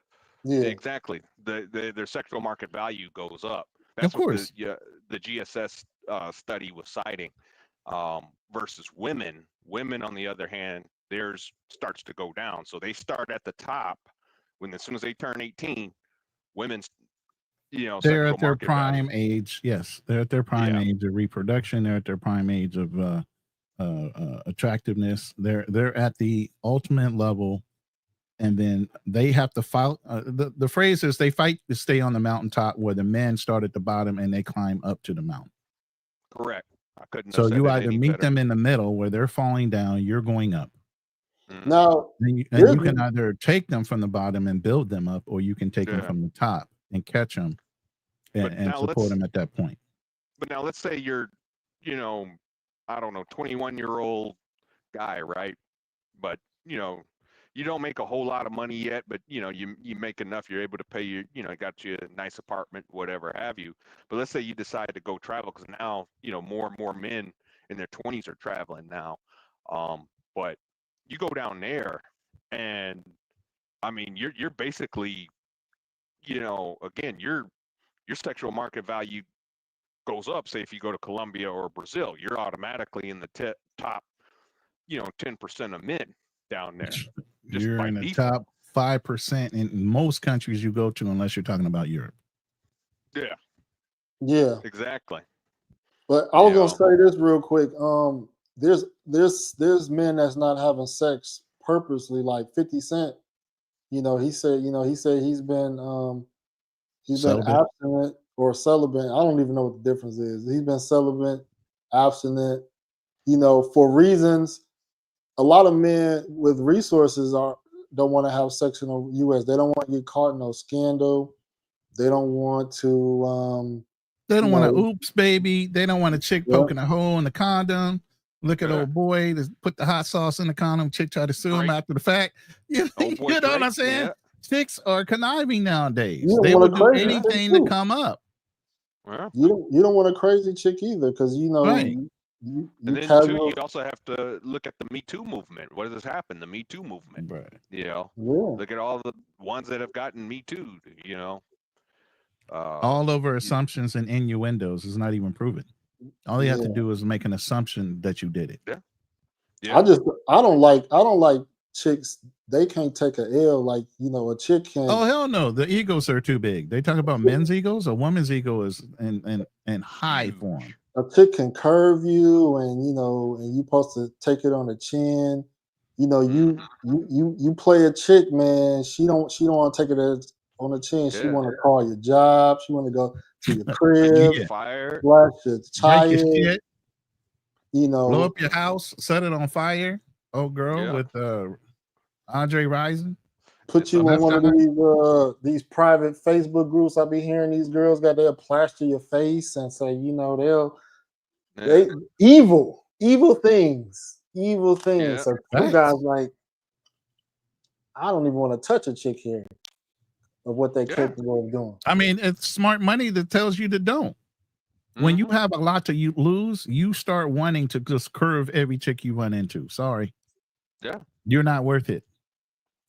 Yeah, exactly. Their sexual market value goes up. That's of course. What the GSS study was citing. Versus women. Women, on the other hand, theirs starts to go down. So they start at the top as soon as they turn 18. Women's they're at their prime age. Yes, they're at their prime age of reproduction. They're at their prime age of attractiveness. They're at the ultimate level, and then they have to fight. The phrase is they fight to stay on the mountaintop, where the men start at the bottom and they climb up to the mountain. Correct. I couldn't So have said you it either any meet better. them in the middle where they're falling down, you're going up. Now, and you can either take them from the bottom and build them up, or you can take them from the top and catch them and support them at that point. But now let's say you're, you know, I don't know, 21-year-old guy, right? But, you know, you don't make a whole lot of money yet, but, you know, you make enough, you're able to pay your, you know, got you a nice apartment, whatever have you. But let's say you decide to go travel, because now, you know, more and more men in their 20s are traveling now. But you go down there and, I mean, you're basically, you know, again, your sexual market value goes up. Say if you go to Colombia or Brazil, you're automatically in the top, you know, 10% of men down there. You're in the top 5% in most countries you go to, unless you're talking about Europe. Yeah. Yeah. Exactly. But I was gonna say this real quick. There's men that's not having sex purposely, like 50 Cent. You know, he said he's been abstinent or celibate. I don't even know what the difference is. He's been celibate, abstinent, you know, for reasons. A lot of men with resources don't want to have sex in the US. They don't want to get caught in no scandal. They don't want to they don't want to oops baby. They don't want a chick poking a hole in the condom. Look at old boy to put the hot sauce in the condom. Chick try to sue him after the fact. You know what I'm saying? Yeah. Chicks are conniving nowadays. They will do anything to come up. Well, you don't want a crazy chick either, because you know. Right. And then too, you also have to look at the Me Too movement. What has happened? The Me Too movement. Right. You know. Yeah. Look at all the ones that have gotten Me Too. You know. All over assumptions and innuendos is not even proven. All you have to do is make an assumption that you did it. Yeah. Yeah. I don't like chicks. They can't take a L like, you know, a chick can. Oh hell no, the egos are too big. They talk about men's egos. A woman's ego is in high form. A chick can curve you, and you know, and you supposed to take it on the chin. You know, you play a chick, man. She don't want to take it on the chin. She want to call your job. She want to go to your crib, fire, flash your tire, shit, you know, blow up your house, set it on fire. Oh girl, with Andre Rison. Put you in one of these private Facebook groups. I be hearing these girls they'll plaster your face and say, you know, they evil things. Yeah. So some guys like, I don't even want to touch a chick here of what they're capable of doing. I mean, it's smart money that tells you to don't. When you have a lot to lose, you start wanting to just curve every chick you run into. Sorry. Yeah. You're not worth it.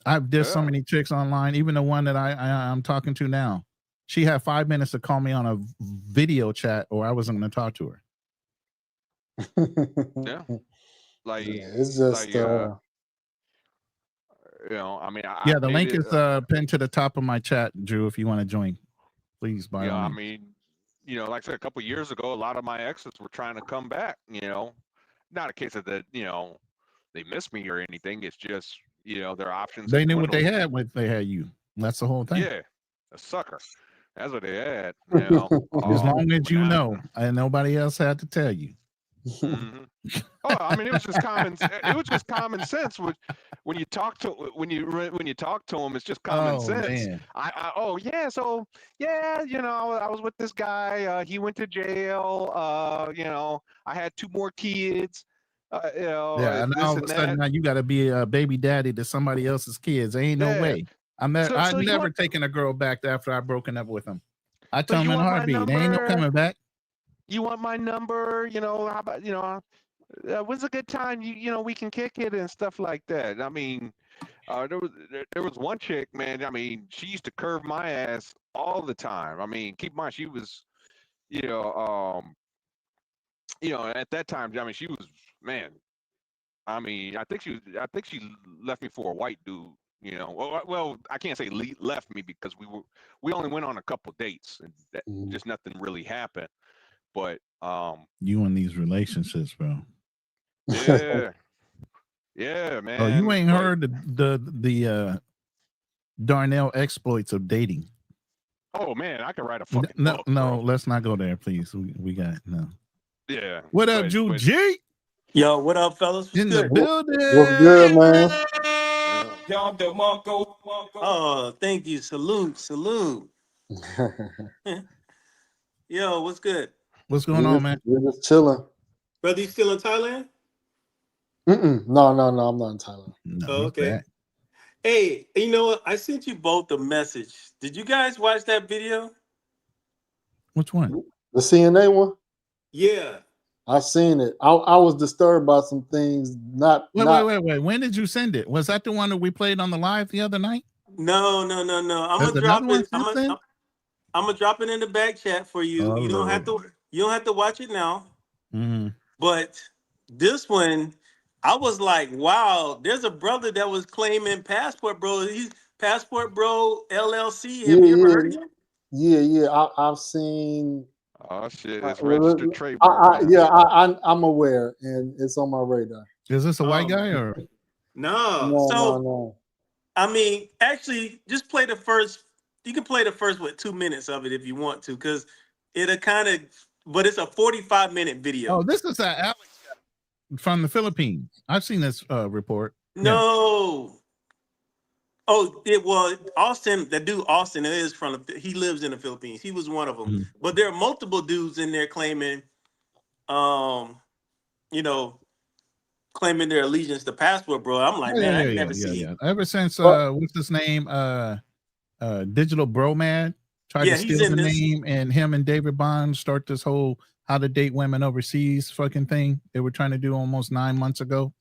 I've dissed so many chicks online, even the one that I'm talking to now. She had 5 minutes to call me on a video chat, or I wasn't going to talk to her. Yeah. Like, it's just like, you know, I mean, the link is pinned to the top of my chat, Drew. If you want to join, please. By all means. I mean, you know, like I said, a couple of years ago, a lot of my exes were trying to come back. You know, not a case of that, you know, they miss me or anything. It's just, you know, their options. They knew what they had when they had you. That's the whole thing. Yeah, a sucker. That's what they had. You know, as long as you know, and nobody else had to tell you. Oh, I mean, it was just common. It was just common sense. When you talk to them, it's just common sense. Man. So you know, I was with this guy. He went to jail. You know, I had 2 more kids. You know, and all of a sudden now you got to be a baby daddy to somebody else's kids. There ain't no way. I've never taken a girl back after I've broken up with them. I tell them in a heartbeat, there ain't no coming back. You want my number? You know, how about, you know, when's a good time? You know, we can kick it and stuff like that. I mean, there was one chick, man. I mean, she used to curve my ass all the time. I mean, keep in mind, she was, you know, at that time, I mean, she was, man. I mean, I think she left me for a white dude. You know, well, I can't say left me, because we only went on a couple dates, and just nothing really happened. But you in these relationships, bro. Yeah, man. Oh, you ain't heard the Darnell exploits of dating. Oh man, I can write a fucking no, book, no, bro. Let's not go there, please. We got no. Yeah. What up, Drew G? Yo, what up, fellas? What's in good? the building? What's good, man? Oh, thank you. Salute. Yo, what's good? What's going on, man? We're just chilling. Brother, you still in Thailand? No, I'm not in Thailand. No, oh, okay. Hey, you know what? I sent you both a message. Did you guys watch that video? Which one? The CNA one? Yeah. I seen it. I was disturbed by some things. Wait. When did you send it? Was that the one that we played on the live the other night? No. I'm gonna drop it. I'm gonna drop it in the back chat for you. You don't have to watch it now. Mm-hmm. But this one, I was like, wow, there's a brother that was claiming Passport Bro. He's Passport Bro LLC. Have you ever heard of him? Yeah. I've seen. Oh shit! It's registered trademark. I'm aware, and it's on my radar. Is this a white guy or no? I mean, actually, just play the first. You can play the first 2 minutes of it if you want to, because it'll kind of. But it's a 45-minute video. Oh, this is Alex from the Philippines. I've seen this report. No. Yeah. Oh, it was Austin. That dude Austin is he lives in the Philippines. He was one of them. Mm-hmm. But there are multiple dudes in there claiming, claiming their allegiance to Passport Bro. I'm like, man, I never seen. Yeah. Ever since what's his name? Digital Bro Man tried to steal the name, and him and David Bond start this whole how to date women overseas fucking thing they were trying to do almost 9 months ago.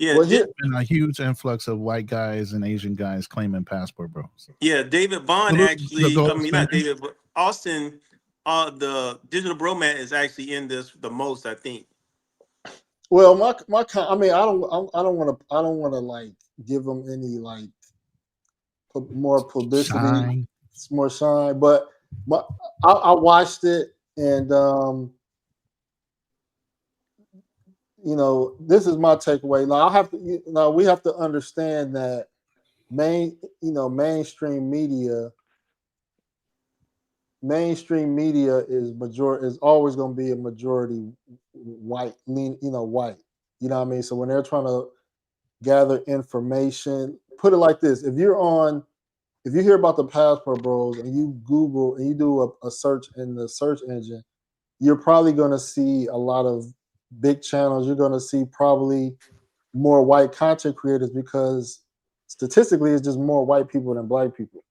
Yeah, there's been a huge influx of white guys and Asian guys claiming Passport Bros. Yeah, David Bond actually. I mean, not David, but Austin. The Digital Bro Man is actually in this the most, I think. Well, my I mean, I don't want to like give them any like more publicity, more shine. But I watched it, and this is my takeaway. Now we have to understand that mainstream media is always going to be a majority white, white. You know what I mean? So when they're trying to gather information, put it like this: if you hear about the Passport Bros and you Google and you do a search in the search engine, you're probably going to see a lot of big channels. You're going to see probably more white content creators, because statistically it's just more white people than black people.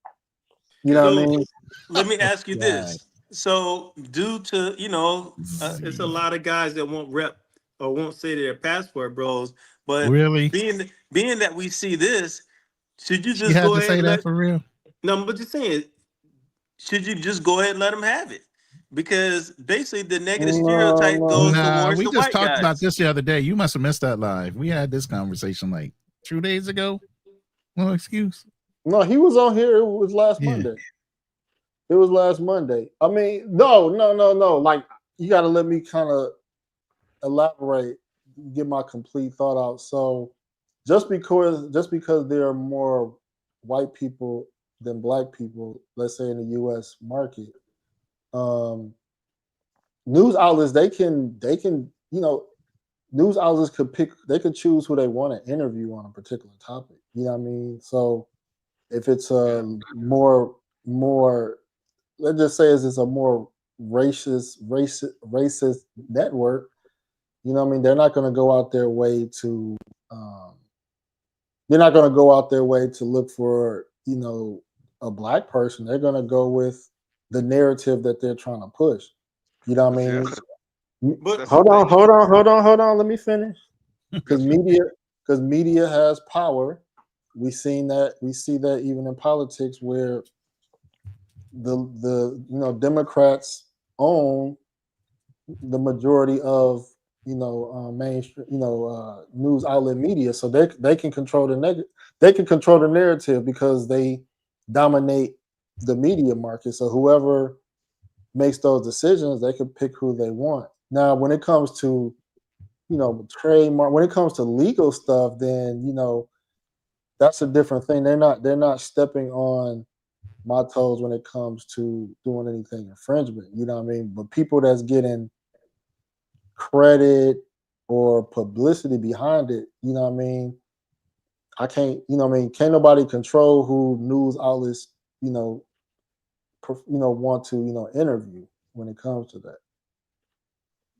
You know what I mean? Let me ask you this. So due to, it's a lot of guys that won't rep or won't say they're Passport Bros, but really being that we see this, should you just go ahead and say that for real? No, but just saying, should you just go ahead and let them have it? Because basically the negative stereotype goes towards we the just white talked guys. about this the other day. You must have missed that live. We had this conversation like 2 days ago. No excuse. No, he was on here. It was last Monday. It was last Monday. I mean, no. Like, you got to let me kind of elaborate, get my complete thought out. So, just because there are more white people than black people, let's say in the U.S. market, news outlets news outlets could choose who they want to interview on a particular topic. You know what I mean? So if it's a more let's just say it's a more racist network, you know what I mean? They're not going to go out their way to look for, a black person. They're going to go with the narrative that they're trying to push. You know what I mean? But hold on. Let me finish. Because media has power. We see that even in politics, where the Democrats own the majority of mainstream news outlet media, so they can control the narrative because they dominate the media market. So whoever makes those decisions, they can pick who they want. Now, when it comes to trademark, when it comes to legal stuff, then that's a different thing. They're not stepping on my toes when it comes to doing anything infringement. You know what I mean? But people that's getting credit or publicity behind it, you know what I mean? I can't, you know what I mean? Can't nobody control who news outlets, want to, interview when it comes to that.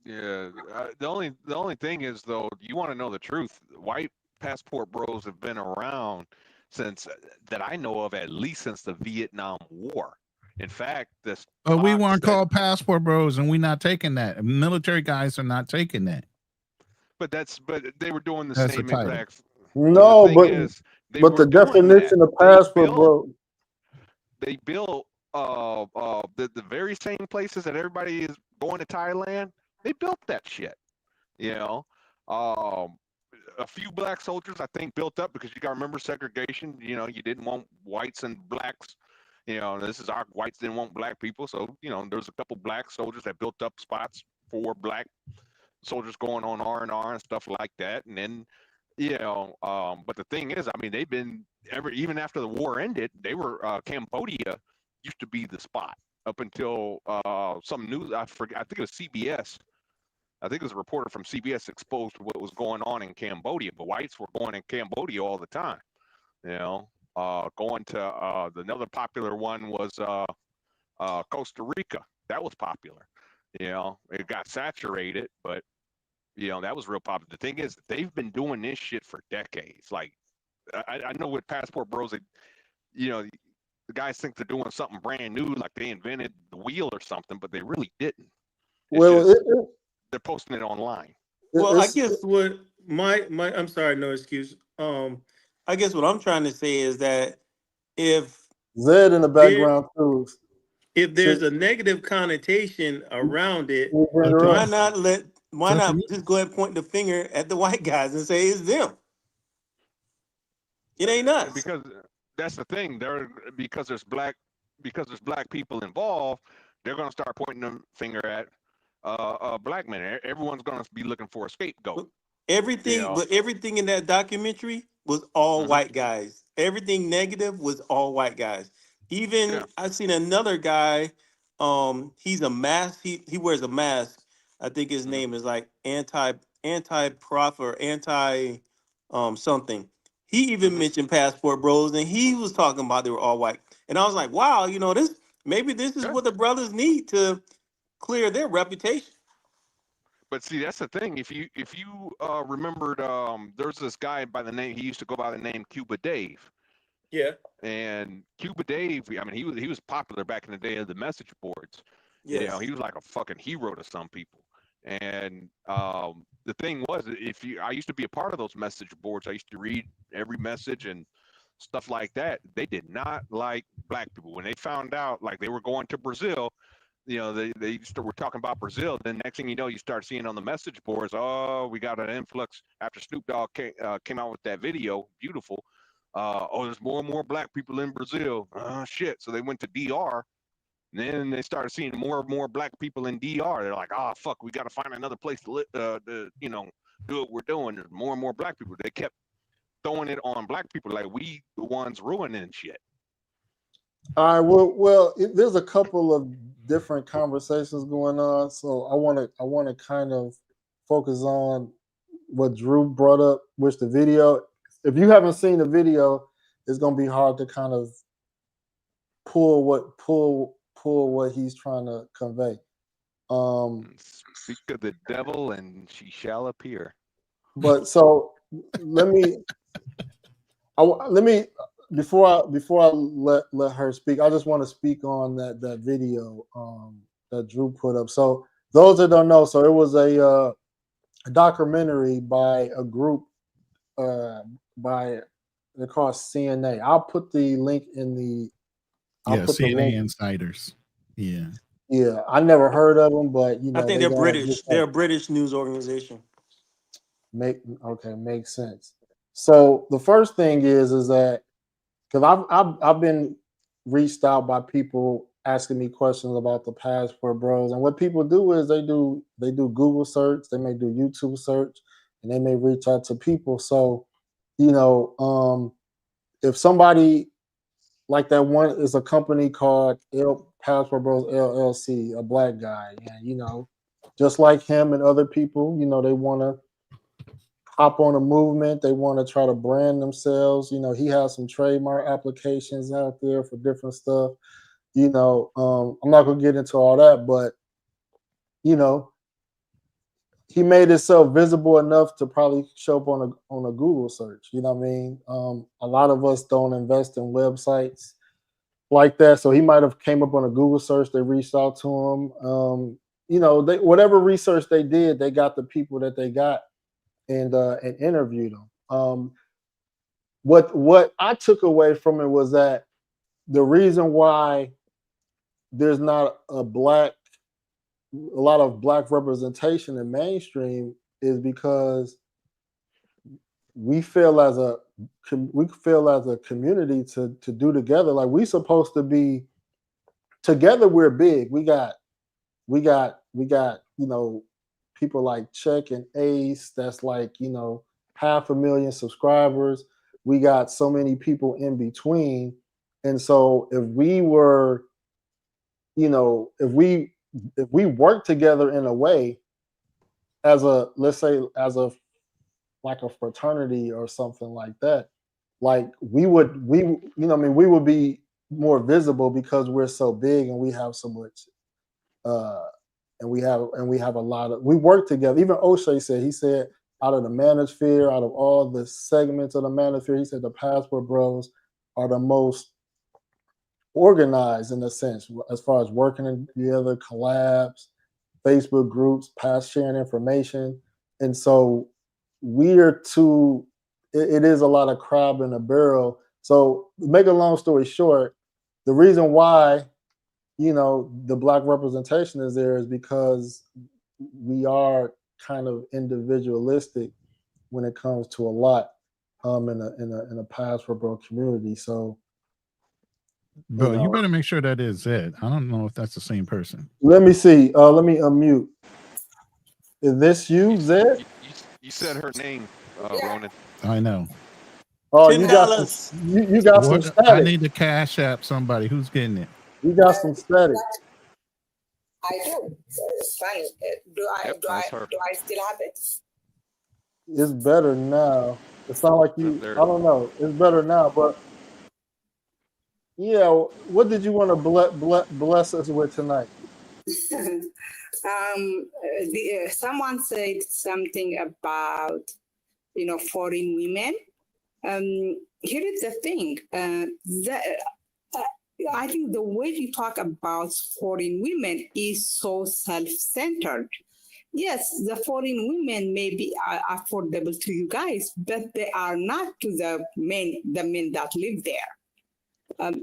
Yeah, the only thing is though, you want to know the truth. White passport bros have been around since that I know of, at least since the Vietnam War. In fact, this. But we weren't called passport bros, and we're not taking that. Military guys are not taking that. But they were doing the same exact. No, but the definition of passport bro. They built the very same places that everybody is going to Thailand. They built that shit, a few black soldiers, I think, built up, because you got to remember segregation. You didn't want whites and blacks. This is our whites didn't want black people. So, there's a couple black soldiers that built up spots for black soldiers going on R&R and stuff like that. And then, but the thing is, I mean, they've been even after the war ended, they were Cambodia used to be the spot up until some news. I forget. I think it was CBS. I think it was a reporter from CBS exposed what was going on in Cambodia. But whites were going in Cambodia all the time. Going to another popular one was Costa Rica. That was popular. It got saturated, but that was real popular. The thing is, they've been doing this shit for decades. Like, I know with passport bros, the guys think they're doing something brand new, like they invented the wheel or something, but they really didn't. They're posting it online. Well, I guess what I'm sorry, no excuse. I guess what I'm trying to say is that if Zed in the background too. If there's a negative connotation around it, why not just go ahead and point the finger at the white guys and say it's them? It ain't us. Because that's the thing. Because there's black people involved, they're gonna start pointing the finger at black men. Everyone's gonna be looking for a scapegoat. But everything in that documentary was all white guys. Everything negative was all white guys. Even I seen another guy. He's a mask. He wears a mask. I think his name is like anti-prof or anti something. He even mentioned passport bros, and he was talking about they were all white. And I was like, wow, this is what the brothers need to clear their reputation. But see, that's the thing. If you remembered, there's this guy by the name. He used to go by the name Cuba Dave. Yeah. And Cuba Dave, I mean, he was popular back in the day of the message boards. Yes. He was like a fucking hero to some people. And the thing was, I used to be a part of those message boards. I used to read every message and stuff like that. They did not like black people. When they found out, like, they were going to Brazil, they were talking about Brazil. Then next thing you know, you start seeing on the message boards, oh, we got an influx after Snoop Dogg came out with that video, Beautiful. There's more and more black people in Brazil. Shit. So they went to DR. And then they started seeing more and more black people in DR. They're like, fuck, we got to find another place to do what we're doing. There's more and more black people. They kept throwing it on black people like we the ones ruining shit. All right. Well, there's a couple of different conversations going on, so I want to kind of focus on what Drew brought up, which the video. If you haven't seen the video, it's gonna be hard to kind of pull what he's trying to convey. Speak of the devil, and she shall appear. But so let me before I let her speak, I just want to speak on that video that Drew put up. So those that don't know, so it was a documentary by a group they're called CNA. I'll put the link in the CNA Insiders. Yeah, I never heard of them, but I think they're British. They're a British news organization. Makes sense. So the first thing is that because I've been reached out by people asking me questions about the passport bros, and what people do is they do Google search, they may do YouTube search, and they may reach out to people. So if somebody like that one is a company called Passport Bros LLC, a black guy, and just like him and other people, they want to hop on a movement. They want to try to brand themselves. He has some trademark applications out there for different stuff. I'm not going to get into all that, but, he made himself visible enough to probably show up on a Google search. You know what I mean? A lot of us don't invest in websites like that. So he might have came up on a Google search. They reached out to him. Whatever research they did, they got the people that they got and interviewed them. What I took away from it was that the reason why there's not a lot of black representation in mainstream is because we feel as a community to do together. Like, we supposed to be together. We're big. We got people like Check and Ace. That's like 500,000 subscribers. We got so many people in between, and so if we were, if we work together in a way as a, let's say, like a fraternity or something like that, like we would be more visible because we're so big and we have so much, and we have a lot of, we work together. Even O'Shea said out of the manosphere, out of all the segments of the manosphere, he said the Passport Bros are the most organized in a sense as far as working together, collabs, Facebook groups, sharing information. And so it is a lot of crab in a barrel. So make a long story short, the reason why the black representation is there is because we are kind of individualistic when it comes to a lot in a Passport Bro community. So, bro, you better make sure that is it. I don't know if that's the same person. Let me see. Let me unmute. Is this you, Zed? You said her name, Ronin. I know. Oh, you got some static. I need to cash app somebody. Who's getting it? You got some static. I do. It's fine. Do I still have it? It's better now. It sounds like you. I don't know. It's better now, but yeah. What did you want to bless us with tonight? Someone said something about foreign women. Here is the thing. I think the way you talk about foreign women is so self-centered. Yes, the foreign women may be affordable to you guys, but they are not to the men that live there.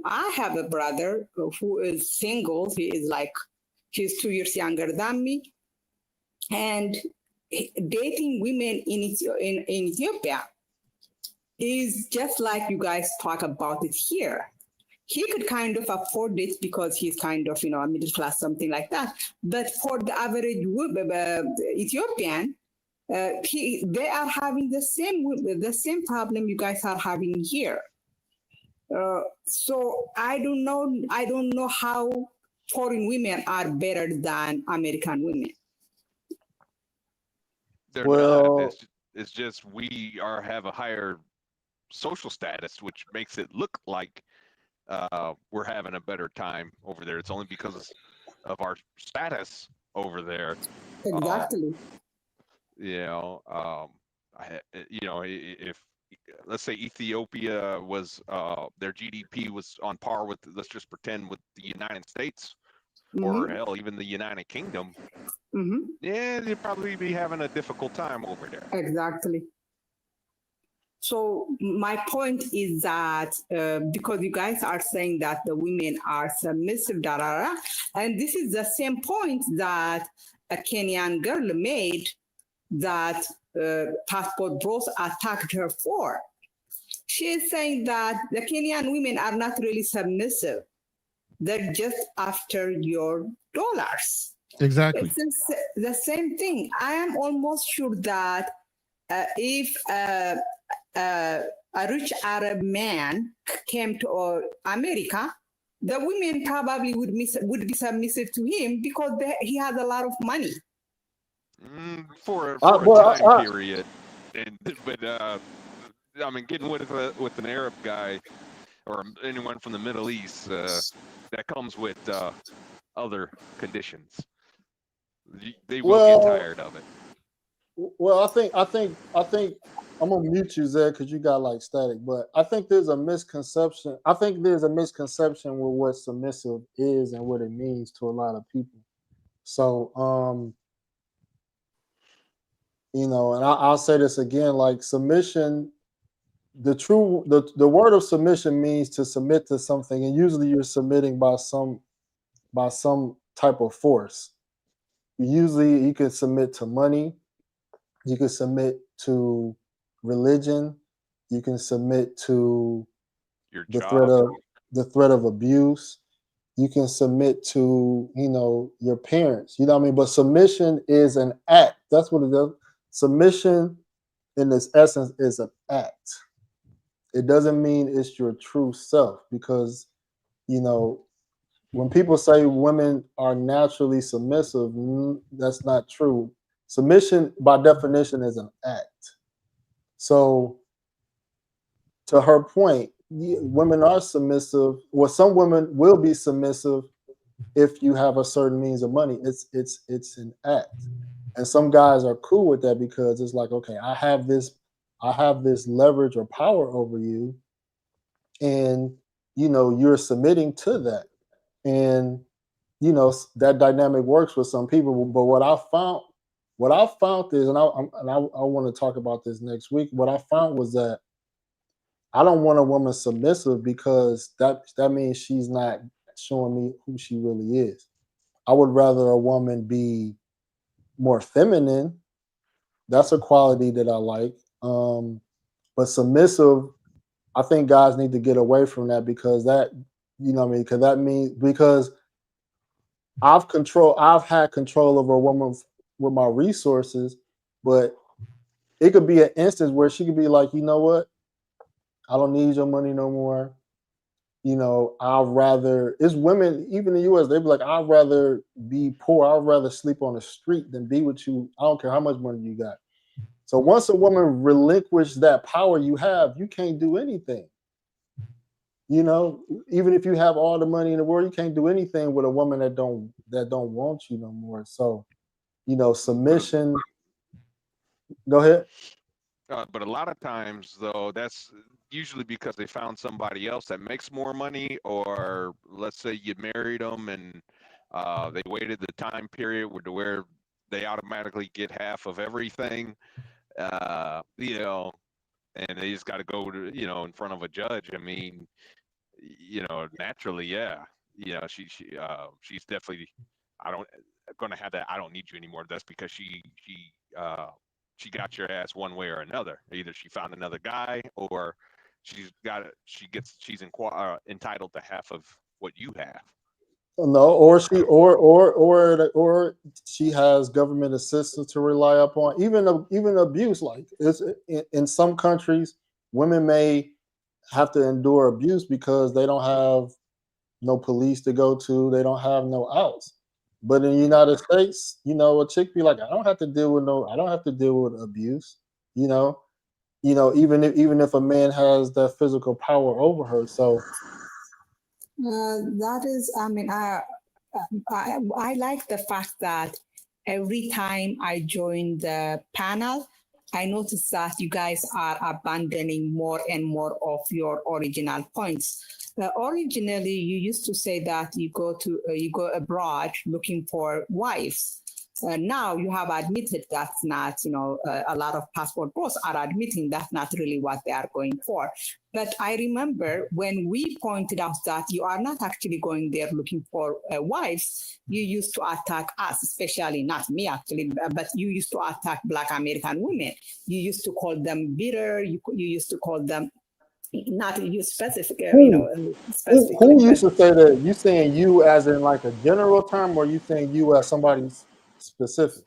I have a brother who is single. He's 2 years younger than me, and dating women in Ethiopia is just like you guys talk about it here. He could kind of afford it because he's kind of, a middle class, something like that. But for the average Ethiopian, they are having the same problem you guys are having here. So I don't know how foreign women are better than American women. They're not. It's just we have a higher social status, which makes it look like we're having a better time over there. It's only because of our status over there. Exactly. If let's say Ethiopia was their GDP was on par with, let's just pretend, with the United States, or hell, even the United Kingdom, yeah, they'd probably be having a difficult time over there. Exactly. So my point is that because you guys are saying that the women are submissive, and this is the same point that a Kenyan girl made that Passport Bros attacked her for. She is saying that the Kenyan women are not really submissive. They're just after your dollars. Exactly. It's the same thing. I am almost sure that if a rich Arab man came to America, the women probably would be submissive to him because he has a lot of money. For a time period, but I mean, getting with an Arab guy or anyone from the Middle East, that comes with other conditions. They will get tired of it. Well, I think I'm gonna mute you, Zed, because you got like static. But I think there's a misconception. I think there's a misconception with what submissive is and what it means to a lot of people. So, you know, and I'll say this again: like submission, the word of submission means to submit to something, and usually you're submitting by some type of force. Usually, you can submit to money. You can submit to religion. You can submit to the threat of abuse. You can submit to, you know, your parents. You know what I mean? But submission is an act. That's what it is. Submission, in its essence, is an act. It doesn't mean it's your true self, because, you know, when people say women are naturally submissive, that's not true. Submission, by definition, is an act. So, to her point, women are submissive. Well, some women will be submissive if you have a certain means of money. It's an act, and some guys are cool with that because it's like, okay, I have this leverage or power over you, and you know you're submitting to that, and you know that dynamic works with some people. But what I found is, and I want to talk about this next week. What I found was that I don't want a woman submissive because that means she's not showing me who she really is. I would rather a woman be more feminine. That's a quality that I like. But submissive, I think guys need to get away from that, because that, you know what I mean? Because that means, because I've had control over a woman with my resources, but it could be an instance where she could be like, you know what? I don't need your money no more. You know, I'd rather, it's women, even in the US, they'd be like, I'd rather be poor. I'd rather sleep on the street than be with you. I don't care how much money you got. So once a woman relinquishes that power you have, you can't do anything. You know, even if you have all the money in the world, you can't do anything with a woman that don't want you no more. So, you know, submission. Go ahead. But a lot of times, though, that's usually because they found somebody else that makes more money, or let's say you married them and they waited the time period where they automatically get half of everything, you know, and they just got to go to, you know, in front of a judge. I mean, you know, naturally, yeah, you know, she's definitely, going to have that. I don't need you anymore. That's because she got your ass one way or another. Either she found another guy, or she's entitled to half of what you have. No, or she has government assistance to rely upon. Even abuse, like it's in some countries, women may have to endure abuse because they don't have no police to go to, they don't have no outs. But in the United States, you know, a chick be like, I don't have to deal with abuse, you know, even if a man has that physical power over her. So that is, I mean, I like the fact that every time I join the panel, I notice that you guys are abandoning more and more of your original points. Originally, you used to say that you go abroad looking for wives. Now you have admitted that's not, you know, a lot of passport bros are admitting that's not really what they are going for. But I remember when we pointed out that you are not actually going there looking for wives, you used to attack us, especially not me actually, but you used to attack Black American women. You used to call them bitter. You used to call them, not you specific, you know. Who used to say that? You saying you as in like a general term, or you saying you as somebody specific?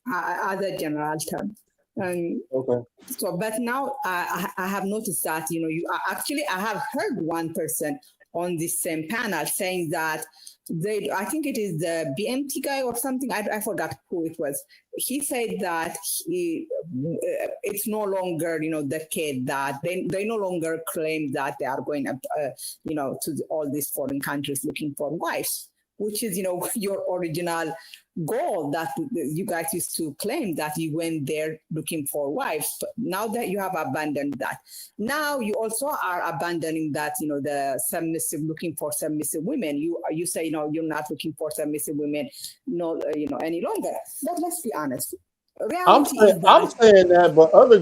As a general term. Okay. So, but now I have noticed that, you know, I have heard one person on this same panel saying that I think it is the BMT guy or something. I forgot who it was. He said that it's no longer, the kid that they no longer claim that they are going up, to all these foreign countries looking for wives, which is, your original goal that you guys used to claim that you went there looking for wives. But now that you have abandoned that, now you also are abandoning that, the submissive, looking for submissive women. You say, you're not looking for submissive women, any longer. But let's be honest. I'm saying that, but other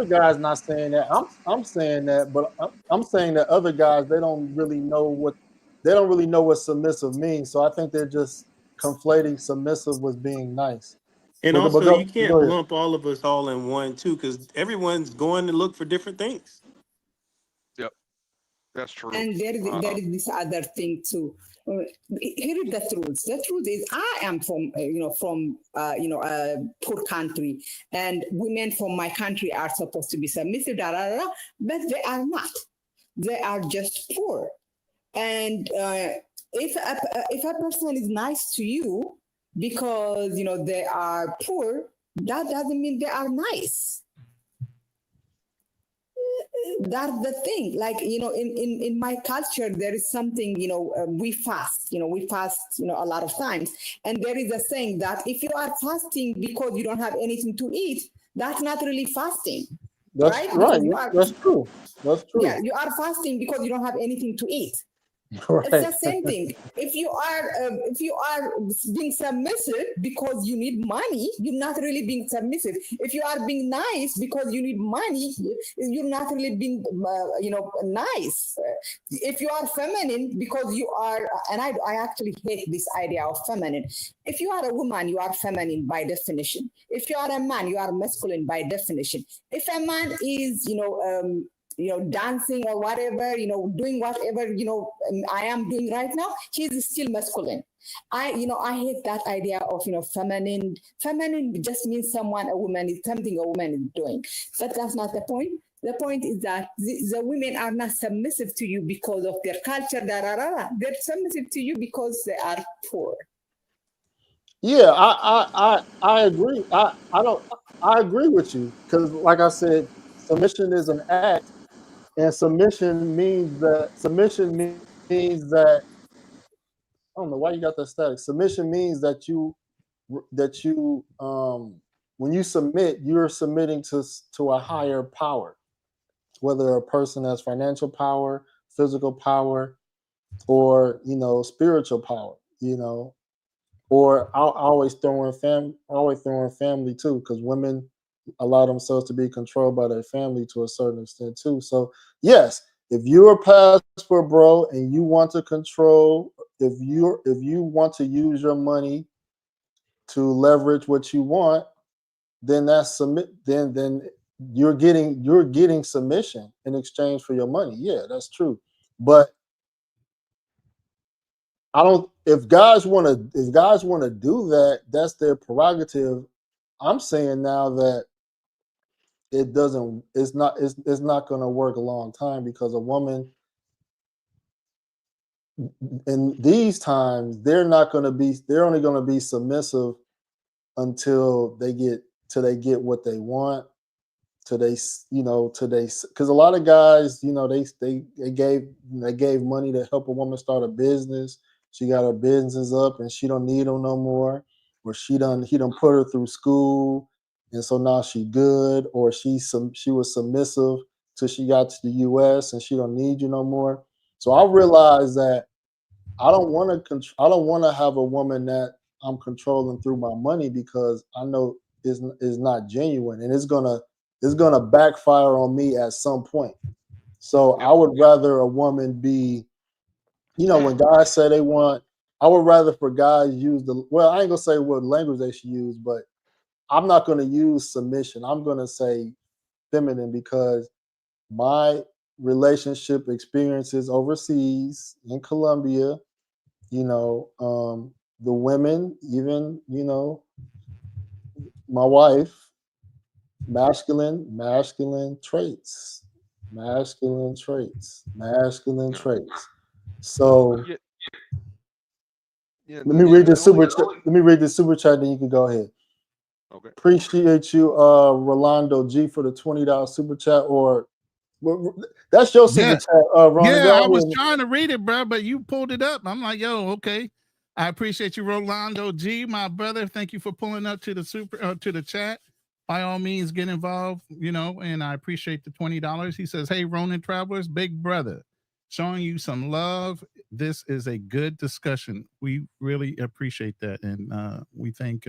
guys not saying that. I'm saying that, but I'm saying that other guys, they don't really know what submissive means. So I think they're just conflating submissive with being nice. And also, you can't lump all of us all in one too, because everyone's going to look for different things. Yep, that's true. And there is this other thing too. Here is the truth. The truth is, I am from a poor country, and women from my country are supposed to be submissive, but they are not. They are just poor. And if a person is nice to you because they are poor, that doesn't mean they are nice. That's the thing. Like, in my culture, there is something, we fast a lot of times. And there is a saying that if you are fasting because you don't have anything to eat, that's not really fasting. That's right. That's true. That's true. Yeah, you are fasting because you don't have anything to eat. Right. It's the same thing. If you are being submissive because you need money, you're not really being submissive. If you are being nice because you need money, you're not really being nice. If you are feminine because you are, and I actually hate this idea of feminine. If you are a woman, you are feminine by definition. If you are a man, you are masculine by definition. If a man is dancing or whatever, doing whatever, I am doing right now, he's still masculine. I hate that idea of, feminine. Feminine just means a woman is something a woman is doing. But that's not the point. The point is that the women are not submissive to you because of their culture. They're submissive to you because they are poor. Yeah, I agree. I agree with you because, like I said, submission is an act. And submission means that I don't know why you got that static. Submission means that when you submit, you're submitting to a higher power, whether a person has financial power, physical power, or spiritual power. Or I always throw in family too, because women allow themselves to be controlled by their family to a certain extent too. So yes, if you're a passport bro and you want to control, if you want to use your money to leverage what you want, then then you're getting submission in exchange for your money. Yeah, that's true. But if guys want to do that, that's their prerogative. I'm saying now that it's not going to work a long time, because a woman in these times, they're only going to be submissive until they get what they want, because a lot of guys, they gave money to help a woman start a business. She got her business up and she don't need them no more, or he done put her through school, and so now she good, or she was submissive till she got to the US and she don't need you no more. So I realized that I don't want to have a woman that I'm controlling through my money, because I know is not genuine, and it's gonna backfire on me at some point. So I would rather a woman be, when guys say they want, I would rather for guys use I ain't gonna say what language they should use, but I'm not gonna use submission. I'm gonna say feminine, because my relationship experiences overseas in Colombia, the women, even, my wife, masculine traits. So Yeah, Let me read the super chat. Let me read the super chat, then you can go ahead. Okay. Appreciate you, Rolando G, for the $20 super chat. Or that's your super chat, Ronin. Yeah, I was trying to read it, bro, but you pulled it up. I'm like, yo, okay. I appreciate you, Rolando G, my brother. Thank you for pulling up to the to the chat. By all means, get involved, you know, and I appreciate the $20. He says, hey, Ronin Travelers, big brother, showing you some love. This is a good discussion. We really appreciate that. And we think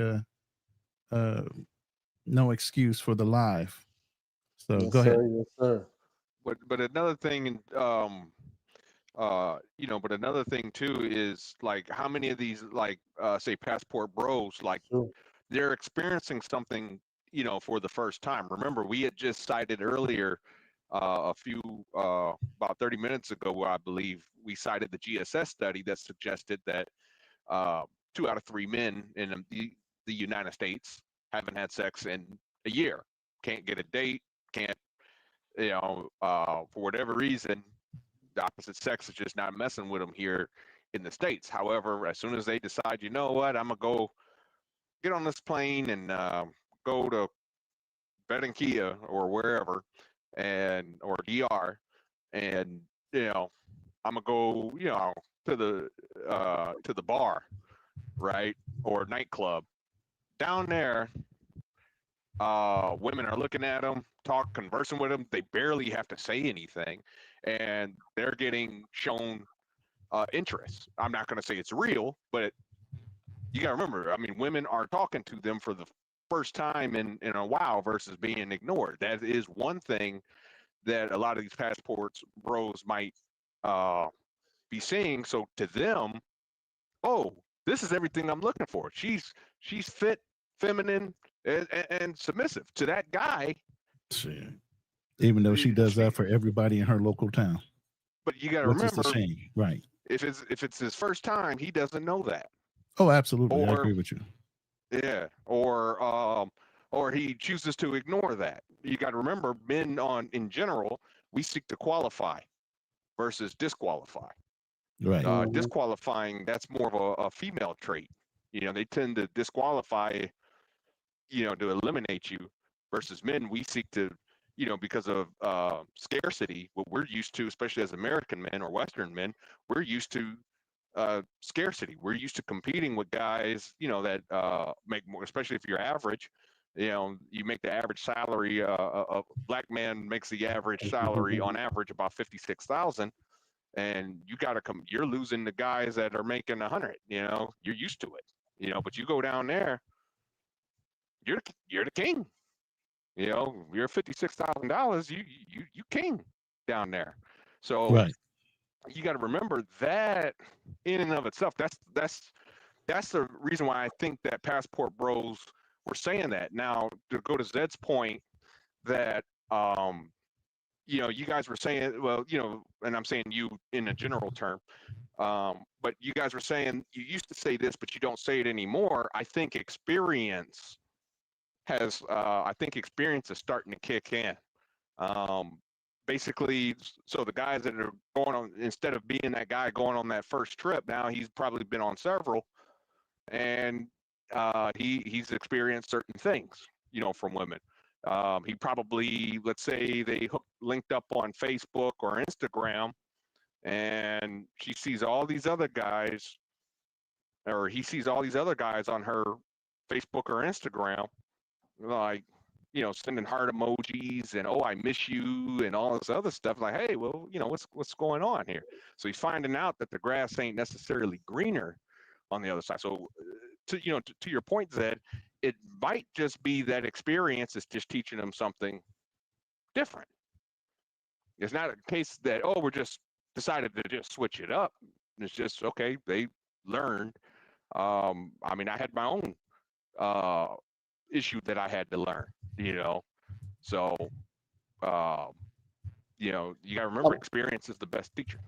no excuse for the live. So yes, go sir, ahead. Yes, sir. But another thing, you know, but another thing too is like how many of these like say passport bros, like they're experiencing something, you know, for the first time. Remember, we had just cited earlier a few about 30 minutes ago, where I believe we cited the GSS study that suggested that 2 out of 3 men in the United States haven't had sex in a year, can't get a date, can't, you know, for whatever reason, the opposite sex is just not messing with them here in the States. However, as soon as they decide, you know what, I'm gonna go get on this plane and go to Barranquilla or wherever, and or DR, and you know, I'm gonna go, you know, to the bar, right, or nightclub down there. Women are looking at them, conversing with them. They barely have to say anything, and they're getting shown interest. I'm not going to say it's real, but you got to remember, I mean, women are talking to them for the first time in a while versus being ignored. That is one thing that a lot of these passports bros might be seeing. So to them, oh, this is everything I'm looking for. She's fit, feminine, and submissive. To that guy, even though she does that for everybody in her local town. But you got to remember, it's a shame, right? If it's his first time, he doesn't know that. Oh, absolutely, I agree with you. Yeah, or he chooses to ignore that. You got to remember, men in general, we seek to qualify versus disqualify. Right. Disqualifying, that's more of a female trait. You know, they tend to disqualify, you know, to eliminate you, versus men, we seek to, you know, because of scarcity, what we're used to, especially as American men or Western men, we're used to scarcity. We're used to competing with guys, you know, that make more, especially if you're average. You know, you make the average salary. A black man makes the average salary on average about 56,000, and you got to come. You're losing the guys that are making 100. You know, you're used to it. You know, but you go down there, you're the king. You know, you're $56,000. You king down there. So right. You got to remember that in and of itself. That's the reason why I think that passport bros were saying that. Now, to go to Zed's point, that you know, you guys were saying, well, you know, and I'm saying you in a general term, but you guys were saying you used to say this, but you don't say it anymore. I think experience is starting to kick in. Basically, so the guys that are going on, instead of being that guy going on that first trip, now he's probably been on several, and he's experienced certain things, you know, from women. He probably, let's say they linked up on Facebook or Instagram, and she sees all these other guys, or he sees all these other guys on her Facebook or Instagram, like, you know, sending heart emojis and, oh, I miss you and all this other stuff. Like, hey, well, you know, what's going on here? So he's finding out that the grass ain't necessarily greener on the other side. So to your point, Zed, it might just be that experience is just teaching them something different. It's not a case that, oh, we're just decided to just switch it up. It's just, okay, they learned. I mean, I had my own issue that I had to learn, you know. So, you know, you got to remember, experience is the best teacher.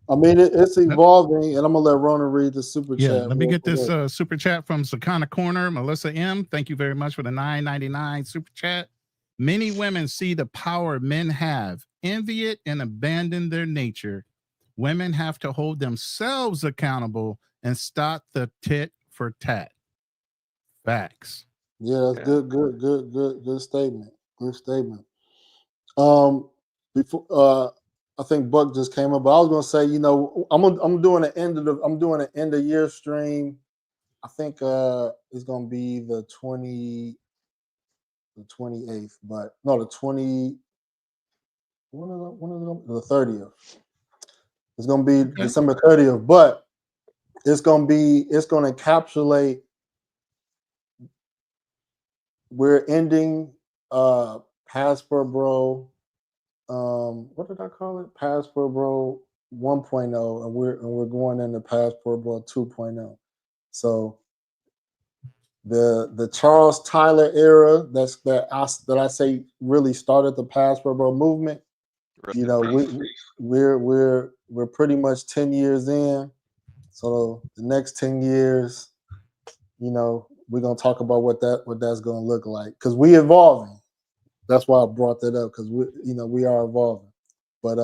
I mean, it's evolving, and I'm gonna let Ronin read the super chat. Yeah, let me get this super chat from Sakana Corner. Melissa M, thank you very much for the $9.99 super chat. Many women see the power men have, envy it, and abandon their nature Women have to hold themselves accountable and stop the tit for tat. Facts. Yeah, that's good statement. Good statement. Before I think Buck just came up, but I was gonna say, I'm doing an end of year stream. I think it's gonna be the 28th, but no, the 20. When is it? The 30th. It's gonna be December 30th, but it's gonna encapsulate. We're ending Passport Bro. What did I call it? Passport Bro 1.0, and we're going into Passport Bro 2.0. So the Charles Tyler era that I say really started the Passport Bro movement. We're pretty much 10 years in. So the next 10 years, we're gonna talk about what that's gonna look like, because we evolving. That's why I brought that up, because we are evolving. But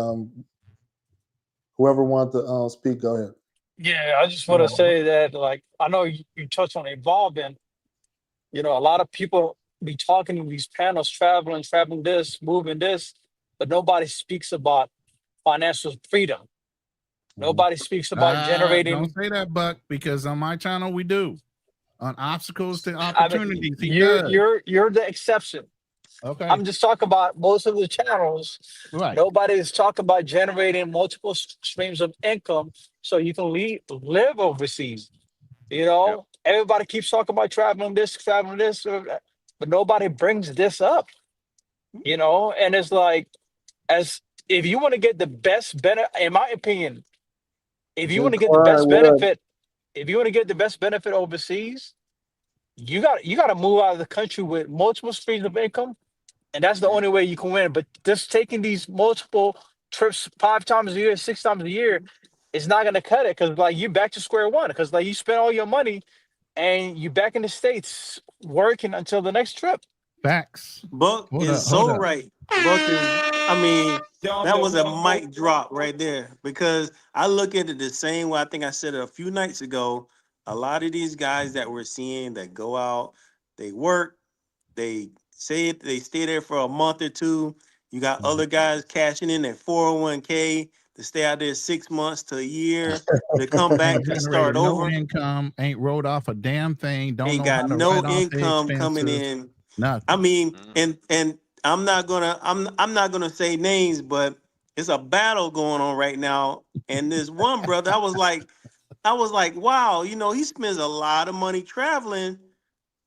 whoever wants to speak, go ahead. Yeah, I just want to say that, like, I know you touched on evolving. A lot of people be talking in these panels, traveling this, moving this, but nobody speaks about financial freedom. Nobody speaks about generating. Don't say that, Buck, because on my channel we do. On obstacles to opportunities, you're the exception. Okay. I'm just talking about most of the channels. Right. Nobody is talking about generating multiple streams of income so you can live overseas. Everybody keeps talking about traveling this, but nobody brings this up. And it's like, if you want to get the best benefit, in my opinion, if you want to get the best benefit overseas, you got to move out of the country with multiple streams of income. And that's the only way you can win. But just taking these multiple trips 5 times a year, 6 times a year is not going to cut it, because, like, you're back to square one, because, like, you spend all your money and you're back in the States working until the next trip. Facts. Buck is so right. Buck is, that was a mic drop right there, because I look at it the same way. I think I said it a few nights ago. A lot of these guys that we're seeing that go out, they work, they say it, they stay there for a month or two. You got other guys cashing in their 401k to stay out there 6 months to a year to come back to start over. No income, ain't wrote off a damn thing. Ain't got no income coming in. Nothing. And I'm not gonna say names, but it's a battle going on right now. And this one brother, I was like, wow, he spends a lot of money traveling.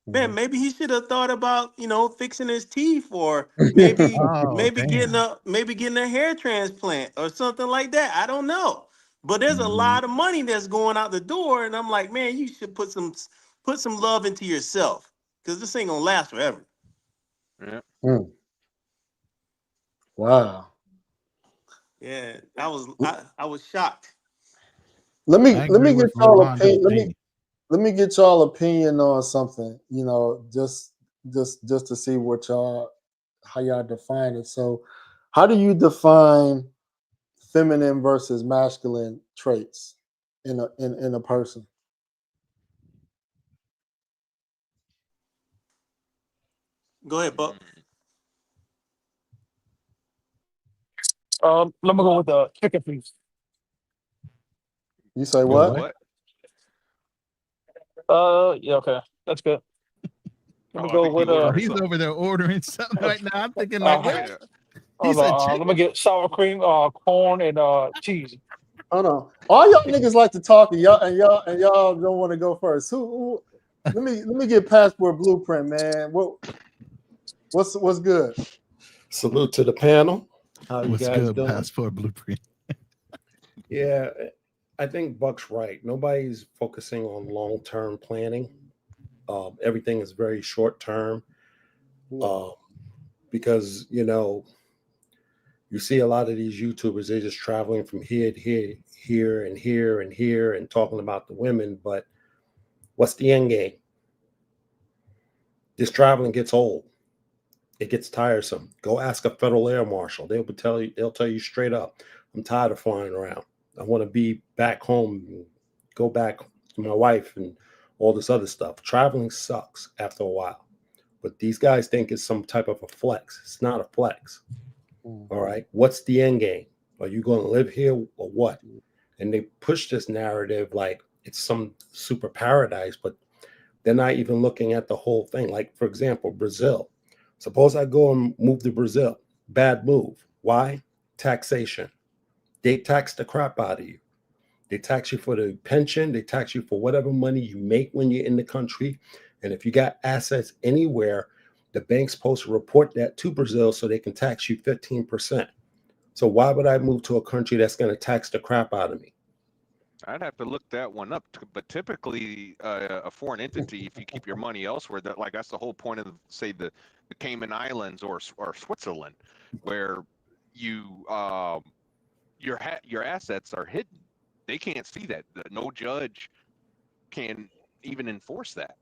Man, maybe he should have thought about, fixing his teeth, or maybe getting a hair transplant or something like that. I don't know. But there's a lot of money that's going out the door, and I'm like, man, you should put some love into yourself, because this ain't gonna last forever. Yeah. Wow. Yeah, I was shocked. Let me get y'all opinion. Let me get y'all opinion on something, just to see how y'all define it. So, how do you define feminine versus masculine traits in a person? Go ahead, Buck. Let me go with the chicken, please. You say what? Yeah, okay, that's good. Let me go with he's over there ordering something right now. I'm thinking like, what? Let me get sour cream, corn, and cheese. Hold on. All y'all niggas like to talk, and y'all don't want to go first. Who? Let me get Passport Blueprint, man. What's good? Salute to the panel. How What's you guys good, doing? Passport Blueprint? Yeah, I think Buck's right. Nobody's focusing on long-term planning. Everything is very short-term. Because you see a lot of these YouTubers, they're just traveling from here to here and here and here and talking about the women, but what's the end game? This traveling gets old. It gets tiresome. Go ask a federal air marshal. They'll tell you straight up, I'm tired of flying around. I want to be back home, go back to my wife and all this other stuff. Traveling sucks after a while. But these guys think it's some type of a flex. It's not a flex. All right. What's the end game? Are you going to live here or what? And they push this narrative like it's some super paradise, but they're not even looking at the whole thing. Like, for example, Brazil. Suppose I go and move to Brazil. Bad move. Why? Taxation. They tax the crap out of you. They tax you for the pension. They tax you for whatever money you make when you're in the country. And if you got assets anywhere, the bank's supposed to report that to Brazil so they can tax you 15%. So why would I move to a country that's going to tax the crap out of me? I'd have to look that one up, but typically a foreign entity, if you keep your money elsewhere, that's the whole point of, say, the Cayman Islands or Switzerland, where you your assets are hidden. They can't see that. No judge can even enforce that.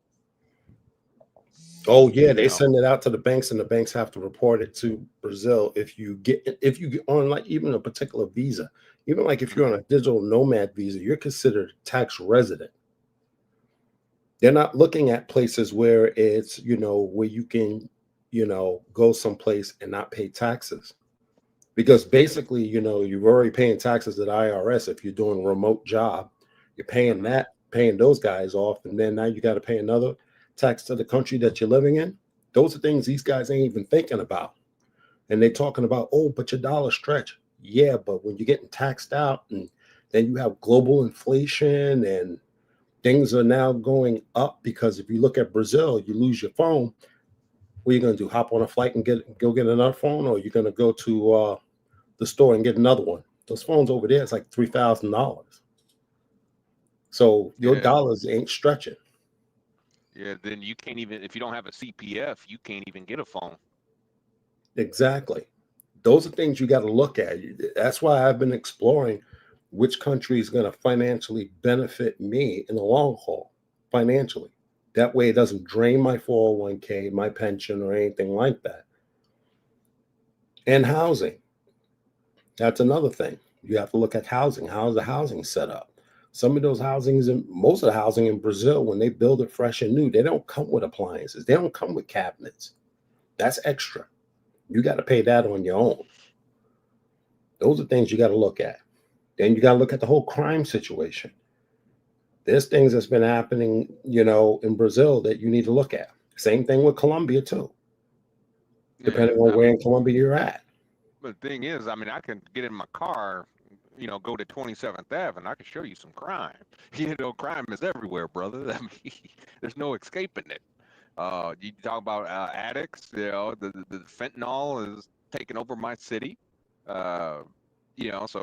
Oh yeah, they send it out to the banks, and the banks have to report it to Brazil if you get on like even a particular visa. Even like if you're on a digital nomad visa, you're considered tax resident. They're not looking at places where it's, where you can, go someplace and not pay taxes. Because basically, you're already paying taxes at IRS if you're doing a remote job. You're paying those guys off, and then now you got to pay another tax to the country that you're living in. Those are things these guys ain't even thinking about. And they're talking about, oh, but your dollar stretch. Yeah, but when you're getting taxed out and then you have global inflation and things are now going up, because if you look at Brazil, you lose your phone. What are you going to do? Hop on a flight and go get another phone, or you're going to go to the store and get another one? Those phones over there, it's like $3,000. So your dollars ain't stretching. Yeah, then you can't even, if you don't have a CPF, you can't even get a phone. Exactly. Those are things you got to look at. That's why I've been exploring which country is going to financially benefit me in the long haul, financially. That way it doesn't drain my 401k, my pension, or anything like that. And housing. That's another thing. You have to look at housing. How's the housing set up? Some of those housings, and most of the housing in Brazil, when they build it fresh and new, they don't come with appliances. They don't come with cabinets. That's extra. You got to pay that on your own. Those are things you got to look at. Then you got to look at the whole crime situation. There's things that's been happening, in Brazil that you need to look at. Same thing with Colombia too, depending on where in Colombia you're at. But the thing is, I can get in my car, go to 27th Ave, and I can show you some crime. Crime is everywhere, brother. There's no escaping it. You talk about addicts, the fentanyl is taking over my city. So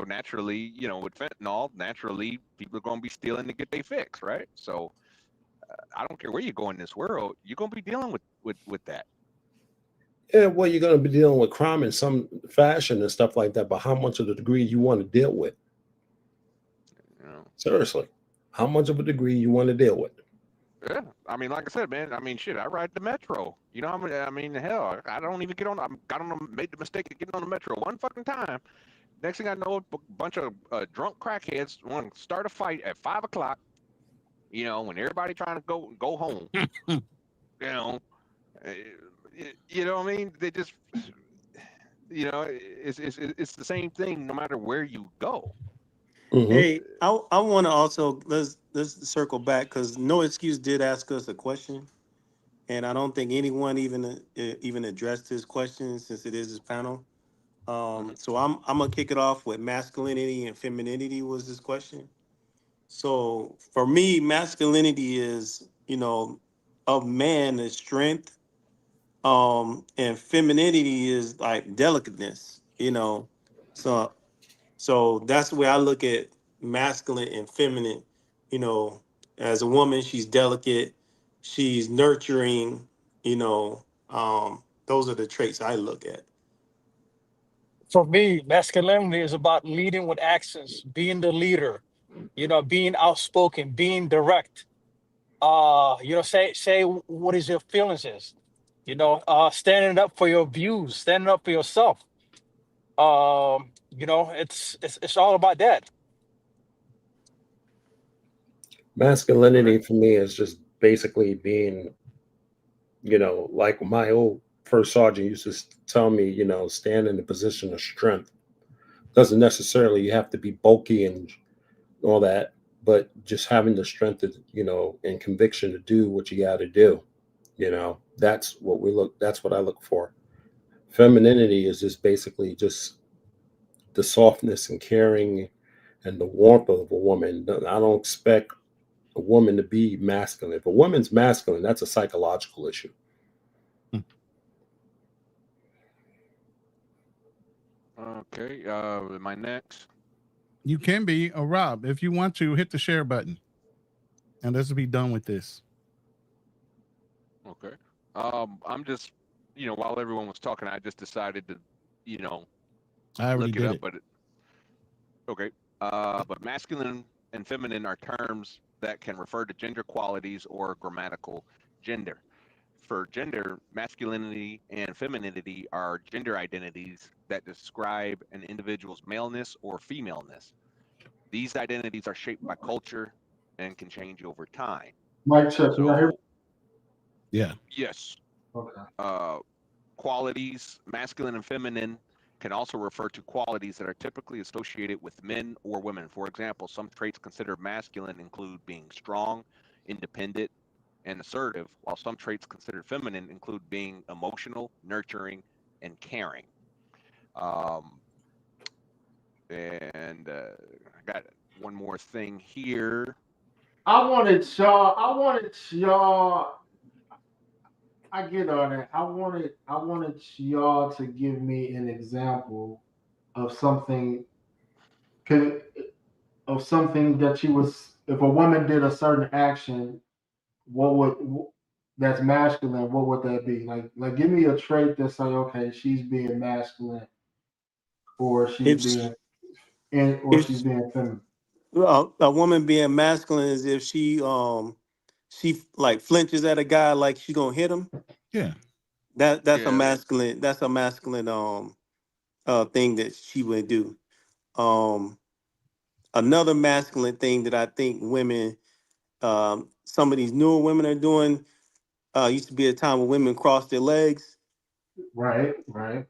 naturally, with fentanyl, naturally people are going to be stealing to get their fix, right? So I don't care where you go in this world, you're going to be dealing with that. Yeah, well, you're going to be dealing with crime in some fashion and stuff like that, but how much of the degree you want to deal with? Seriously, how much of a degree you want to deal with? Yeah, like I said, man, shit, I ride the metro. Hell, I don't even get on. Made the mistake of getting on the metro one fucking time. Next thing I know, a bunch of drunk crackheads want to start a fight at 5 o'clock. When everybody trying to go home. You know what I mean? They just, it's the same thing no matter where you go. Mm-hmm. Hey, I want to also let's circle back, because No Excuse did ask us a question, and I don't think anyone even addressed his question since it is his panel. So I'm gonna kick it off with masculinity and femininity was his question. So for me, masculinity is, of man is strength. And femininity is like delicateness, So that's the way I look at masculine and feminine. As a woman, she's delicate, she's nurturing, those are the traits I look at. For me, masculinity is about leading with actions, being the leader, being outspoken, being direct. Say what is your feelings is. Standing up for your views, standing up for yourself. It's all about that. Masculinity for me is just basically being, you know, like my old first sergeant used to tell me, you know, stand in a position of strength. Doesn't necessarily you have to be bulky and all that, but just having the strength, to, you know, and conviction to do what you got to do. You know, that's what I look for. Femininity is just basically just the softness and caring and the warmth of a woman. I don't expect a woman to be masculine. If a woman's masculine, that's a psychological issue. Okay, am I next? You can be a Rob if you want to hit the share button, and let's be done with this. Okay. I'm just, you know, while everyone was talking, I just decided to, you know, I already look it did up. it. But okay. But masculine and feminine are terms that can refer to gender qualities or grammatical gender. For gender, masculinity and femininity are gender identities that describe an individual's maleness or femaleness. These identities are shaped by culture and can change over time. Mic check. Can y'all hear me? So, Yeah. yes, Okay. qualities, masculine and feminine, can also refer to qualities that are typically associated with men or women. For example, some traits considered masculine include being strong, independent, and assertive, while some traits considered feminine include being emotional, nurturing, and caring. Um, and I got one more thing here. I wanted y'all. I get on it. I wanted y'all to give me an example of something, of something that you was. If a woman did a certain action, what would that's masculine? What would that be? Like, give me a trait that's like, okay, she's being masculine, or she's If being, or she's if being feminine. a woman being masculine is if she like flinches at a guy like she gonna hit him. Yeah. That's a Yeah. masculine. That's a masculine thing that she would do. Um, Another masculine thing that I think women, some of these newer women are doing. Used to be a time when women cross their legs. Right. Right.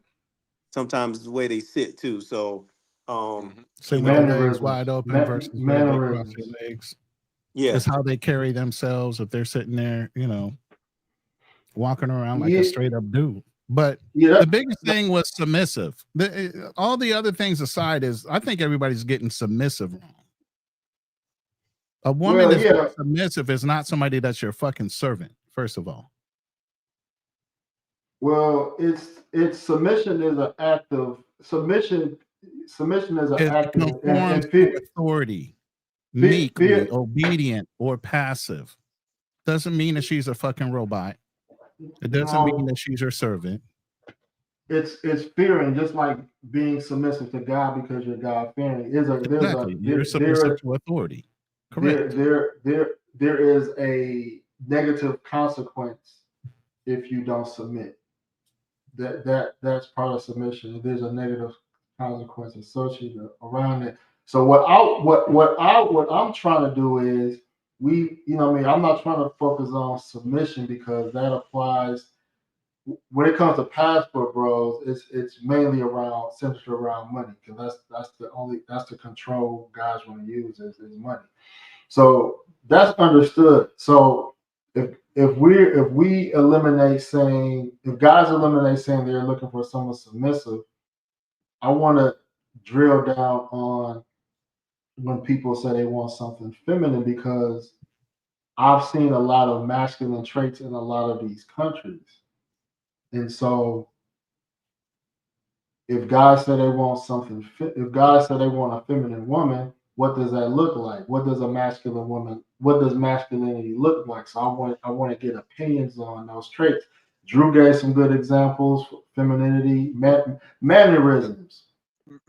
Sometimes it's the way they sit too. So, Say you with the know, legs Mannerisms. wide open versus where they cross their Mannerisms. legs. yeah. It's how they carry themselves if they're sitting there, you know, walking around like a Yeah. straight up dude. But Yeah. the biggest thing was submissive. All the other things aside is I think everybody's getting submissive wrong. A woman Well, that's yeah. submissive is not somebody that's your fucking servant, first of all. Well, it's submission is an act of submission. Submission is an It act of conforms and to fear, authority, fear, meekly, obedient, or passive. Doesn't mean that she's a fucking robot. It doesn't mean no, that she's your servant. it's fearing, just like being submissive to God because you're God fearing. Exactly. You're submissive to authority. Correct. There is a negative consequence if you don't submit. That's part of submission. There's a negative consequence associated around it. So what I'm trying to do is what I mean, I'm not trying to focus on submission because that applies when it comes to passport bros. It's mainly centered around money because that's the control guys want to use is money. So that's understood. So if we eliminate saying, if guys eliminate saying they're looking for someone submissive, I want to drill down on when people say they want something feminine because I've seen a lot of masculine traits in a lot of these countries. And so if guys say they want if guys say they want a feminine woman, what does that look like? What does a masculine woman? What does masculinity look like? So I want to get opinions on those traits. Drew gave some good examples for femininity, mannerisms.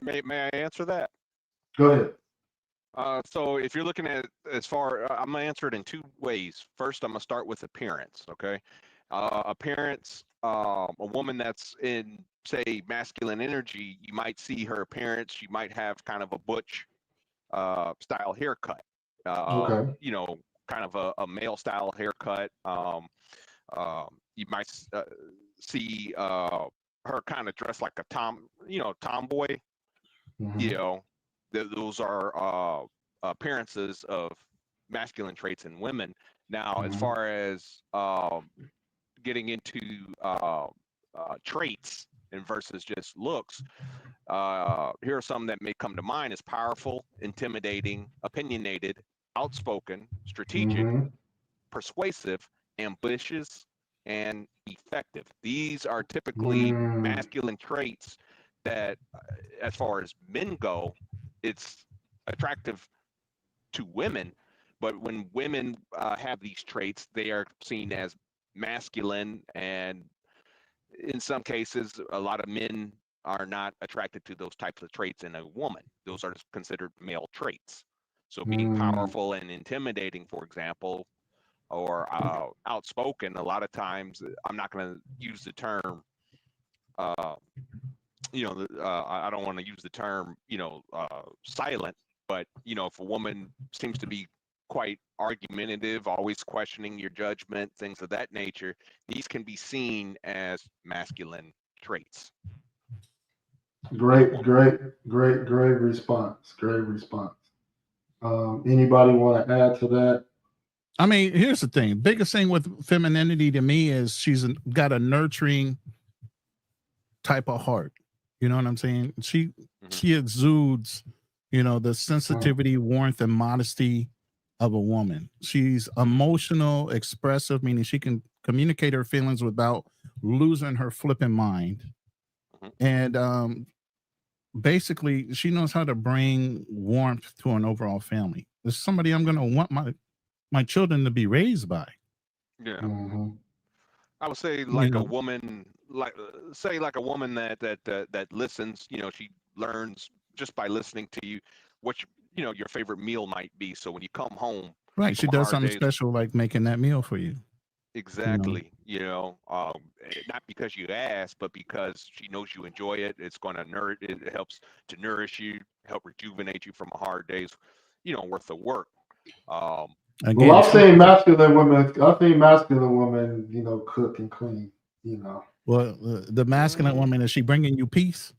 May I answer that? Go ahead. So if you're looking at I'm gonna answer it in two ways. First, I'm gonna start with appearance. Okay, appearance. A woman that's in, say, masculine energy, you might see her appearance. She might have kind of a butch style haircut. Okay. You know, kind of a male style haircut. You might see her kind of dressed like a tomboy. Mhm. Those are appearances of masculine traits in women. Now, as Mhm. far as getting into traits and versus just looks, here are some that may come to mind: is powerful, intimidating, opinionated, outspoken, strategic, Mhm. persuasive, ambitious, and effective. These are typically Mm. masculine traits that, as far as men go, it's attractive to women. But when women have these traits, they are seen as masculine, and in some cases, a lot of men are not attracted to those types of traits in a woman. Those are considered male traits. So being Mm. powerful and intimidating, for example, or outspoken, a lot of times, I'm not going to use the term, I don't want to use the term, silent, but, if a woman seems to be quite argumentative, always questioning your judgment, things of that nature, these can be seen as masculine traits. Great response. Great response. Anybody want to add to that? I mean, here's the thing. Biggest thing with femininity to me is she's got a nurturing type of heart. You know what I'm saying? She exudes, the sensitivity, warmth, and modesty of a woman. She's emotional, expressive, meaning she can communicate her feelings without losing her flipping mind. And basically, she knows how to bring warmth to an overall family. It's somebody I'm going to want my children to be raised by. Yeah. Mm-hmm. I would say like a woman, like a woman that listens. She learns just by listening to you what your favorite meal might be. So when you come home, right, she does something special like making that meal for you. Exactly. Not because you asked, but because she knows you enjoy it. It's going to nourish. It helps to nourish you, help rejuvenate you from a hard day's, worth of work. Well, I've seen masculine women, cook and clean, Well, the masculine woman, is she bringing you peace?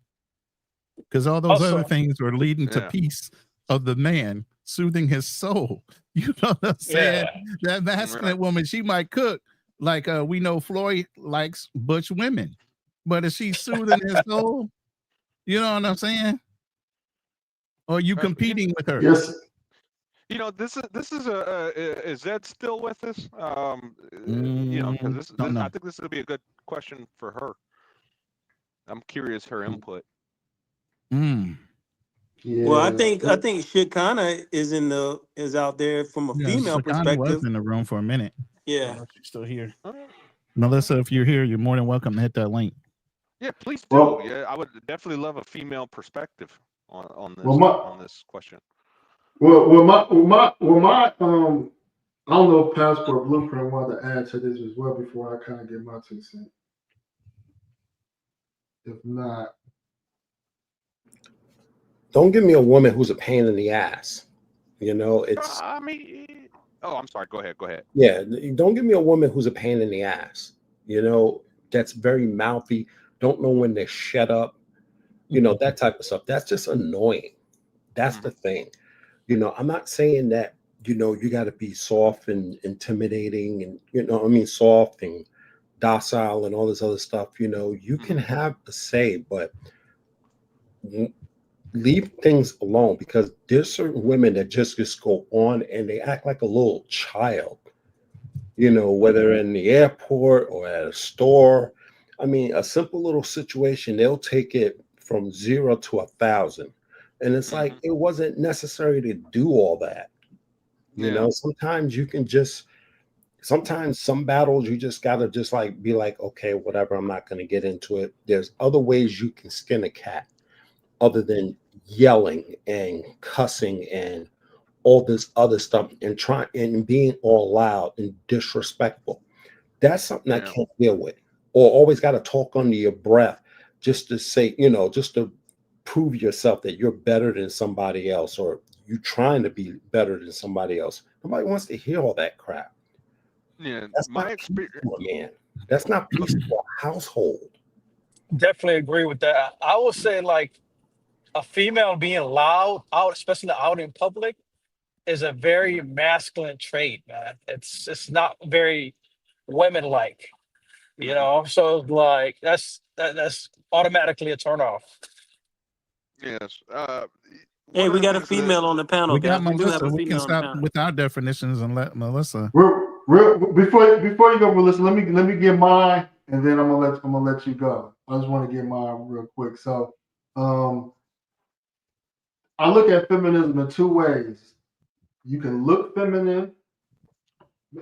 Because all those other things are leading to peace of the man, soothing his soul. You know what I'm saying? That masculine woman, she might cook. Like we know Floyd likes butch women. But is she soothing his soul? You know what I'm saying? Or are you competing with her? Yes. This is is Zed still with us? Because I think this would be a good question for her. I'm curious her input. Yeah. Well, I think Shikana is out there from a female perspective. Was in the room for a minute. Yeah, she's still here. Melissa, if you're here, you're more than welcome to hit that link. Yeah, please do. Well, yeah, I would definitely love a female perspective on this on this question. My I don't know if Passport Blueprint wanted to add to this as well before I kind of get my 2 cents. If not, don't give me a woman who's a pain in the ass. It's. I mean, I'm sorry. Go ahead. Yeah, don't give me a woman who's a pain in the ass. That's very mouthy. Don't know when to shut up. That type of stuff. That's just annoying. That's the thing. I'm not saying that, you got to be soft and intimidating and, soft and docile and all this other stuff. You can have a say, but leave things alone, because there's certain women that just go on and they act like a little child, whether in the airport or at a store. I mean, a simple little situation, they'll take it from 0 to 1,000. And it's like, it wasn't necessary to do all that. Sometimes you can sometimes some battles, you just got to just like be like, okay, whatever, I'm not going to get into it. There's other ways you can skin a cat other than yelling and cussing and all this other stuff and being all loud and disrespectful. That's something I can't deal with. Or always got to talk under your breath just to say, just to prove yourself that you're better than somebody else, or you trying to be better than somebody else. Nobody wants to hear all that crap. Yeah, That's my not experience, man. That's not peace to a household. Definitely agree with that. I would say like a female being loud out, especially out in public, is a very masculine trait, man. It's not very women like, you know. So like that's automatically a turn off. yes. Hey, One we of the got a things that female on the panel, We got guys. We do have Melissa. a We can female on the stop panel. with our definitions and let Melissa. Before you go, Melissa, let me get mine, and then I'm gonna let you go. I just want to get mine real quick. So, I look at feminism in two ways. You can look feminine,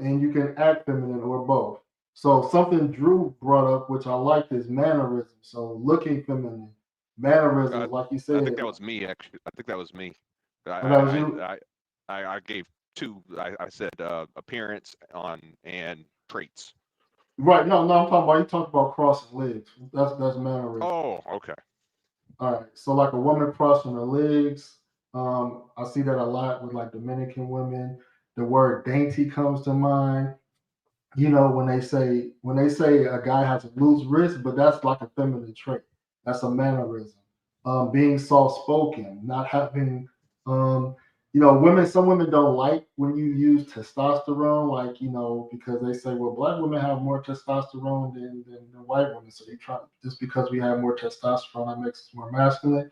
and you can act feminine, or both. So something Drew brought up, which I liked, is mannerism. So looking feminine, mannerisms, like you I said. think that was me, actually. I think that was me. That was you? I gave two. I said appearance and traits. Right. No, I'm talking about, you talked about crossing legs. That's mannerism. Oh, okay. All right. So like a woman crossing her legs. I see that a lot with like Dominican women. The word dainty comes to mind. You know, when they say a guy has a loose wrist, but that's like a feminine trait. That's a mannerism. Being soft spoken, not having some women don't like when you use testosterone, like, because they say, well, black women have more testosterone than white women. So you try, just because we have more testosterone, that makes us more masculine.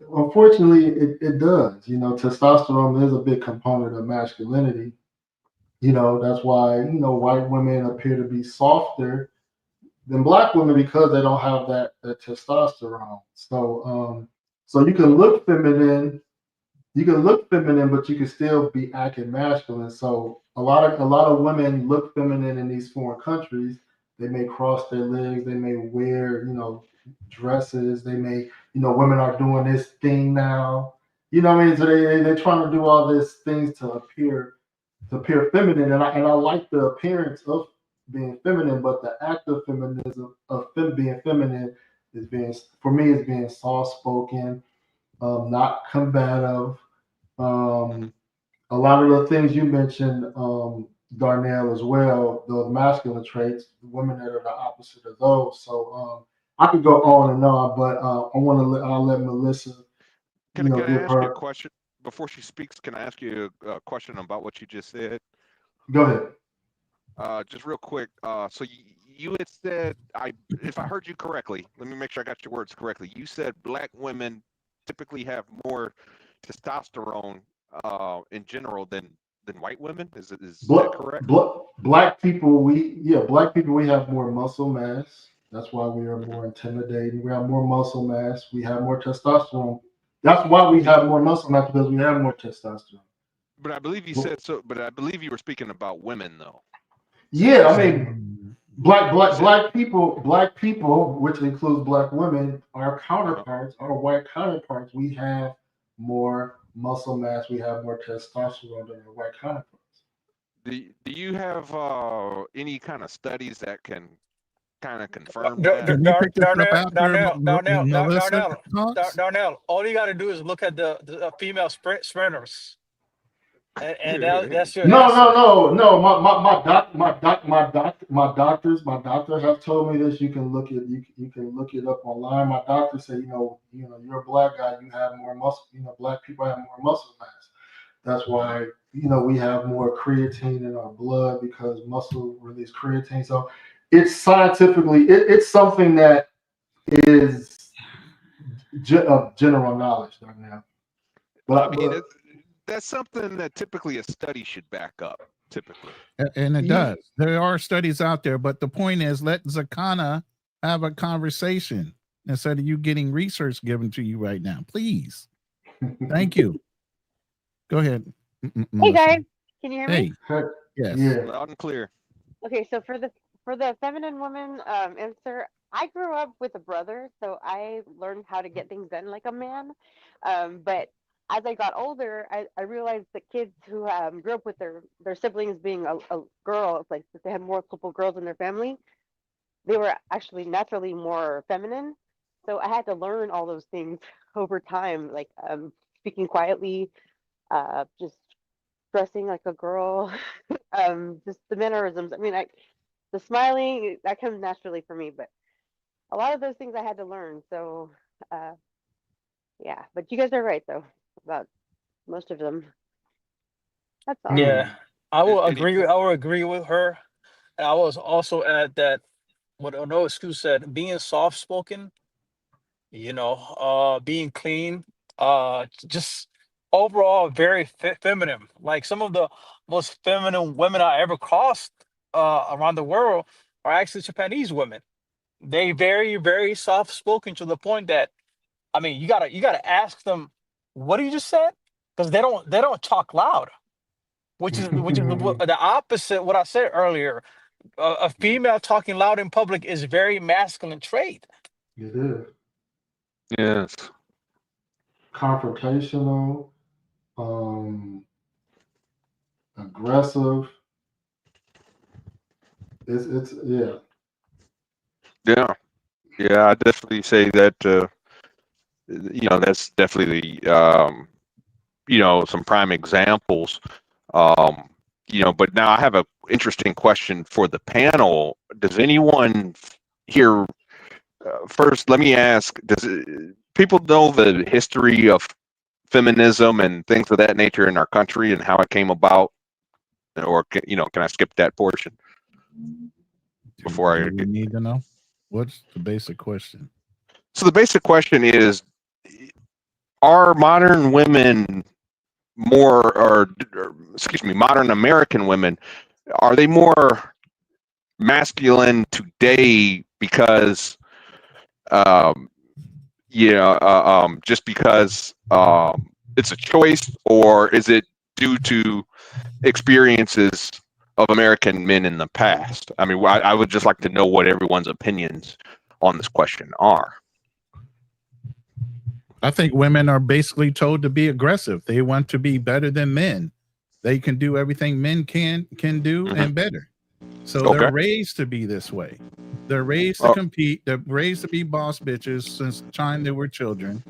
Unfortunately, it does. Testosterone is a big component of masculinity. That's why, white women appear to be softer than black women, because they don't have that testosterone. So you can look feminine, but you can still be acting masculine. So a lot of women look feminine in these foreign countries. They may cross their legs, they may wear, dresses, they may, women are doing this thing now. You know what I mean? So they're trying to do all these things to appear feminine, and I like the appearance of being feminine, but the act of feminism of being feminine is being soft spoken, not combative. A lot of the things you mentioned, Darnell, as well, those masculine traits, women that are the opposite of those. So I could go on and on, but I'll let Melissa, Can I give ask you a her. question before she speaks? Can I ask you a question about what you just said? Go ahead. Just real quick. So you had said, if I heard you correctly, let me make sure I got your words correctly. You said black women typically have more testosterone in general than white women. Is that correct? Black people, we have more muscle mass. That's why we are more intimidating. We have more muscle mass. We have more testosterone. That's why we have more muscle mass, because we have more testosterone. But I believe you said so. But I believe you were speaking about women, though. Yeah, I mean, black people, which includes black women, our counterparts, our white counterparts, we have more muscle mass. We have more testosterone than our white counterparts. Do you have any kind of studies that can kind of confirm that? Can we pick this up after Melissa talks? Darnell, all you got to do is look at the female sprinters, and that's your answer. No. My doctor have told me this. You can look it up online. My doctor said, you're a black guy, you have more muscle. Black people have more muscle mass. That's why, we have more creatine in our blood, because muscle release creatine. So it's scientifically, it's something that is of general knowledge right now. But that's something that typically a study should back up. Typically, and it does. There are studies out there, but the point is, let Zakana have a conversation instead of you getting research given to you right now. Please, thank you. Go ahead. Hey guys, can you hear me? Yes. Loud and clear. Okay, so for the feminine woman answer, I grew up with a brother, so I learned how to get things done like a man. But as I got older, I realized that kids who grew up with their siblings being a girl, like if they had multiple girls in their family, they were actually naturally more feminine. So I had to learn all those things over time. Like speaking quietly, just dressing like a girl, just the mannerisms. I mean, the smiling, that comes naturally for me, but a lot of those things I had to learn. So, yeah, but you guys are right though about most of them. That's all. Yeah, I will agree. I will agree with her. And I was also add that what No Excuse said, being soft spoken, being clean, just overall very feminine. Like some of the most feminine women I ever crossed around the world are actually Japanese women. They very, very soft spoken to the point that, I mean, you gotta ask them, what do you just said? Because they don't talk loud, which is the opposite what I said earlier. A female talking loud in public is very masculine trait. It is Yes. confrontational, aggressive. It's yeah. Yeah. Yeah, I definitely say that. That's definitely some prime examples. But now I have a interesting question for the panel. Does anyone here? First, let me ask: people know the history of feminism and things of that nature in our country and how it came about, or can I skip that portion before I need to know? What's the basic question? So the basic question is: are modern women modern American women, are they more masculine today because, just because it's a choice, or is it due to experiences of American men in the past? I mean, I would just like to know what everyone's opinions on this question are. I think women are basically told to be aggressive. They want to be better than men. They can do everything men can do and better. So they're raised to be this way. They're raised to compete. They're raised to be boss bitches since the time they were children.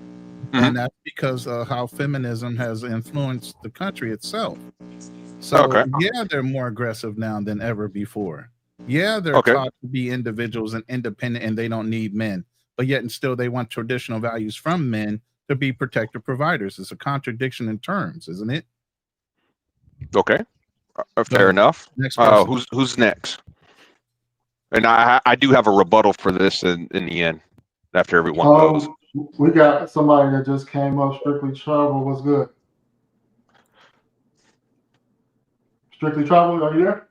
And that's because of how feminism has influenced the country itself. So yeah, they're more aggressive now than ever before. Yeah, they're taught to be individuals and independent, and they don't need men. But yet and still they want traditional values from men to be protective providers. It's a contradiction in terms, isn't it? Okay. Fair enough. Next who's next? And I do have a rebuttal for this in the end after everyone goes. We got somebody that just came up. Strictly Travel. What's good? Strictly Travel, are you there?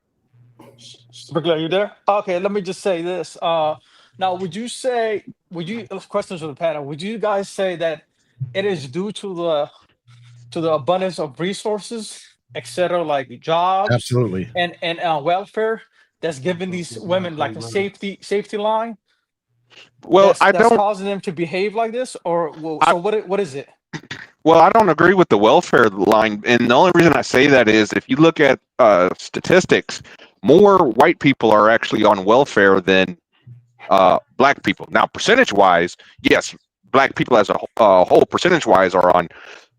Strictly, are you there? Okay, let me just say this. Now, questions for the panel, would you guys say that it is due to the abundance of resources, etc., like jobs, absolutely, and welfare, that's giving these women like a safety line? Well, that's causing them to behave like this, or what is it? Well, I don't agree with the welfare line, and the only reason I say that is if you look at statistics, more white people are actually on welfare than black people. Now, percentage-wise, yes, black people as a whole, percentage-wise, are on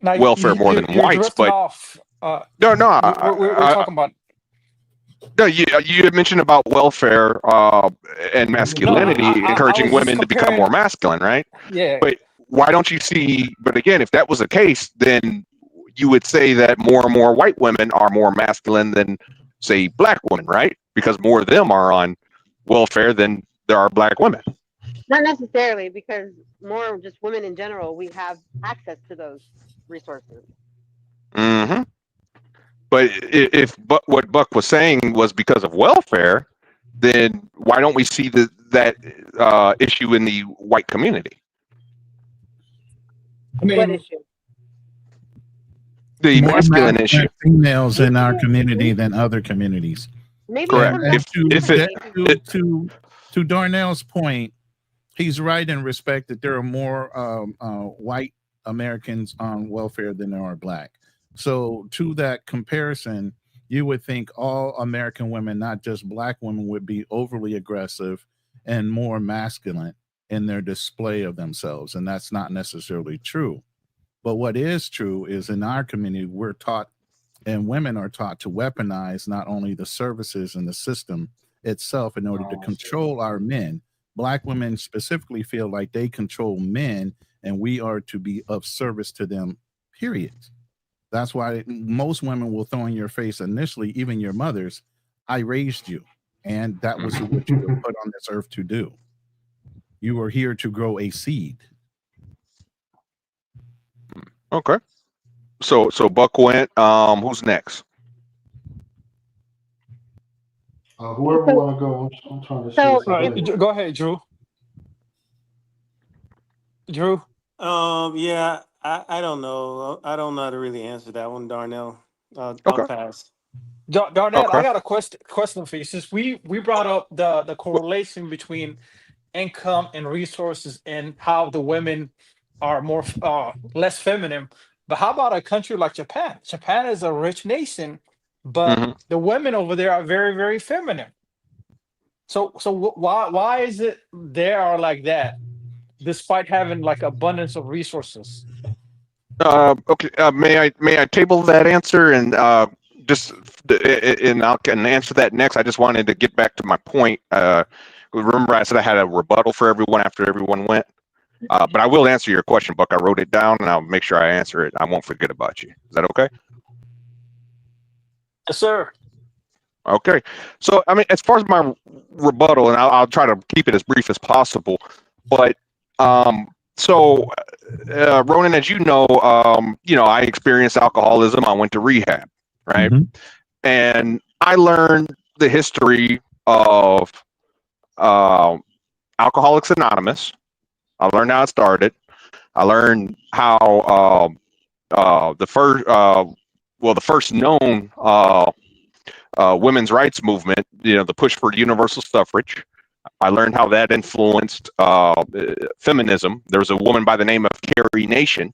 welfare more than whites. But we're talking about. No, you had mentioned about welfare and masculinity, encouraging women to become more masculine, right? Yeah. But why don't you see? But again, if that was the case, then you would say that more and more white women are more masculine than, say, black women, right? Because more of them are on welfare than there are black women. Not necessarily, because more just women in general, we have access to those resources. Mm-hmm. But if what Buck was saying was because of welfare, then why don't we see that issue in the white community? I mean, what issue? The masculine issue. Females in our community than other communities. Maybe correct. To Darnell's point, he's right in respect that there are more white Americans on welfare than there are black. So to that comparison, you would think all American women, not just black women, would be overly aggressive and more masculine in their display of themselves. And that's not necessarily true. But what is true is in our community, we're taught and women are taught to weaponize not only the services and the system itself in order to control our men. Black women specifically feel like they control men and we are to be of service to them, period. That's why most women will throw in your face initially, even your mothers, I raised you. And that was what you were put on this earth to do. You were here to grow a seed. Okay. So Buck went. Who's next? Whoever want to go, I'm trying to share some. Go ahead, Drew. Drew. Yeah, I don't know. I don't know how to really answer that one, Darnell. I'll pass. Darnell, I got a question for you. Since we brought up the correlation between income and resources and how the women are more less feminine, but how about a country like Japan? Japan is a rich nation, but the women over there are very, very feminine. So why is it they are like that, despite having like abundance of resources? Okay. May I table that answer and and I can answer that next. I just wanted to get back to my point. Remember, I said I had a rebuttal for everyone after everyone went. But I will answer your question, Buck. I wrote it down, and I'll make sure I answer it. I won't forget about you. Is that okay? Yes, sir. Okay. So, I mean, as far as my rebuttal, and I'll try to keep it as brief as possible. But Ronin, as you know, I experienced alcoholism. I went to rehab, right? And I learned the history of Alcoholics Anonymous. I learned how it started. I learned how the first known women's rights movement, the push for universal suffrage. I learned how that influenced feminism. There was a woman by the name of Carrie Nation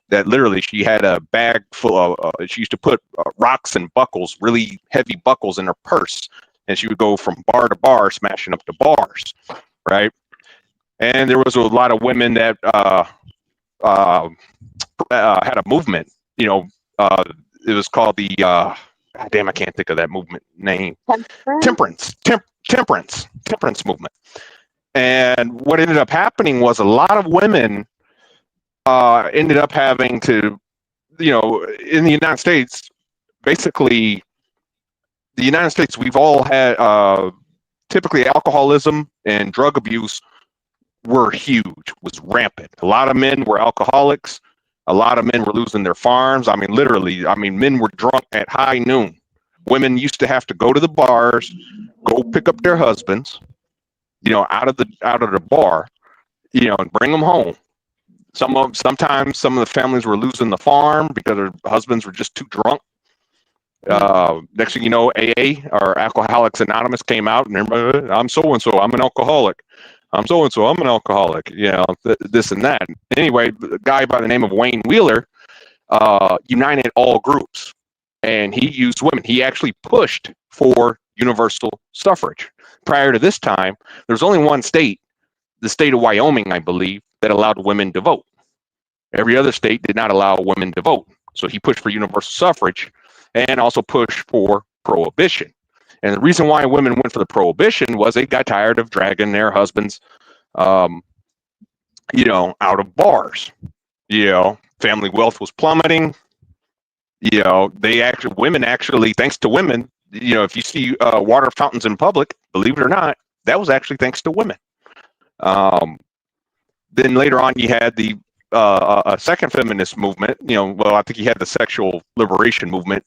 that literally she had a bag full of, she used to put rocks and buckles, really heavy buckles in her purse. And she would go from bar to bar, smashing up the bars, right? And there was a lot of women that had a movement. It was called the God damn, I can't think of that movement name. Temperance movement. And what ended up happening was a lot of women ended up having to, in the United States, basically, the United States, we've all had typically alcoholism and drug abuse were huge, was rampant. A lot of men were alcoholics. A lot of men were losing their farms. I mean, literally, men were drunk at high noon. Women used to have to go to the bars, go pick up their husbands, out of the bar, and bring them home. Sometimes some of the families were losing the farm because their husbands were just too drunk. Next thing you know, AA or Alcoholics Anonymous came out, and everybody, I'm so and so, I'm an alcoholic. I'm so and so, I'm an alcoholic. This and that. Anyway, a guy by the name of Wayne Wheeler united all groups, and he used women. He actually pushed for universal suffrage. Prior to this time, there was only one state, the state of Wyoming, I believe, that allowed women to vote. Every other state did not allow women to vote. So he pushed for universal suffrage and also pushed for prohibition. And the reason why women went for the prohibition was they got tired of dragging their husbands, out of bars. Family wealth was plummeting. Women actually, thanks to women, if you see water fountains in public, believe it or not, that was actually thanks to women. Then later on, you had the a second feminist movement. I think you had the sexual liberation movement.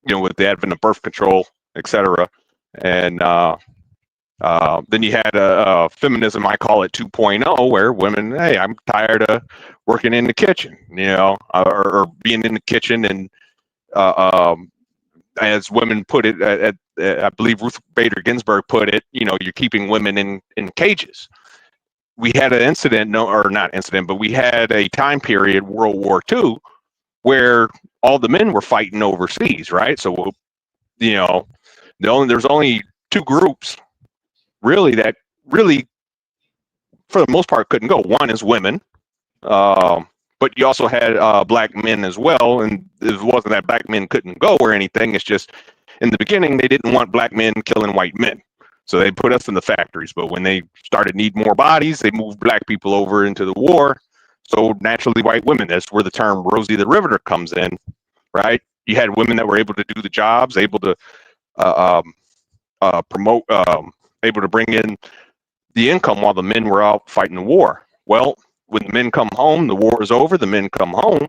With the advent of birth control, etc. And then you had a feminism, I call it 2.0, where women, hey, I'm tired of working in the kitchen, or being in the kitchen. And as women put it, I believe Ruth Bader Ginsburg put it, you're keeping women in cages. We had an incident, but we had a time period, World War II, where all the men were fighting overseas, right? So, there's only two groups that really, for the most part, couldn't go. One is women, but you also had black men as well, and it wasn't that black men couldn't go or anything. It's just in the beginning they didn't want black men killing white men, so they put us in the factories. But when they started need more bodies, they moved black people over into the war. So naturally, white women. That's where the term Rosie the Riveter comes in, right? You had women that were able to do the jobs, able to promote, able to bring in the income while the men were out fighting the war. Well, when the men come home, the war is over. The men come home.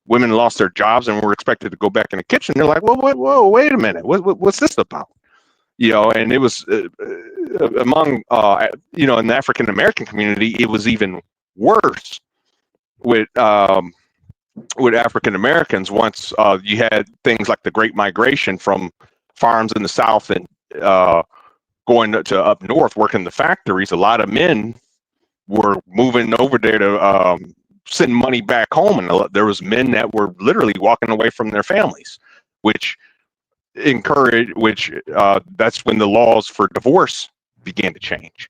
Women lost their jobs and were expected to go back in the kitchen. They're like, whoa, wait a minute. What's this about? And it was among, in the African American community, it was even worse with African Americans. Once you had things like the Great Migration from farms in the South and going to up north, working the factories, a lot of men were moving over there to send money back home, and there was men that were literally walking away from their families, which that's when the laws for divorce began to change.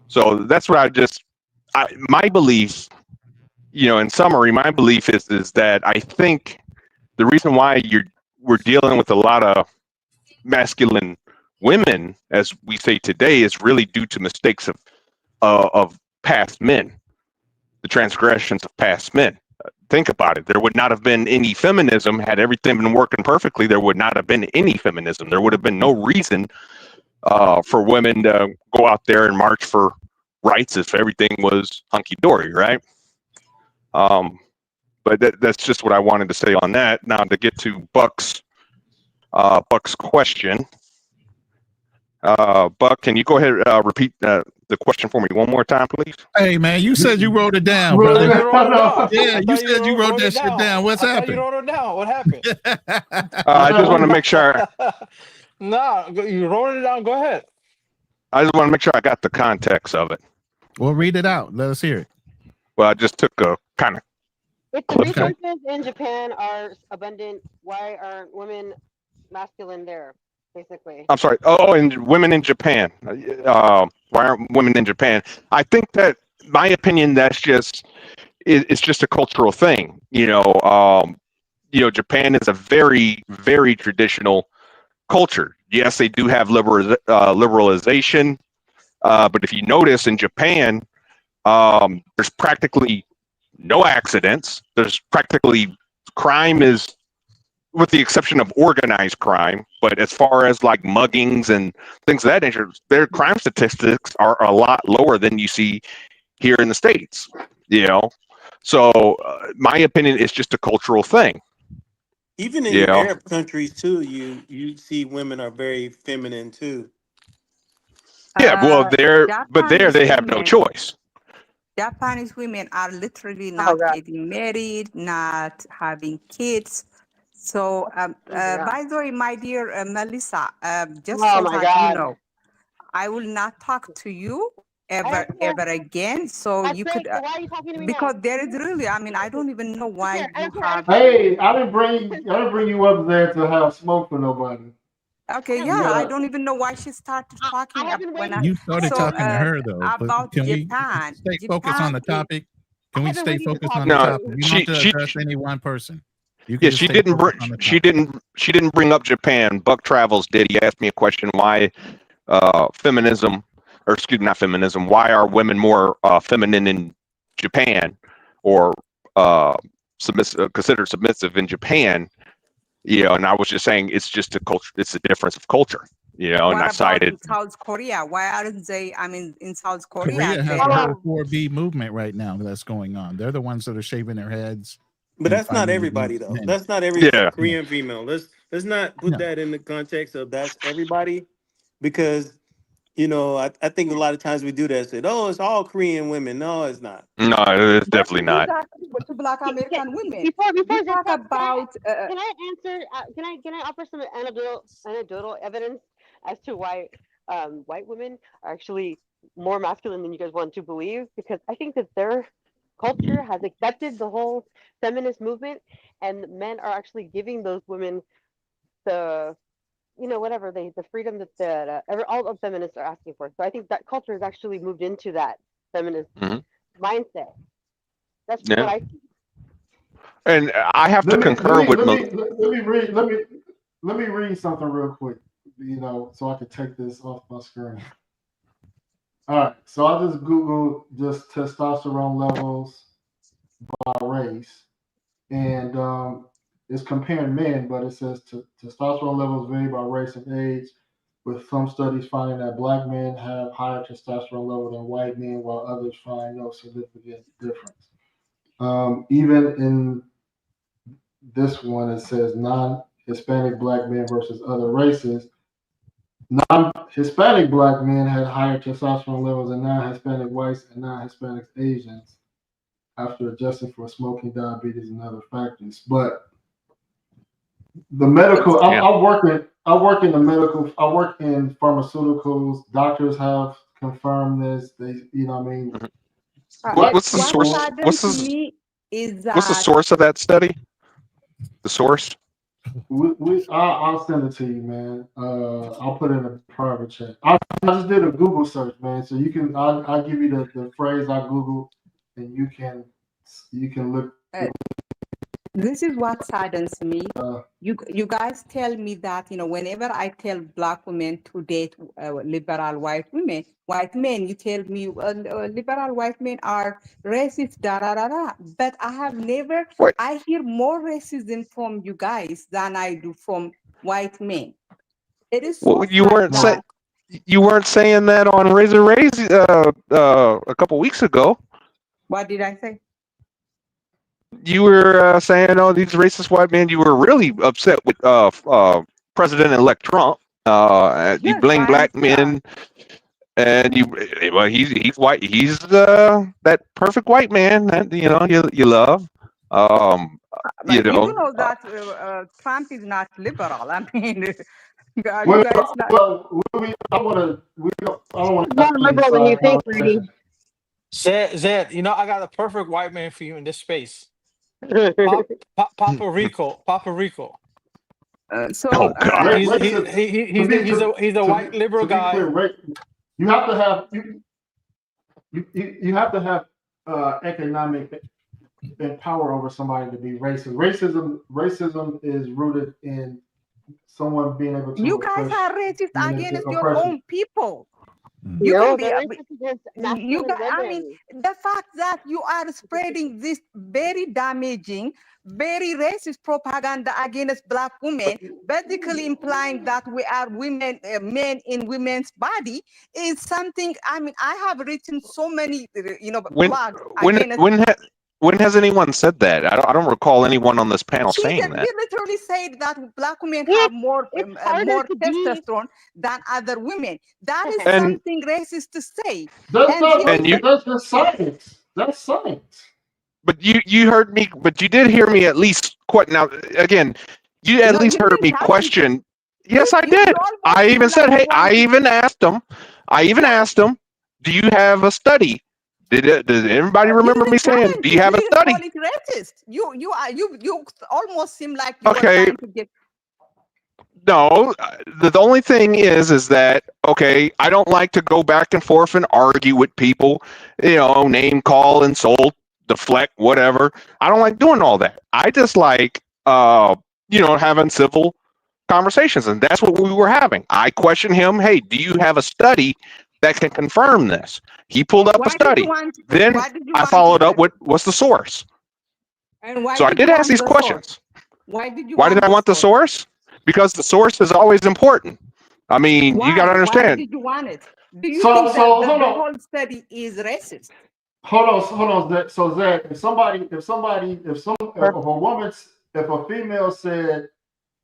So that's what my belief, in summary, my belief is that I think the reason why we're dealing with a lot of masculine women, as we say today, is really due to mistakes of past men, the transgressions of past men. Think about it. There would not have been any feminism had everything been working perfectly. There would not have been any feminism. There would have been no reason for women to go out there and march for rights if everything was hunky-dory, right? But that's just what I wanted to say on that. Now to get to Buck's question. Buck, can you go ahead and repeat the question for me one more time, please? Hey, man, you said you wrote it down, brother. Yeah, you said you wrote that shit down. What's happened? You wrote it down. What happened? I just want to make sure. No, you wrote it down. Go ahead. I just want to make sure I got the context of it. Well, read it out. Let us hear it. Well, I just took a kind of. If the resources in Japan are abundant, why aren't women masculine there? Basically. I'm sorry. Oh, and women in Japan. Why aren't women in Japan? I think that, my opinion, it's just a cultural thing. Japan is a very, very traditional culture. Yes, they do have liberalization, but if you notice in Japan, there's practically no accidents. There's practically crime is, with the exception of organized crime, but as far as like muggings and things of that nature, their crime statistics are a lot lower than you see here in the States. So my opinion is just a cultural thing. Even in Arab countries too, you see women are very feminine too. Yeah, well, they have no choice. Japanese women are literally not getting married, not having kids. So, by the way, my dear Melissa, just so that you know, I will not talk to you ever again. So you could, why are you talking to me because now? there is really, I don't even know why you have. Hey, I didn't bring you up there to have smoke for nobody. Okay, yeah, I don't even know why she started talking. You started talking to her though. About can Japan. We stay focused on the topic? Can we stay focused on the topic? You don't have to address any one person. She didn't bring up Japan. Buck Travels did. He asked me a question: why feminism, or excuse me, not feminism? Why are women more feminine in Japan, or considered submissive in Japan? And I was just saying it's just a culture. It's a difference of culture. And I cited in South Korea. Why aren't they? In South Korea, Korea has a 4B movement right now that's going on. They're the ones that are shaving their heads. But that's not everybody though. Men. That's not every Korean female. Let's not put that in the context of that's everybody, because I think a lot of times we do that. Say, oh, it's all Korean women. No, it's not. No, it's definitely not. To Black American women. Before we talk about. Can I answer? Can I offer some anecdotal evidence as to why white women are actually more masculine than you guys want to believe? Because I think that their culture has accepted the whole feminist movement, and men are actually giving those women the the freedom that all of feminists are asking for. So I think that culture has actually moved into that feminist mindset. That's what I see. And I have to concur with. Let me read something real quick, so I can take this off my screen. All right, so I just Googled just testosterone levels by race, and it's comparing men, but it says testosterone levels vary by race and age, with some studies finding that black men have higher testosterone level than white men, while others find no significant difference. Even in this one, it says non-Hispanic black men versus other races. Non-Hispanic black men had higher testosterone levels than non-Hispanic whites and non-Hispanic Asians after adjusting for smoking, diabetes, and other factors. But the medical, I work in the medical, I work in pharmaceuticals. Doctors have confirmed this. They, What's the source? What's the source of that study? The source? I'll send it to you, man. I'll put it in a private chat. I just did a Google search, man. So you can, I'll give you the phrase I Googled, and you can look. This is what saddens me. You guys tell me that, whenever I tell black women to date liberal white men, you tell me liberal white men are racist, But I have never, I hear more racism from you guys than I do from white men. It is so you weren't saying that on Razor Raise a couple weeks ago. What did I say? You were saying, "Oh, these racist white men." You were really upset with President-elect Trump. You blame black men, and he's white. He's that perfect white man that you love. You know that Trump is not liberal. I mean, you guys not. I don't want to. More liberal than you think, Rudy. Zed, I got a perfect white man for you in this space. Papa Rico. So oh God, he's a white liberal guy. Clear, you have to have you have to have economic power over somebody to be racist. Racism is rooted in someone being able to. You guys are racist against your own people. You No, can be. You guys, I mean, the fact that you are spreading this very damaging, very racist propaganda against black women, basically implying that we are women, men in women's body, is something. I mean, I have written so many, blogs. When has anyone said that? I don't recall anyone on this panel saying that. We literally said that black women have more testosterone than other women. That is something racist to say. That's just science. That's science. But you heard me. But you did hear me at least. Now again, you at least heard me question. Yes, I did. I even said, hey, I even asked him. Do you have a study? Does everybody remember me saying, "Do you have a study?" Call it racist. You almost seem like you are trying to get. No, the only thing is that I don't like to go back and forth and argue with people, name call, insult, deflect, whatever. I don't like doing all that. I just like having civil conversations, and that's what we were having. I questioned him, "Hey, do you have a study that can confirm this?" He pulled up a study. Then I followed up with, "What's the source?" And why so I did ask these questions. Why did I want the source? Because the source is always important. I mean, you got to understand. Why did you want it? Do you think that the whole study is racist? Hold on. So Zach, if a female said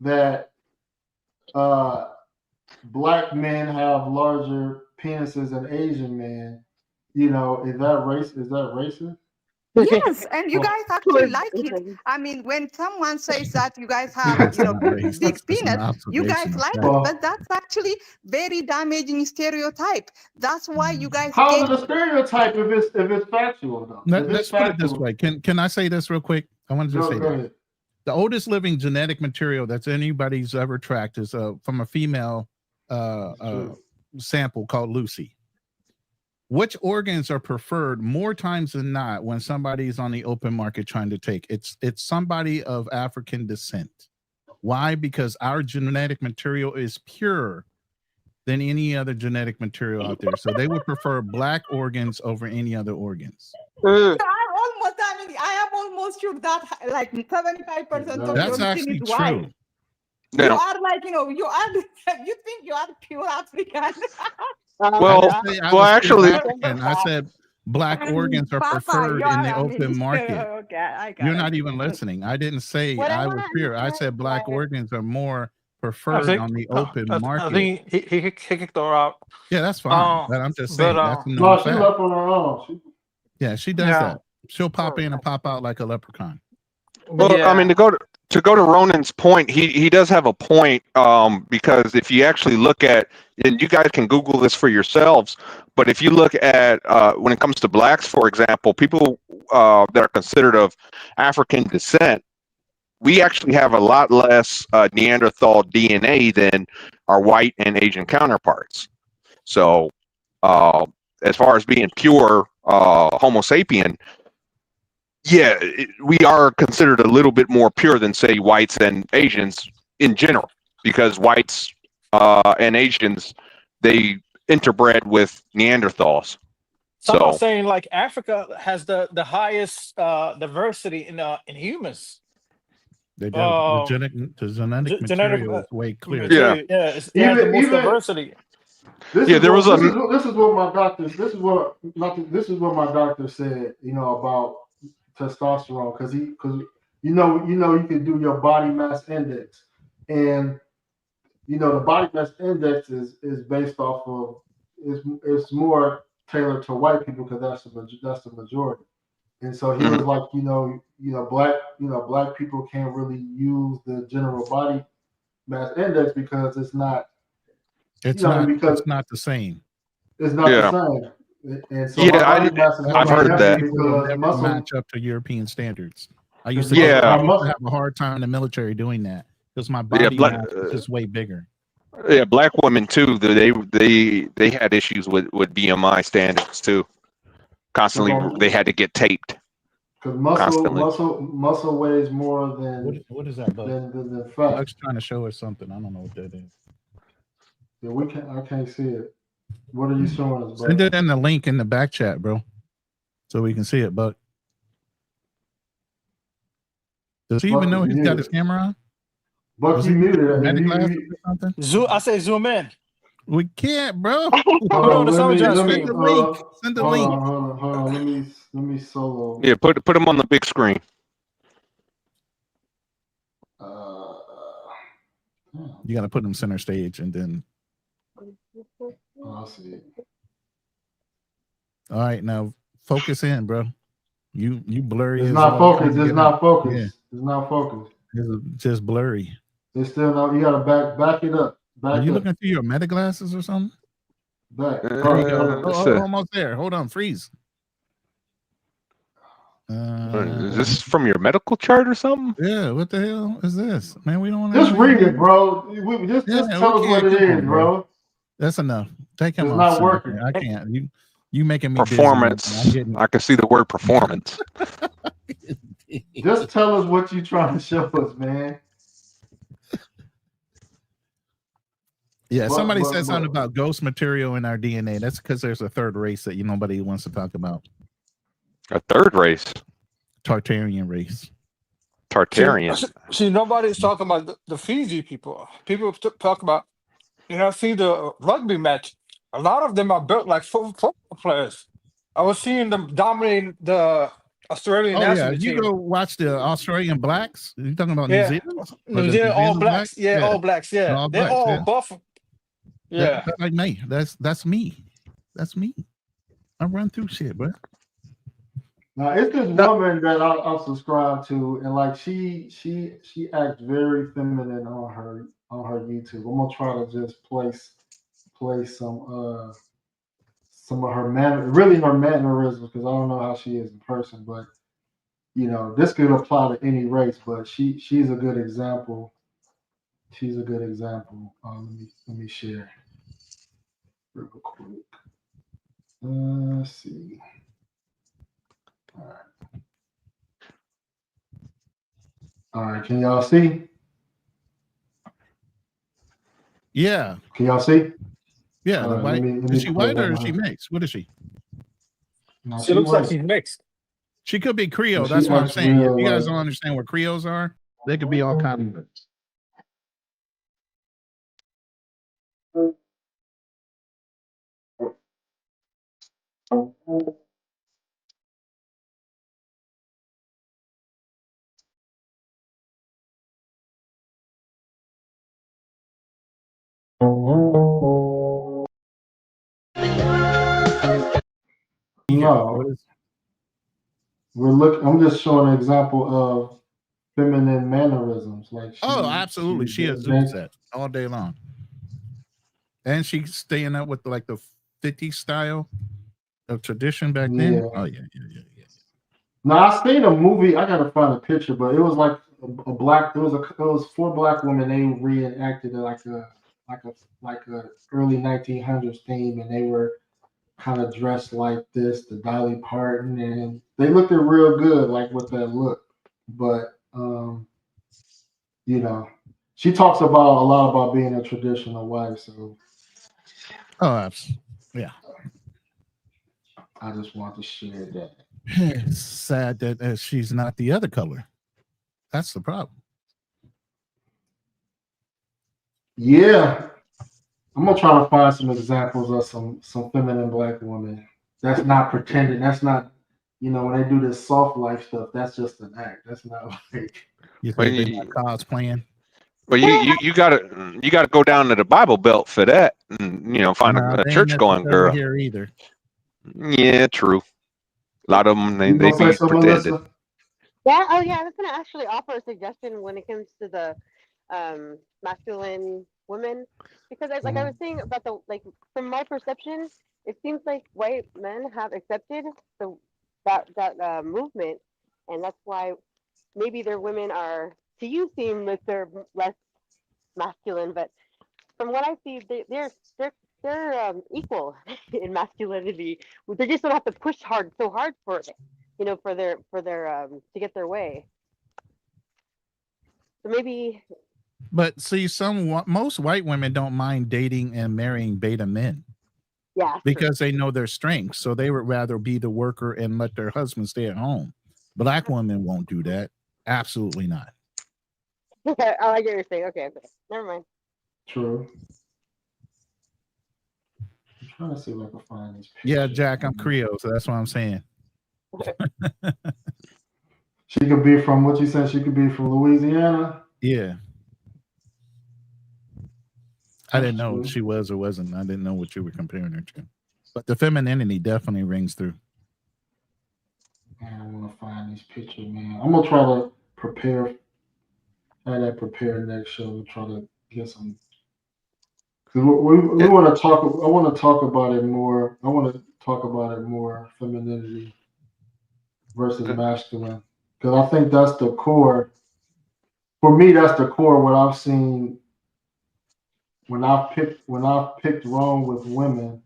that black men have larger penises than Asian men, is that racist? Yes, and you guys actually like it. I mean, when someone says that you guys have, big penis, you guys like it, but that's actually very damaging stereotype. That's why you guys. How is it a stereotype if it's factual though? Let's put it this way. Can I say this real quick? I wanted to say that. The oldest living genetic material that's anybody's ever tracked is from a female sample called Lucy. which organs are preferred more times than not when somebody's on the open market trying to take? It's somebody of African descent. Why? Because our genetic material is purer than any other genetic material out there. So they would prefer black organs over any other organs. I am almost sure that like 75% of that's your actually skin is true. white. You are like, you think you are pure African. I said black organs are preferred in the open market. Okay, You're not even listening. I didn't say I was pure. I said black organs are more preferred on the open market. I think he kicked her out. Yeah, that's fine. But I'm just saying that's a known fact. She left on her own. Yeah, she does that. She'll pop in and pop out like a leprechaun. Well, I mean, to go to Ronin's point, he does have a point, because if you actually look at, and you guys can Google this for yourselves, but if you look at when it comes to blacks, for example, people that are considered of African descent, we actually have a lot less Neanderthal DNA than our white and Asian counterparts. So as far as being pure Homo sapien, yeah, we are considered a little bit more pure than, say, whites and Asians in general, because whites and Asians, they interbred with Neanderthals. Some are saying like Africa has the highest diversity in humans. They got the genetic material is way clearer. It's the most diversity. This is what my doctor said, about testosterone, because you can do your body mass index, and the body mass index is based off of it's more tailored to white people because that's the majority. And so he was like, black people can't really use the general body mass index because it's not it's not the same. It's not the same. And so I've heard that because match up to European standards. I used to have a hard time in the military doing that because my body mass is just way bigger. Yeah, black women too. They had issues with BMI standards too. Constantly, they had to get taped. Because muscle weighs more than what is that? Than fat. Buck's trying to show us something. I don't know what that is. Yeah, I can't see it. What are you showing us, bro? Send it in the link in the back chat, bro, so we can see it. Buck, does he even know he's got his camera on? Buck, you muted it. I say zoom in. We can't, bro. Send the link. Send the link. Hold on. Let me solo. Yeah, put them on the big screen. You got to put them center stage and then. I see it. All right, now focus in, bro. You blurry. It's not focused. It's not focused. Yeah. It's not focused. It's just blurry. It's still not. You gotta back it up. Are you looking through your meta glasses or something? Back. There you go. Almost there. Hold on. Freeze. Is this from your medical chart or something? Yeah. What the hell is this, man? We don't want to just read it, bro. Just tell us what it is, bro. That's enough. Take him. It's not working. Man. I can't. You making me performance. I can see the word performance. Just tell us what you're trying to show us, man. Yeah, somebody said something about ghost material in our DNA. That's because there's a third race that nobody wants to talk about. A third race? Tartarian race. Tartarian. See, nobody's talking about the Fiji people. People talk about, see the rugby match. A lot of them are built like football players. I was seeing them dominating the Australian national team. You go watch the Australian blacks. You talking about New Zealand? New Zealand all blacks. Yeah, all blacks. Yeah, they're all buff. Yeah, that's like me. That's me. That's me. I run through shit, bro. Now it's this woman that I subscribe to, and like she acts very feminine on her YouTube. I'm gonna try to just play some of her mannerisms, because I don't know how she is in person, but this could apply to any race, but she's a good example. She's a good example. Let me share real quick. Let's see. All right. All right. Can y'all see? Yeah. Can y'all see? Yeah. The white. Is she white or is she mixed? What is she? No, she looks like she's mixed. She could be Creole. That's what I'm saying. If you guys don't understand what Creoles are, they could be all kinds of. No. We're looking. I'm just showing an example of feminine mannerisms. Like absolutely. She a Zoom set all day long. And she's staying up with like the 50s style of tradition back then. Oh, yeah. Now I seen a movie. I gotta find a picture, but it was like a black. It was 4 black women. They reenacted like a early 1900s theme, and they were kind of dressed like this, the Dolly Parton, and they looked real good, like with that look. But she talks about a lot about being a traditional wife. So, yeah. I just want to share that. It's sad that she's not the other color. That's the problem. Yeah, I'm gonna try to find some examples of some feminine black women. That's not pretending. That's not, when they do this soft life stuff. That's just an act. That's not like you think they're not cosplaying. Well, you gotta go down to the Bible Belt for that, and find a church going girl. Here either. Yeah, true. A lot of them they be pretending. Yeah. Oh, yeah. I was gonna actually offer a suggestion when it comes to the masculine women, because I was saying about from my perception, it seems like white men have accepted that movement, and that's why maybe their women are, to you, seem like they're less masculine, but from what I see, they're equal in masculinity. They just don't have to push so hard for it, for their to get their way. So maybe. But see, most white women don't mind dating and marrying beta men. Yeah. Because they know their strengths, so they would rather be the worker and let their husband stay at home. Black women won't do that. Absolutely not. Oh, I get what you're saying. Okay. Never mind. True. I'm trying to see if I can find these pictures. Yeah, Jack, I'm Creole, so that's what I'm saying. She could be from what you said. She could be from Louisiana. Yeah. I didn't know she was or wasn't. I didn't know what you were comparing her to. But the femininity definitely rings through. Man, I want to find these pictures, man. I'm gonna try to prepare. Have that prepared next show to try to get some. Cause we want to talk. I want to talk about it more. I want to talk about it more. Femininity versus masculine, because I think that's the core. For me, that's the core. What I've seen when I've picked wrong with women.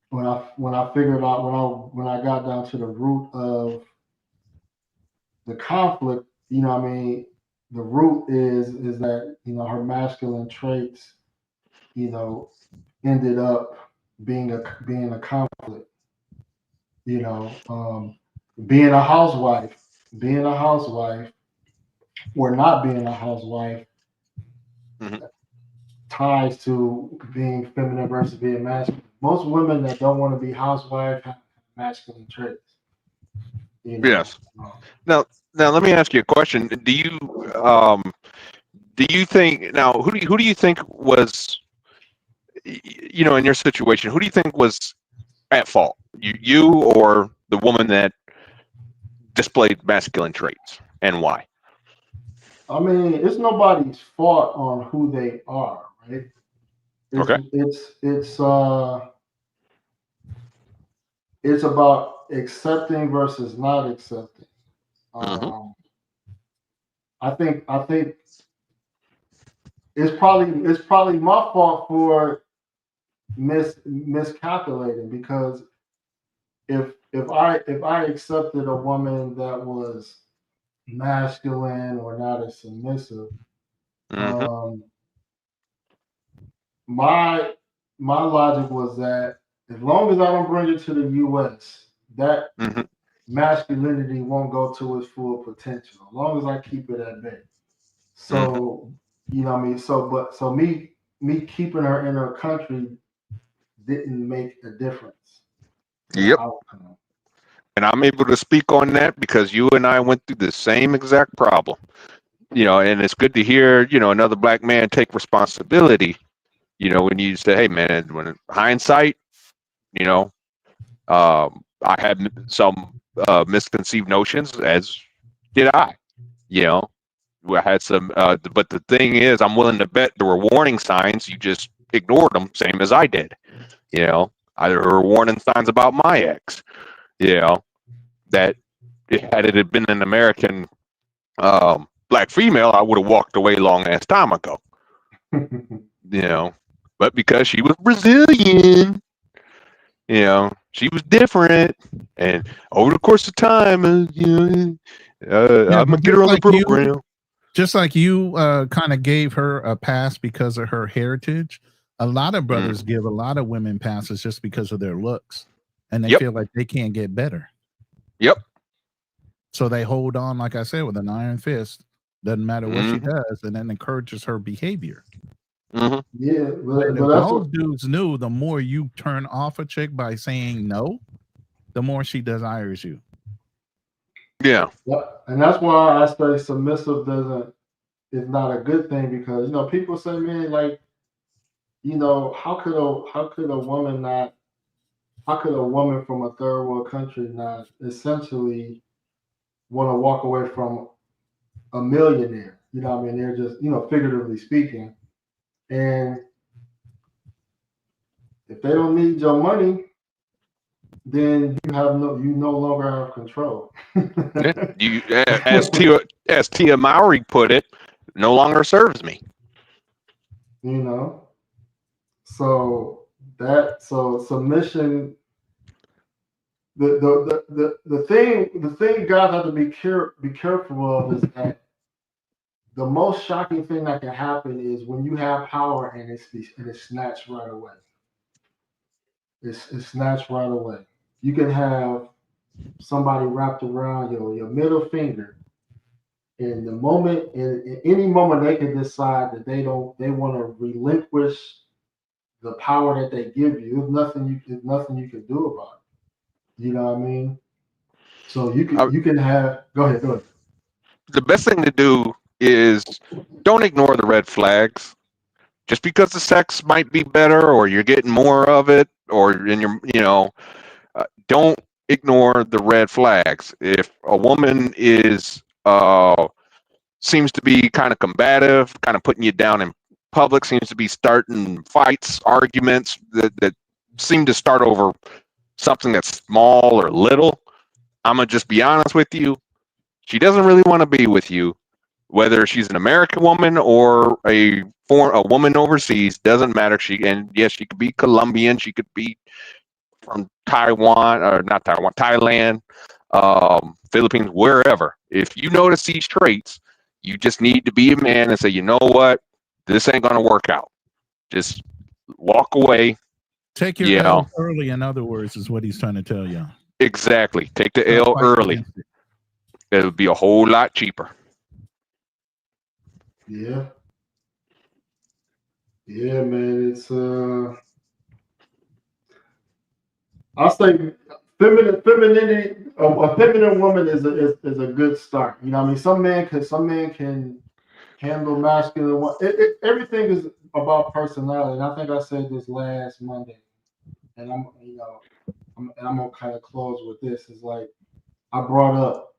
When I figured out when I got down to the root of the conflict, what I mean, the root is that her masculine traits, ended up being a conflict. Being a housewife, or not being a housewife, ties to being feminine versus being masculine. Most women that don't want to be housewives have masculine traits. Yes. Now let me ask you a question. Do you think now who do you think was, in your situation, who do you think was at fault? You or the woman that displayed masculine traits, and why? I mean, it's nobody's fault on who they are, right? It's about accepting versus not accepting. I think it's probably my fault for miscalculating, because if I accepted a woman that was masculine or not as submissive, my logic was that as long as I don't bring it to the U.S., that masculinity won't go to its full potential. As long as I keep it at bay. So you know what I mean. So me keeping her in her country didn't make a difference. Yep. And I'm able to speak on that because you and I went through the same exact problem. You know, and it's good to hear, you know, another black man take responsibility. You know, when you say, hey, man, when hindsight, you know, I had some misconceived notions, as did I. You know, I had some, but the thing is, I'm willing to bet there were warning signs. You just ignored them, same as I did. You know, there were warning signs about my ex. You know, that had it been an American black female, I would have walked away long ass time ago. You know, but because she was Brazilian, you know, she was different, and over the course of time, you know, I'm gonna get her on the program. Just like you kind of gave her a pass because of her heritage, a lot of brothers give a lot of women passes just because of their looks, and they feel like they can't get better. Yep. So they hold on, like I said, with an iron fist. Doesn't matter what she does, and then encourages her behavior. Yeah, but if most dudes knew, the more you turn off a chick by saying no, the more she desires you. Yeah. And that's why I say submissive is not a good thing, because, you know, people say, man, like, you know, how could a woman from a third world country not essentially want to walk away from a millionaire? You know what I mean? They're just, you know, figuratively speaking. And if they don't need your money, then you no longer have control. You, as Tia Mowry put it, no longer serves me. You know, so submission. The thing guys have to be careful of is that the most shocking thing that can happen is when you have power and it's snatched right away. It's snatched right away. You can have somebody wrapped around your middle finger, and in any moment they can decide that they want to relinquish the power that they give you. There's nothing you can do about it. You know what I mean? So you can have. Go ahead. The best thing to do is don't ignore the red flags. Just because the sex might be better, or you're getting more of it, or in your, you know, don't ignore the red flags. If a woman seems to be kind of combative, kind of putting you down in public, seems to be starting fights, arguments that seem to start over something that's small or little, I'm gonna just be honest with you. She doesn't really want to be with you, whether she's an American woman or a woman overseas. Doesn't matter. She could be Colombian. She could be from Taiwan, or not Taiwan, Thailand, Philippines, wherever. If you notice these traits, you just need to be a man and say, you know what, this ain't gonna work out. Just walk away. Take your L early, in other words, is what he's trying to tell you. Exactly. Take the L early. It would be a whole lot cheaper. Yeah. Yeah, man. It's I'll say femininity. A feminine woman is a good start. You know what I mean? Some man can handle masculine. Everything is about personality. And I think I said this last Monday, and I'm gonna kind of close with this. It's like I brought up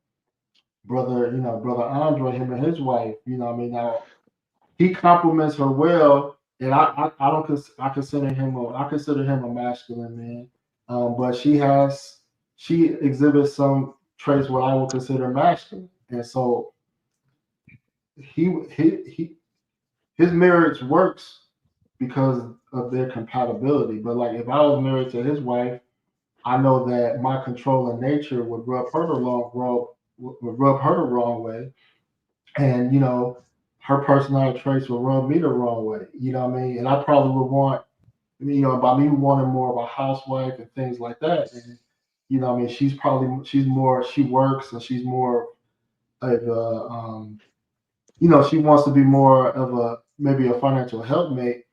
brother Andre, him and his wife. You know what I mean? Now he compliments her well, and I consider him a masculine man. But she exhibits some traits what I would consider masculine, and so his marriage works because of their compatibility. But like if I was married to his wife, I know that my controlling nature would rub her the wrong way, and her personality traits would rub me the wrong way. You know what I mean? And I probably would want, by me wanting more of a housewife and things like that. And I mean, she works and she's more of a, she wants to be more of maybe a financial helpmate.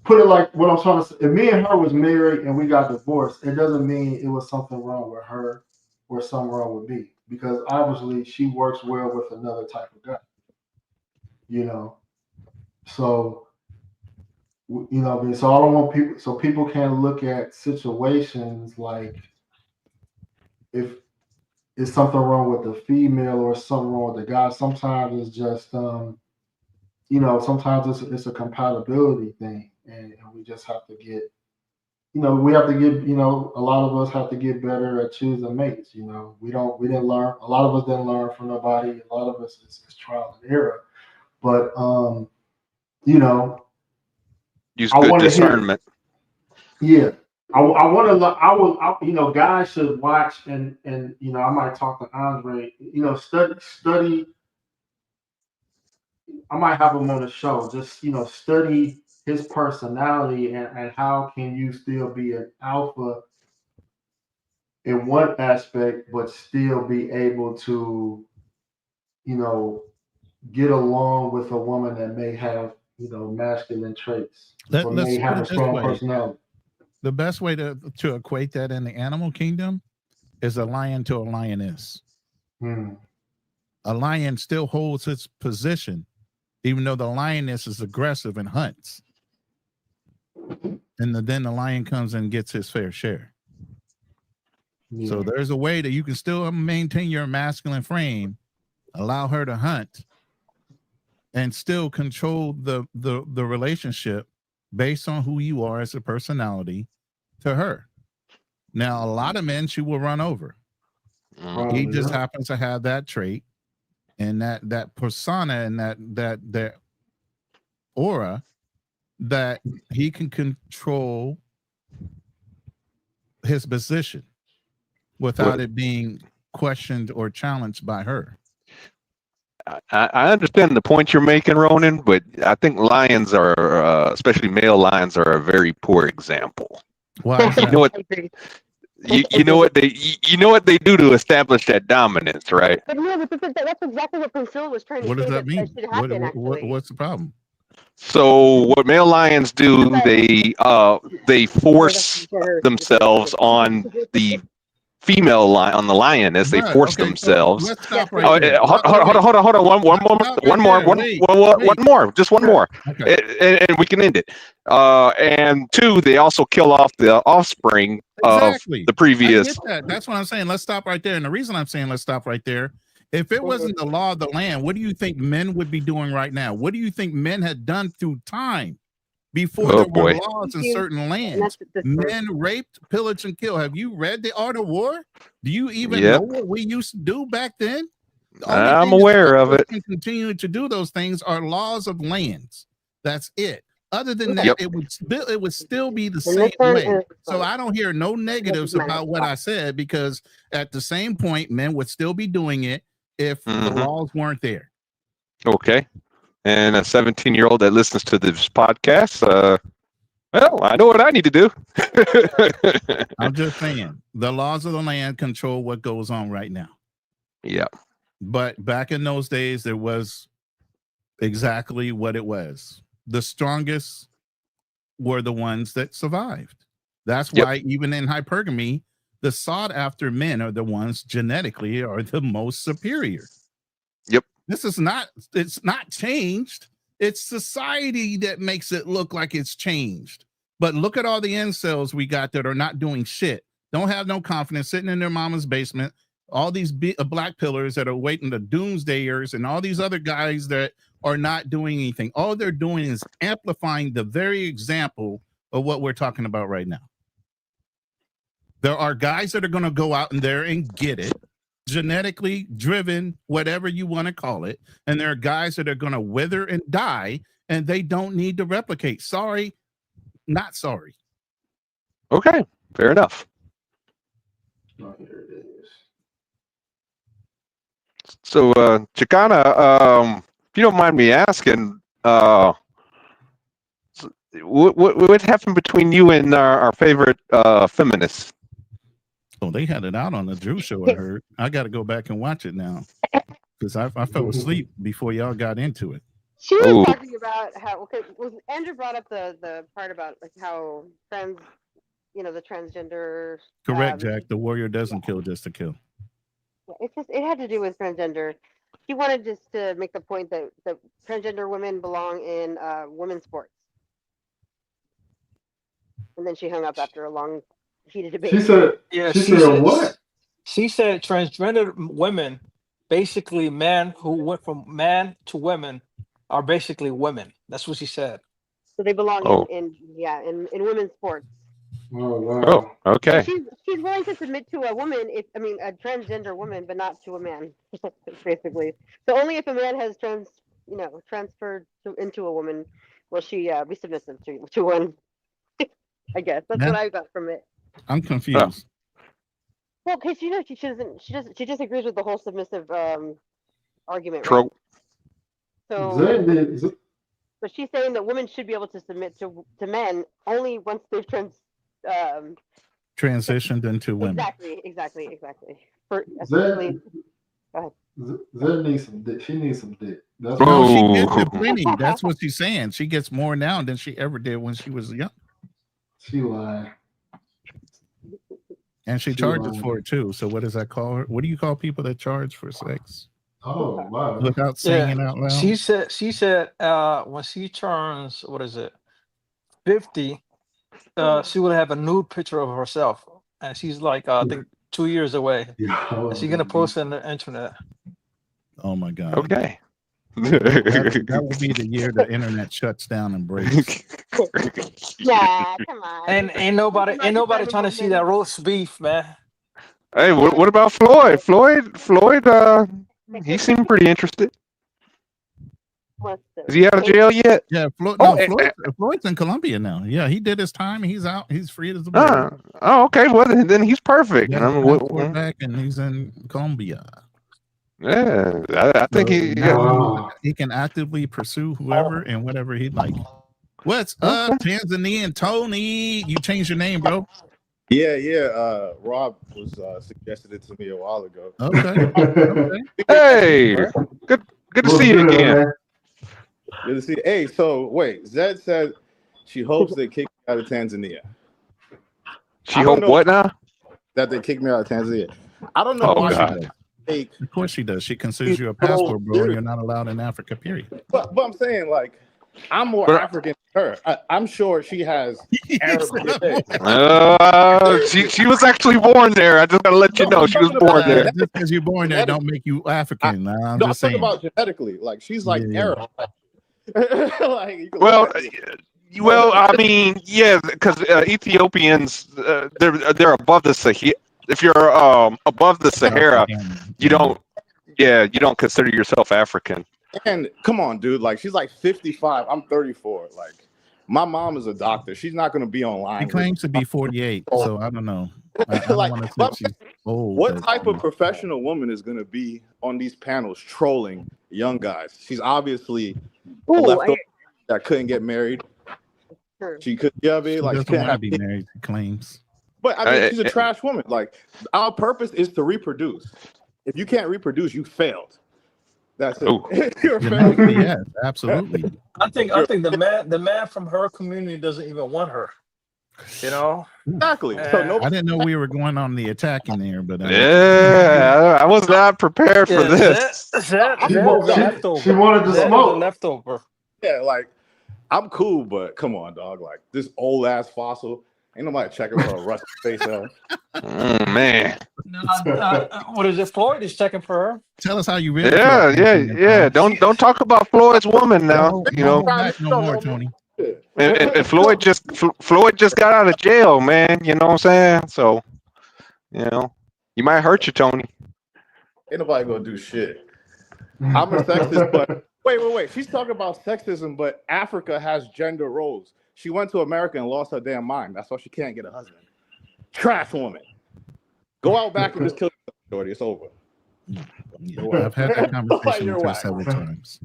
Put it like what I'm trying to say. If me and her was married and we got divorced, it doesn't mean it was something wrong with her or something wrong with me, because obviously she works well with another type of guy. So I mean, so I don't want people, so people can't look at situations like if it's something wrong with the female or something wrong with the guy. Sometimes it's just sometimes it's a compatibility thing, and we just have to get a lot of us have to get better at choosing mates. We didn't learn, a lot of us didn't learn from nobody. A lot of us is trial and error. But use good discernment. Yeah. Guys should watch, and I might talk to Andre, study. I might have him on the show. Just study his personality and how can you still be an alpha in one aspect, but still be able to, get along with a woman that may have, masculine traits, or may have a strong personality. The best way to equate that in the animal kingdom is a lion to a lioness. A lion still holds its position, even though the lioness is aggressive and hunts. And then the lion comes and gets his fair share. Yeah. So there's a way that you can still maintain your masculine frame, allow her to hunt, and still control the relationship based on who you are as a personality to her. Now, a lot of men she will run over. He just happens to have that trait and that persona and that aura that he can control his position without it being questioned or challenged by her. I understand the point you're making, Ronin, but I think lions are, especially male lions, are a very poor example. Why? You know what? You know what they do to establish that dominance, right? But no, but that's exactly what Priscilla was trying to say. What does that mean? That should happen, what's the problem? So what male lions do, they force themselves on the female lion, on the lioness. They force themselves. So let's stop right there. Hold on. One more. Just one more. Okay. And we can end it. And two, they also kill off the offspring of the previous. I get that. That's what I'm saying. Let's stop right there. And the reason I'm saying let's stop right there, if it wasn't the law of the land, what do you think men would be doing right now? What do you think men had done through time before there were laws in certain lands? Men raped, pillaged, and killed. Have you read The Art of War? Do you even know what we used to do back then? I'm aware of it. And continue to do those things are laws of lands. That's it. Other than that, it would still be the same way. So I don't hear no negatives about what I said, because at the same point, men would still be doing it if the laws weren't there. Okay. And a 17-year-old that listens to this podcast, well, I know what I need to do. I'm just saying, the laws of the land control what goes on right now. Yeah. But back in those days, there was exactly what it was. The strongest were the ones that survived. That's why even in hypergamy, the sought after men are the ones genetically are the most superior. Yep. It's not changed. It's society that makes it look like it's changed. But look at all the incels we got that are not doing shit. Don't have no confidence, sitting in their mama's basement. All these black pillars that are waiting, the doomsdayers, and all these other guys that are not doing anything. All they're doing is amplifying the very example of what we're talking about right now. There are guys that are going to go out in there and get it. genetically driven, whatever you want to call it, and there are guys that are going to wither and die, and they don't need to replicate. Sorry, not sorry. Okay, fair enough. Oh, here it is. So, Chicana, if you don't mind me asking, what happened between you and our favorite feminist? Oh, they had it out on the Drew show. I heard. I got to go back and watch it now because I fell asleep before y'all got into it. She was talking about how Andrew brought up the part about like how trans, the transgender. Correct, Jack. The warrior doesn't kill just to kill. It had to do with transgender. She wanted just to make the point that transgender women belong in women's sports. And then she hung up after a long, heated debate. She said, she said what? She said transgender women, basically men who went from man to women, are basically women. That's what she said. So they belong in women's sports. Oh, wow. Oh, okay. So she's willing to submit to a woman, a transgender woman, but not to a man, basically. So only if a man has transferred into a woman will she be submissive to one. I guess that's what I got from it. I'm confused. Well, because she disagrees with the whole submissive argument. Trope. Right? So she's saying that women should be able to submit to men only once they've transitioned into women. Exactly. Go ahead. Zed needs some dick. She needs some dick. No, she gets plenty. That's what she's saying. She gets more now than she ever did when she was young. She lied. And she charges for it too. So what does that call her? What do you call people that charge for sex? Oh, wow. Without saying it out loud. She said when she turns, 50, she will have a nude picture of herself. And she's like, I think 2 years away. And she's gonna post it on the internet. Oh my God. Okay. That will be the year the internet shuts down and breaks. Yeah, come on. And ain't nobody trying to see that roast beef, man. Hey, what about Floyd? Floyd, he seemed pretty interested. Is he out of jail yet? Yeah, Floyd's in Colombia now. Yeah, he did his time. He's out. He's free as a bird. Okay. Well, then he's perfect. Yeah, back and he's in Colombia. Yeah, I think he can actively pursue whoever and whatever he'd like. What's up, Tanzanian Tony? You changed your name, bro. Yeah. Rob was suggested it to me a while ago. Okay. Hey, good to see you again. Good to see you. Hey, so wait, Zed said she hopes they kick me out of Tanzania. She hopes what now? That they kick me out of Tanzania. I don't know why God. Of course she does. She considers you a passport, bro. And you're not allowed in Africa, period. But I'm saying, like, I'm more African than her. I'm sure she has Arab DNA. She was actually born there. I just gotta let you know she was born there. Just because you're born there don't make you African. I'm just saying. About genetically, like she's like Arab. Well, I mean, yeah, because Ethiopians, they're above the Sahara. If you're above the Sahara, you don't consider yourself African. And come on, dude, like she's like 55. I'm 34. Like my mom is a doctor. She's not going to be online. She claims to be 48, so I don't know. I don't want to say she's old. What type of professional woman is going to be on these panels trolling young guys? She's obviously a leftover that couldn't get married. She could, she doesn't want to be married. She claims. But I mean, she's a trash woman. Like our purpose is to reproduce. If you can't reproduce, you failed. That's it. You're yes, absolutely. I think the man from her community doesn't even want her. Exactly. So I didn't know we were going on the attack in there, but I was not prepared for this. She wanted to smoke. Leftover. Yeah, like I'm cool, but come on, dog. Like this old ass fossil. Ain't nobody checking for a rusty face out. Oh man. What is it? Floyd is checking for her. Tell us how you really feel. Yeah. Don't talk about Floyd's woman now. No more, Tony. And Floyd just got out of jail, man. You know what I'm saying? So, you might hurt you, Tony. Ain't nobody gonna do shit. I'm a sexist, but wait. She's talking about sexism, but Africa has gender roles. She went to America and lost her damn mind. That's why she can't get a husband. Trash woman. Go out back and just kill yourself, Shorty. It's over. I've had that conversation with her several times.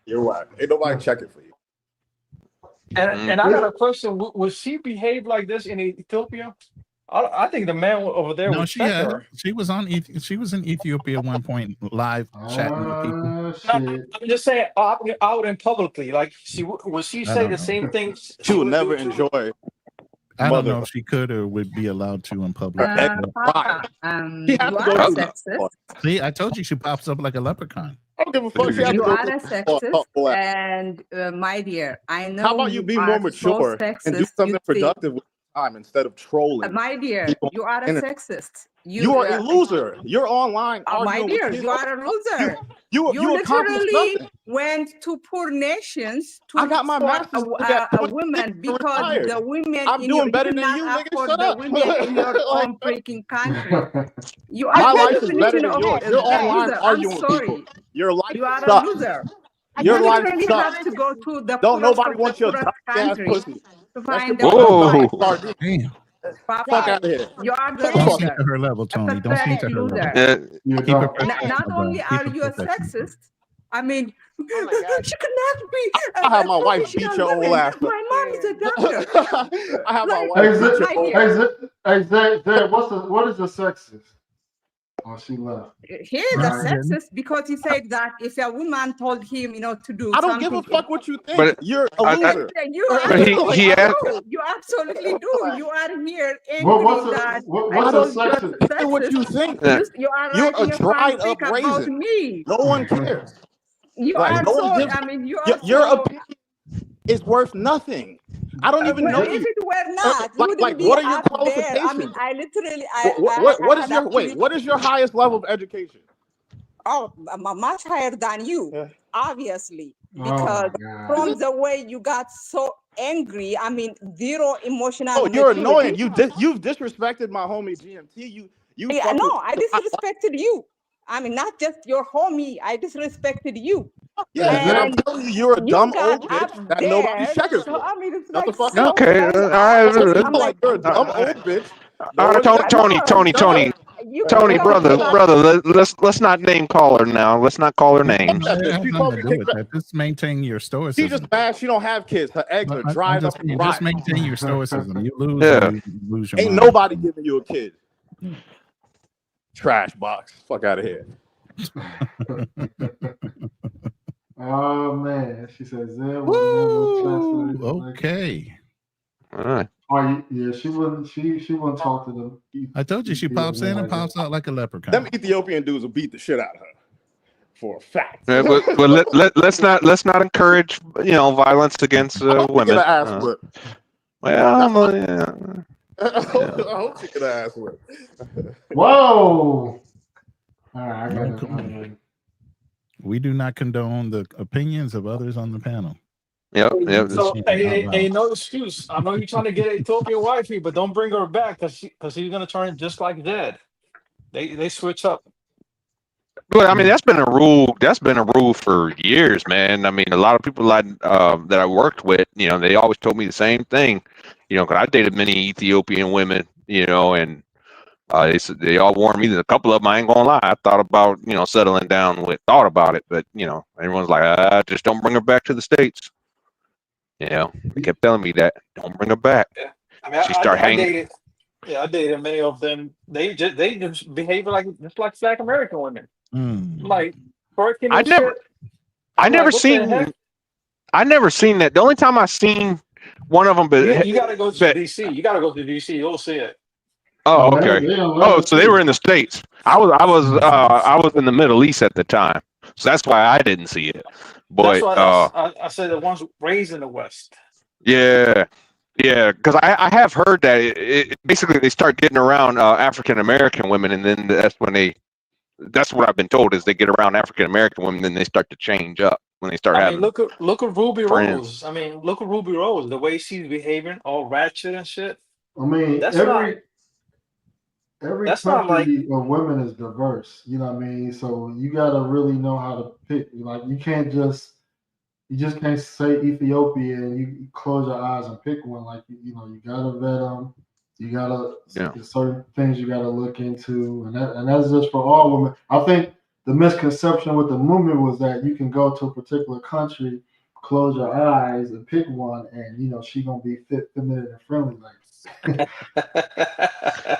You're whack. Ain't nobody checking for you. And I got a question. Would she behave like this in Ethiopia? I think the man over there would check her. She was in Ethiopia at one point, live chatting with people. No, I'm just saying out and publicly. Like, would she say the same thing? She would never enjoy. I don't know if she could or would be allowed to in public. Papa, you are a sexist. See, I told you she pops up like a leprechaun. I don't give a fuck. You are a sexist, and my dear, I know. How about you be more mature and do something productive with time instead of trolling? My dear, you are a sexist. You are a loser. You're online. My dear, you are a loser. You literally went to poor nations to support a woman because the women I'm doing better than you, nigga. afford Shut the up. women in your own freaking country. You are My life the is better definition than yours. of You're a online loser. arguing I'm with sorry. people. Your life You are sucks. a loser. Your You life literally sucks. have to go to the Don't poorest nobody of want the your poorest ass country pussy. to find Damn. Papa, Fuck out of here. you are the Don't sink loser. to her level, Tony. Don't sink to her level. Loser. Keep it professional. Not only are you a sexist, I mean, she cannot be. I have my wife beat your old ass. My mom is a doctor. I have my wife beat your old ass. Hey, what is a sexist? Oh, she left. He is a sexist because he said that if a woman told him, to do I don't something, give a fuck what you think. But you're a loser. You he asked. You absolutely do. You are here What's that. a sexist? Say what you think. You are You're writing a dried up fanfic about raisin. me. No one cares. You Like, are no so. one gives- I mean, you are Your so. opinion is worth nothing. I don't even know If you. it were not, you wouldn't be what are your up there. qualifications? I mean, I literally. What is your highest level of education? Oh, much higher than you, obviously, because from the way you got so angry, I mean, zero emotional. Oh, you're annoying. You've disrespected my homie GMT. I disrespected you. I mean, not just your homie. I disrespected you. Yeah, and I'm telling you, you're a dumb old bitch that nobody's checking for. I mean, it's Shut the fuck so up. Okay, all right. I'm like, you're a dumb old bitch. All right, Tony, brother, let's not name call her now. Let's not call her names. Just maintain your stoicism. She just mad she don't have kids. Her eggs are dried up. Just maintain your stoicism. You lose. Yeah. You lose your Ain't mind. nobody giving you a kid. Trash box. Fuck out of here. Oh man, she says there was okay. All right. Oh yeah, she wouldn't talk to them. I told you she pops in and pops out like a leprechaun. Them Ethiopian dudes will beat the shit out of her. For a fact. Yeah, but let's not encourage violence against women. Well, yeah. I hope she get her ass whipped. Whoa! All right, I got it. We do not condone the opinions of others on the panel. Yep. So, ain't no excuse. I know you're trying to get an Ethiopian wifey, but don't bring her back because he's gonna turn just like Dad. They switch up. But I mean, that's been a rule. That's been a rule for years, man. I mean, a lot of people that I worked with, they always told me the same thing. Because I dated many Ethiopian women, and they all warned me. A couple of them, I ain't gonna lie, I thought about settling down with. Thought about it, but everyone's like, just don't bring her back to the States. They kept telling me that, don't bring her back. Yeah. I mean, she started hanging. I dated many of them. They just behave like Black American women. Like I never seen that. The only time I seen one of them, but you gotta go to DC. You gotta go to DC. You'll see it. Oh, okay. So they were in the States. I was in the Middle East at the time, so that's why I didn't see it. But that's why I said the ones raised in the West. Yeah, because I have heard that it basically they start getting around African American women, and then that's what I've been told is they get around African American women, then they start to change up when they start having. Look at Ruby friends. Rose. I mean, look at Ruby Rose. The way she's behaving, all ratchet and shit. I mean, every That's not like country of women is diverse. You know what I mean? So you gotta really know how to pick. Like you just can't say Ethiopia and you close your eyes and pick one. Like you know, you gotta vet them. You gotta there's certain things you gotta look into, and that's just for all women. I think the misconception with the movement was that you can go to a particular country, close your eyes and pick one, and you know she gonna be fit, feminine, and friendly. Like,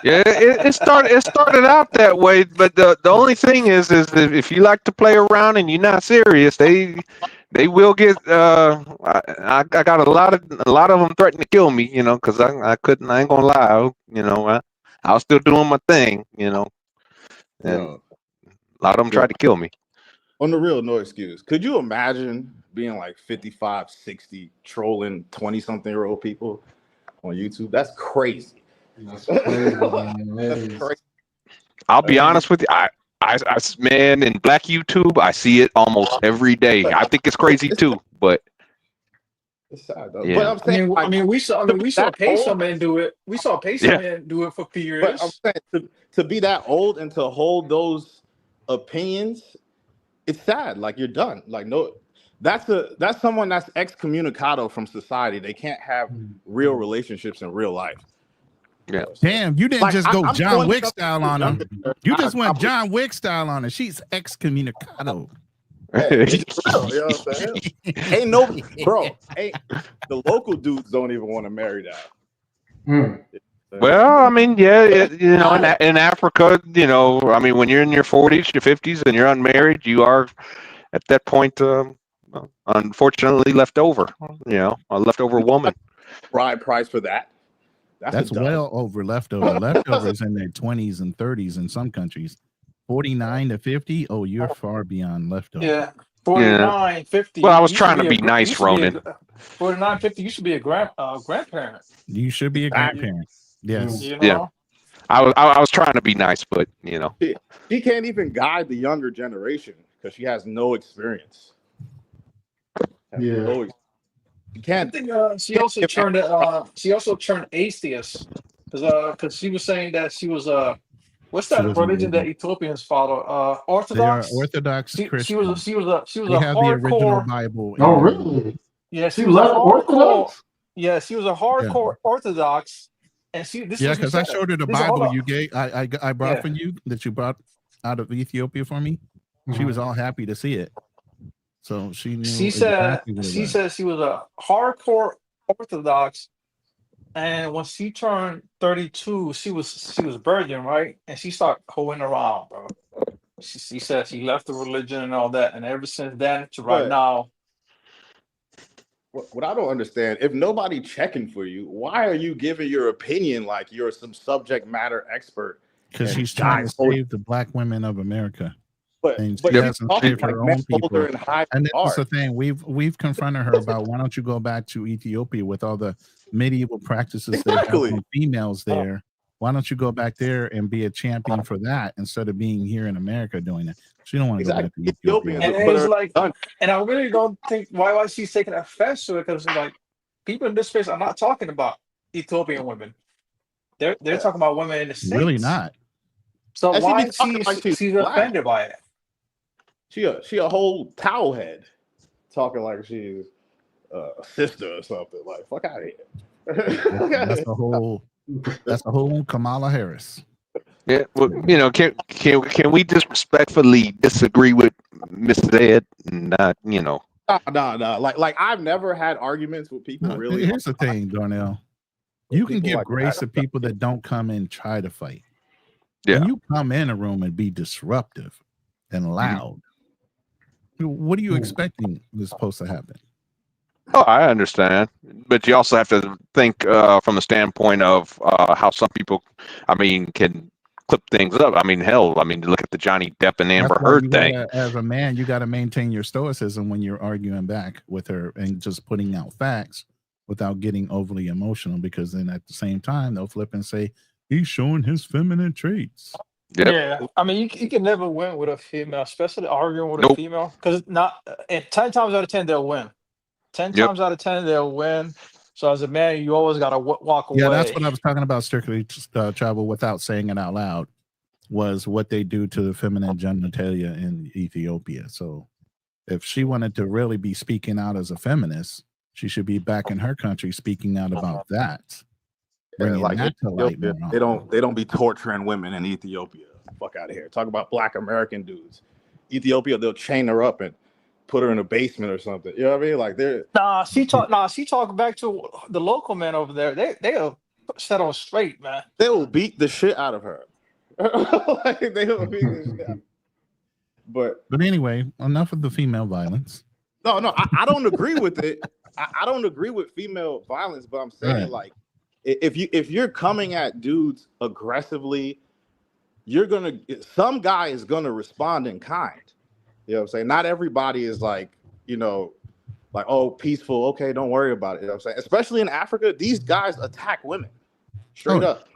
Yeah, it started out that way, but the only thing is that if you like to play around and you're not serious, they will get. I got a lot of them threatened to kill me, you know, because I couldn't. I ain't gonna lie, you know, I was still doing my thing, you know, and a lot of them tried to kill me. On the real, no excuse. Could you imagine being like 55, 60, trolling 20-something-year-old people on YouTube? That's crazy. That's crazy, man. That's crazy. I'll be honest with you. I man, in Black YouTube, I see it almost every day. I think it's crazy too, but it's sad though. Yeah. But I'm saying, I mean, we saw Peso Man do it. We saw Peso Man do it for years. But I'm saying to be that old and to hold those opinions, it's sad. Like you're done. Like no, that's someone that's excommunicado from society. They can't have real relationships in real life. Yeah. Damn, you didn't Like, just go I'm John 20 Wick style on her. You just went probably- John Wick style on her. She's excommunicado. It's real, you know what I'm saying? Ain't nobody, bro. Ain't the local dudes don't even want to marry that. Well, I mean, yeah, you know, in Africa, you know, I mean, when you're in your 40s, your 50s, and you're unmarried, you are at that point, unfortunately, left over. You know, a leftover woman. Bride price for that. That's well over leftover. Leftovers in their 20s and 30s in some countries. 49 to 50. Oh, you're far beyond leftover. Yeah. 49, 50. Well, I was trying to be nice, Ronin. 49, 50. You should be a grandparent. You should be a grandparent. Yes. You know? Yeah. I was trying to be nice, but you know, she can't even guide the younger generation because she has no experience. Yeah. You can't. I think she also turned atheist because she was saying that she was what's that religion that Ethiopians follow? Orthodox. They are Orthodox Christian. She was a they have the original Bible. Oh, really? Yeah, she was left Orthodox. Yeah, she was a hardcore Orthodox, and because I showed her the Bible you gave. I brought for you that you brought out of Ethiopia for me. She was all happy to see it. So she knew. She said she was a hardcore Orthodox, and when she turned 32, she was virgin, right? And she started hoeing around, bro. She said she left the religion and all that, and ever since then to right now. What I don't understand, if nobody checking for you, why are you giving your opinion like you're some subject matter expert? Because she's trying to save the Black women of America. But she hasn't saved her own people. And that's the thing. We've confronted her about why don't you go back to Ethiopia with all the medieval practices that have females there. Why don't you go back there and be a champion for that instead of being here in America doing it? She don't want to go back to Ethiopia. And it's like, and I really don't think why she's taking offense to it, because like people in this space are not talking about Ethiopian women. They're talking about women in the States. Really not. So why she's offended by it? She a whole towel head talking like she's a sister or something. Like fuck out of here. That's a whole Kamala Harris. Yeah, well, you know, can we disrespectfully disagree with Miss Ed? Not, you know. No. Like I've never had arguments with people. Really, here's the thing, Darnell. You can give grace to people that don't come and try to fight. Yeah. When you come in a room and be disruptive and loud, what are you expecting is supposed to happen? Oh, I understand, but you also have to think from the standpoint of how some people, I mean, can clip things up. I mean, hell, look at the Johnny Depp and Amber Heard thing. As a man, you got to maintain your stoicism when you're arguing back with her and just putting out facts without getting overly emotional, because then at the same time they'll flip and say he's showing his feminine traits. Yep. Yeah, I mean, you can never win with a female, especially arguing with a female, because not and 10 times out of 10 they'll win. 10 times out of 10 they'll win. So as a man, you always gotta walk away. Yeah, that's what I was talking about. Strictly travel without saying it out loud was what they do to the feminine genitalia in Ethiopia. So if she wanted to really be speaking out as a feminist, she should be back in her country speaking out about that. Bringing Like that to light more. they don't be torturing women in Ethiopia. Fuck out of here. Talk about Black American dudes. Ethiopia, they'll chain her up and put her in a basement or something. You know what I mean? Like they're she talk back to the local men over there. They'll set on straight, man. They will beat the shit out of her. Like, they will beat the shit out. But anyway, enough of the female violence. No, I don't agree with it. I don't agree with female violence, but I'm saying like if you're coming at dudes aggressively, some guy is gonna respond in kind. You know what I'm saying? Not everybody is like, like, oh, peaceful, okay, don't worry about it. You know what I'm saying? Especially in Africa, these guys attack women. Straight up.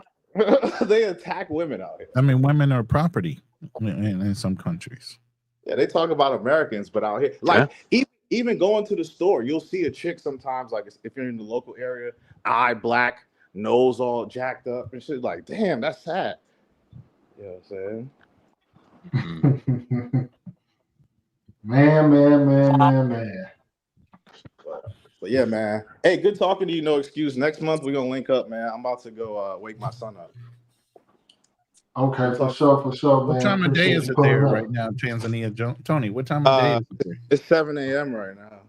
They attack women out here. I mean, women are property in some countries. Yeah, they talk about Americans, but out here, like even going to the store, you'll see a chick sometimes, like if you're in the local area, eye black, nose all jacked up and shit. Like, damn, that's sad. You know what I'm saying? Man. But yeah, man. Hey, good talking to you. No excuse. Next month we're gonna link up, man. I'm about to go wake my son up. Okay, for sure, man. What time of day is it there right now, Tanzania? Tony, what time of day is it there? It's 7 a.m. right now.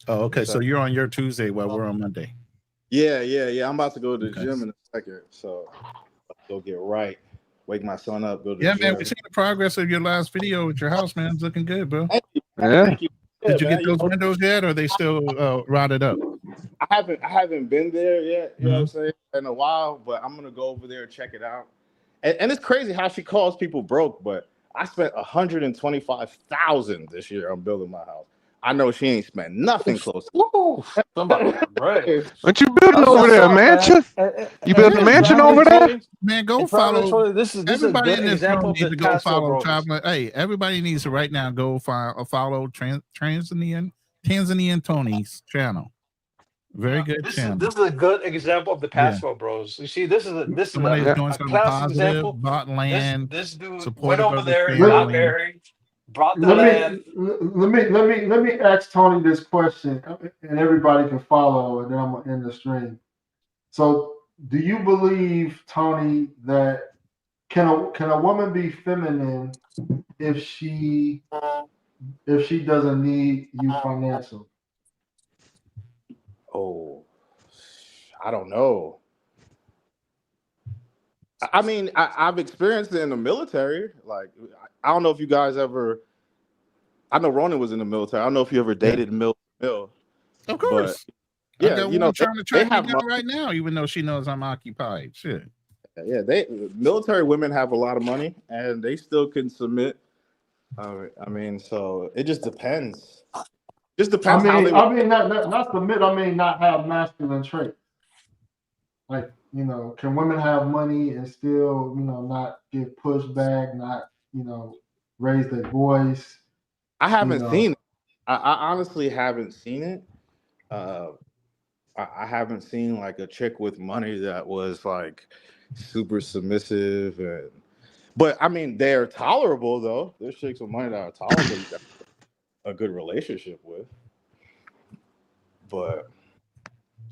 Oh, okay. So you're on your Tuesday while we're on Monday. Yeah. I'm about to go to the gym in a second. So I'll go get right. Wake my son up, go to the gym. Man, we see the progress of your last video with your house, man. It's looking good, bro. Thank you. Did you get those windows yet, or are they still rotted up? I haven't been there yet, you know what I'm saying, in a while, but I'm gonna go over there and check it out. And it's crazy how she calls people broke, but I spent $125,000 this year on building my house. I know she ain't spent nothing close. Right. What you building over there, a mansion? You building a mansion over there? Man, go follow. This is everybody a good in this example room of needs the to go follow bros. traveling. Hey, everybody needs to right now go follow Tanzanian Tony's channel. Very good channel. This is a good example of the Passwell bros. You see, this is a doing something classic positive, example. Bought land. This dude supported went over there, family. got married, brought the land. Let me ask Tony this question, and everybody can follow, and then I'm gonna end the stream. So, do you believe, Tony, that can a woman be feminine if she doesn't need you financially? Oh, I don't know. I mean, I've experienced it in the military. Like, I don't know if you guys ever. I know Ronin was in the military. I don't know if you ever dated Mill. Of course. But, I got one trying to track me down right now, even though she knows I'm occupied. Shit. Yeah, military women have a lot of money, and they still can submit. I mean, so it just depends. Just depends how they. I mean, not submit. I mean, not have masculine traits. Like, can women have money and still, not get pushed back, not, raise their voice? I haven't seen it. I honestly haven't seen it. I haven't seen like a chick with money that was like super submissive, but I mean, they're tolerable though. There's chicks with money that are tolerable. You got a good relationship with, but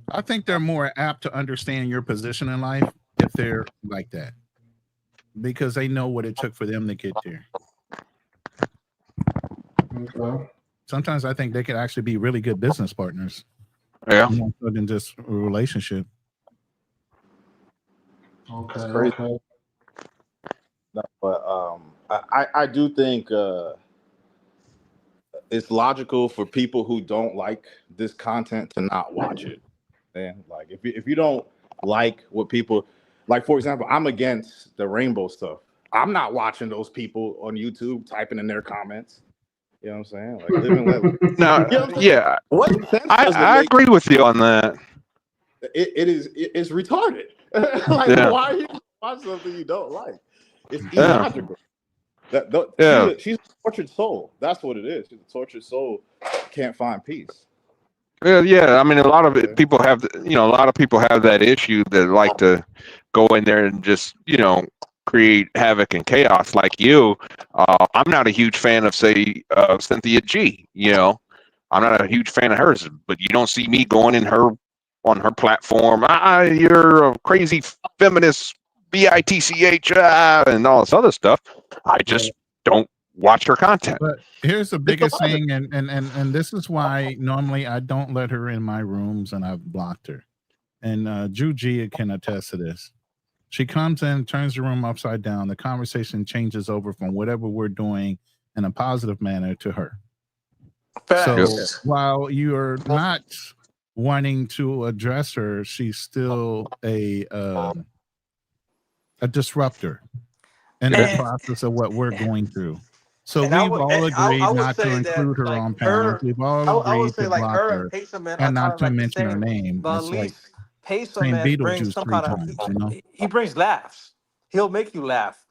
I think they're more apt to understand your position in life if they're like that, because they know what it took for them to get there. Okay. Sometimes I think they could actually be really good business partners. Yeah. More so than just a relationship. Okay. No, but I do think it's logical for people who don't like this content to not watch it. And like, if you don't like what people like, for example, I'm against the rainbow stuff. I'm not watching those people on YouTube typing in their comments. You know what I'm saying? Like, live and let live. No, you know yeah. What sense I agree with you on that. It's retarded. Like, why are you watch something you don't like? It's illogical. She's a tortured soul. That's what it is. She's a tortured soul. Can't find peace. Yeah, I mean, a lot of people have, a lot of people have that issue that like to go in there and just, create havoc and chaos. Like you, I'm not a huge fan of, say, Cynthia G. I'm not a huge fan of hers, but you don't see me going in on her platform. You're a crazy feminist, bitch, and all this other stuff. I just don't watch her content. But here's the biggest thing, and this is why normally I don't let her in my rooms, and I've blocked her. And Drew G can attest to this. She comes in, turns the room upside down. The conversation changes over from whatever we're doing in a positive manner to her. So while you're not wanting to address her, she's still a disruptor in the process of what we're going through. So we've all agreed not to include her on panels. We've all agreed to block her and not to mention her name. But It's at like least Payson man brings some kind of he brings laughs. He'll make you laugh,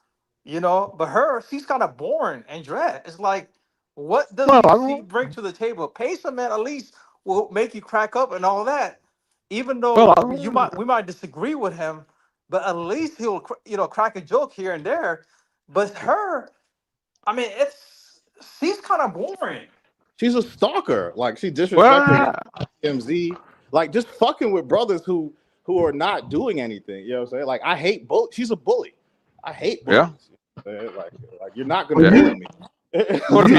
But her, she's kind of boring. Andrea, it's like, what does she bring to the table? Payson man at least will make you crack up and all that. Even though we might disagree with him, but at least he'll crack a joke here and there. But her, I mean, she's kind of boring. She's a stalker. Like, she disrespecting MZ. Like, just fucking with brothers who are not doing anything. You know what I'm saying? Like, I hate she's a bully. I hate bullies. Yeah. Like you're not gonna bully me. Well, to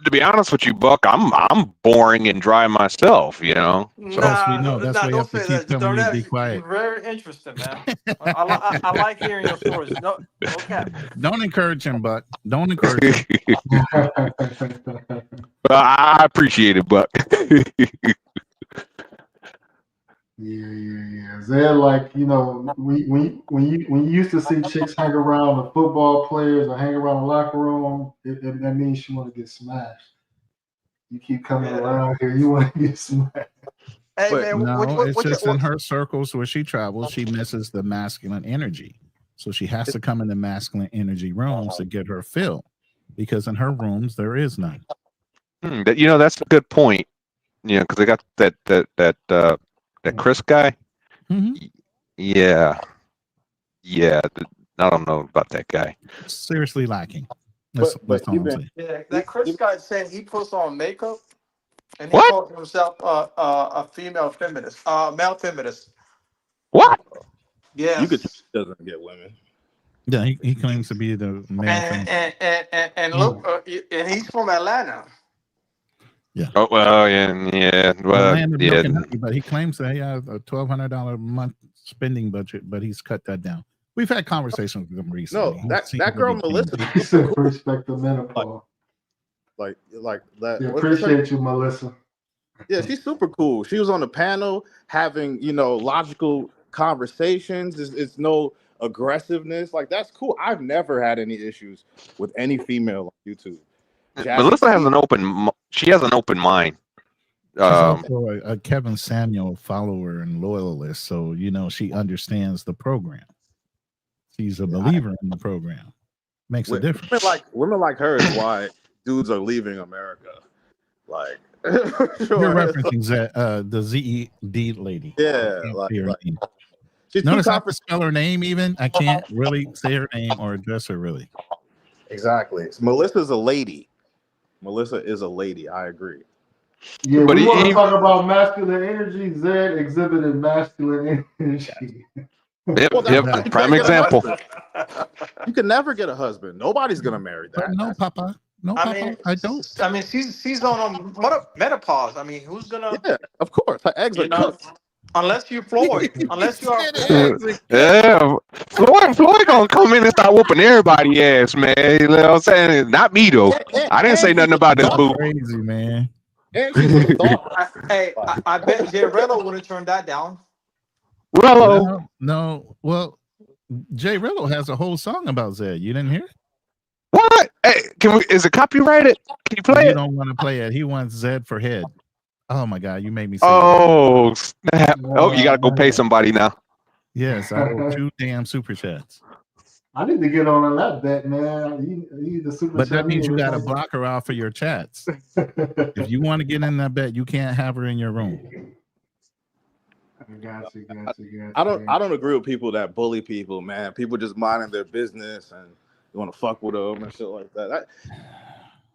be honest with you, Buck, I'm boring and dry myself, So. That's why you have to keep telling me to be quiet. Very interesting, man. I like hearing your stories. No, okay. Don't encourage him, Buck. Don't encourage him. I appreciate it, Buck. Yeah. They're like, when you used to see chicks hang around the football players or hang around the locker room, that means she want to get smashed. You keep coming around here, you want to get smashed. Hey, man, it's just in her circles where she travels, she misses the masculine energy. So she has to come in the masculine energy rooms to get her fill, because in her rooms there is none. That's a good point. Because they got that Chris guy. Mm-hmm. Yeah. I don't know about that guy. Seriously lacking. But that Chris guy said he puts on makeup and he calls himself a female feminist, male feminist. What? Yeah. You could tell he doesn't get women. Yeah, he claims to be the male and look, and he's from Atlanta. Yeah. Oh well, yeah. Well, yeah. But he claims that he has a $1,200 a month spending budget, but he's cut that down. We've had conversations with him recently. No, that girl Melissa. He said respect the menopause. Like that. Yeah, appreciate you, Melissa. Yeah, she's super cool. She was on the panel having logical conversations. It's no aggressiveness. Like, that's cool. I've never had any issues with any female on YouTube. Melissa has an open mind. She's also a Kevin Samuel follower and loyalist, so she understands the program. She's a believer in the program. Makes a difference. Women like her is why dudes are leaving America. Like, you're referencing the ZED lady. Yeah, notice I have to spell her name. Even I can't really say her name or address her really. Exactly. Melissa's a lady. Melissa is a lady. I agree. Yeah, but we want to talk about masculine energy. Zed exhibited masculine energy. Yep. Prime example. You can never get a husband. Nobody's gonna marry that. No, Papa. No, Papa. I don't. I mean, she's on menopause. I mean, who's gonna? Yeah, of course. Her eggs are cooked. Unless you're Floyd. Unless you are. Yeah. Floyd gonna come in and start whooping everybody ass, man. You know what I'm saying? Not me though. I didn't say nothing about this boo. Crazy, man. Hey, I bet Jay Rello would have turned that down. Rello. No. Well, Jay Rello has a whole song about Zed. You didn't hear it? What? Hey, is it copyrighted? Can you play it? You don't want to play it. He wants Zed for head. Oh my God, you made me say snap. Oh, you gotta go pay somebody now. Yes, I owe 2 damn super chats. I need to get on that bet, man. You the super. But that means you got to block her off of your chats. If you want to get in that bet, you can't have her in your room. Got you. I don't agree with people that bully people, man. People just minding their business and you want to fuck with them and shit like that.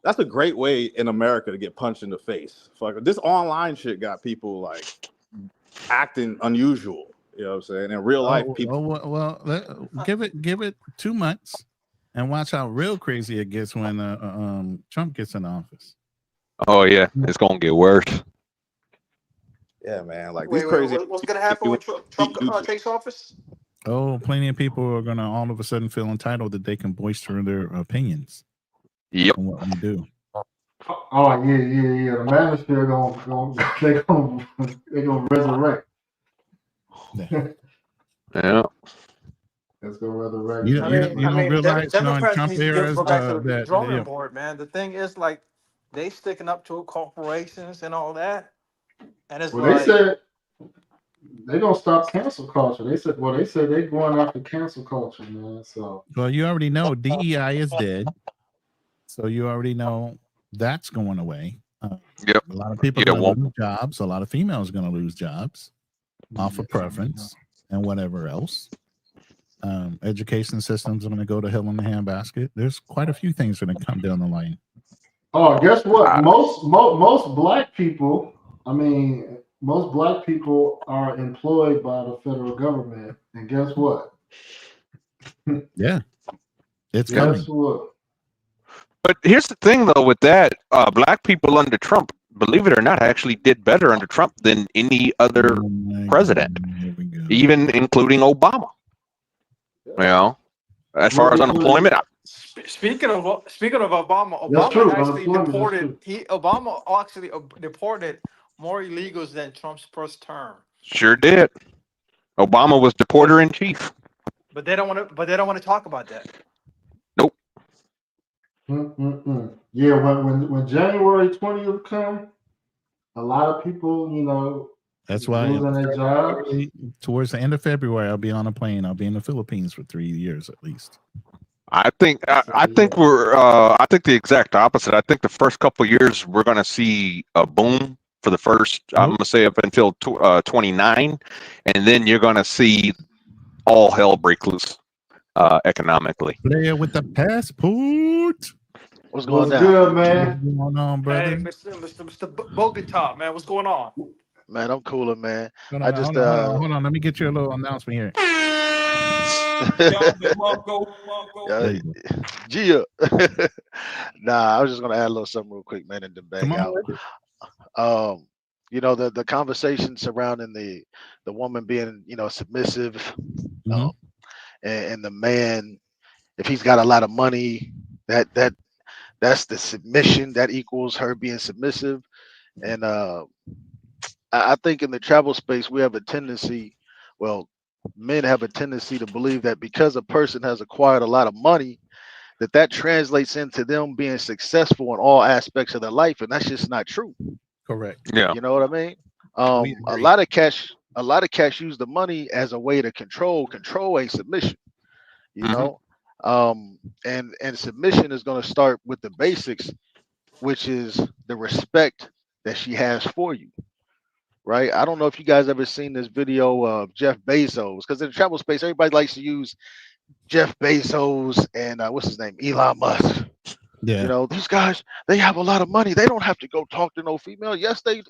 That's a great way in America to get punched in the face. Fuck, this online shit got people like acting unusual. You know what I'm saying? In real life, people. Give it 2 months and watch how real crazy it gets when Trump gets in office. Oh yeah, it's gonna get worse. Yeah, man. Like what's gonna happen when Trump takes office? Oh, plenty of people are gonna all of a sudden feel entitled that they can boister their opinions. Yep. On what we do. Oh yeah. The manosphere they're gonna resurrect. Yeah. Let's go resurrect. You don't realize Democrats Trump need to eras go back to the drawing board, man. The thing is, like, they sticking up to corporations and all that, and it's they said they don't stop cancel culture. They said they're going after cancel culture, man. So you already know DEI is dead, so you already know that's going away. Yep. A lot of people are going to lose jobs. A lot of females are going to lose jobs off of preference and whatever else. Education systems are going to go to hell in the handbasket. There's quite a few things going to come down the line. Oh, guess what? Most black people, most black people are employed by the federal government, and guess what? Yeah, it's coming. Guess what? But here's the thing, though, with that, black people under Trump, believe it or not, actually did better under Trump than any other president, even including Obama. You know, as far as unemployment. Speaking of Obama, Obama actually deported more illegals than Trump's first term. Sure did. Obama was deporter in chief. But they don't want to. But they don't want to talk about that. Nope. Yeah, when January 20th come, a lot of people, that's why losing their jobs. Towards the end of February, I'll be on a plane. I'll be in the Philippines for 3 years at least. I think we're I think the exact opposite. I think the first couple of years we're going to see a boom for the first. I'm going to say up until 29, and then you're going to see all hell break loose economically. Player with the passport. What's going on, good, man? What's going on, brother? Hey, Mr. Bogota, man, what's going on? Man, I'm cooler, man. Hold on. Let me get you a little announcement here. Gia. Nah, I was just gonna add a little something real quick, man, and then bang out. The conversation surrounding the woman being, submissive, and the man, if he's got a lot of money, that's the submission that equals her being submissive. And I think in the travel space we have a tendency, men have a tendency to believe that because a person has acquired a lot of money, that translates into them being successful in all aspects of their life, and that's just not true. Correct. Yeah. You know what I mean? A lot of cash use the money as a way to control a submission. You know, and submission is going to start with the basics, which is the respect that she has for you. Right. I don't know if you guys ever seen this video of Jeff Bezos, because in the travel space, everybody likes to use Jeff Bezos and what's his name? Elon Musk. Yeah. These guys, they have a lot of money. They don't have to go talk to no female. Yes, they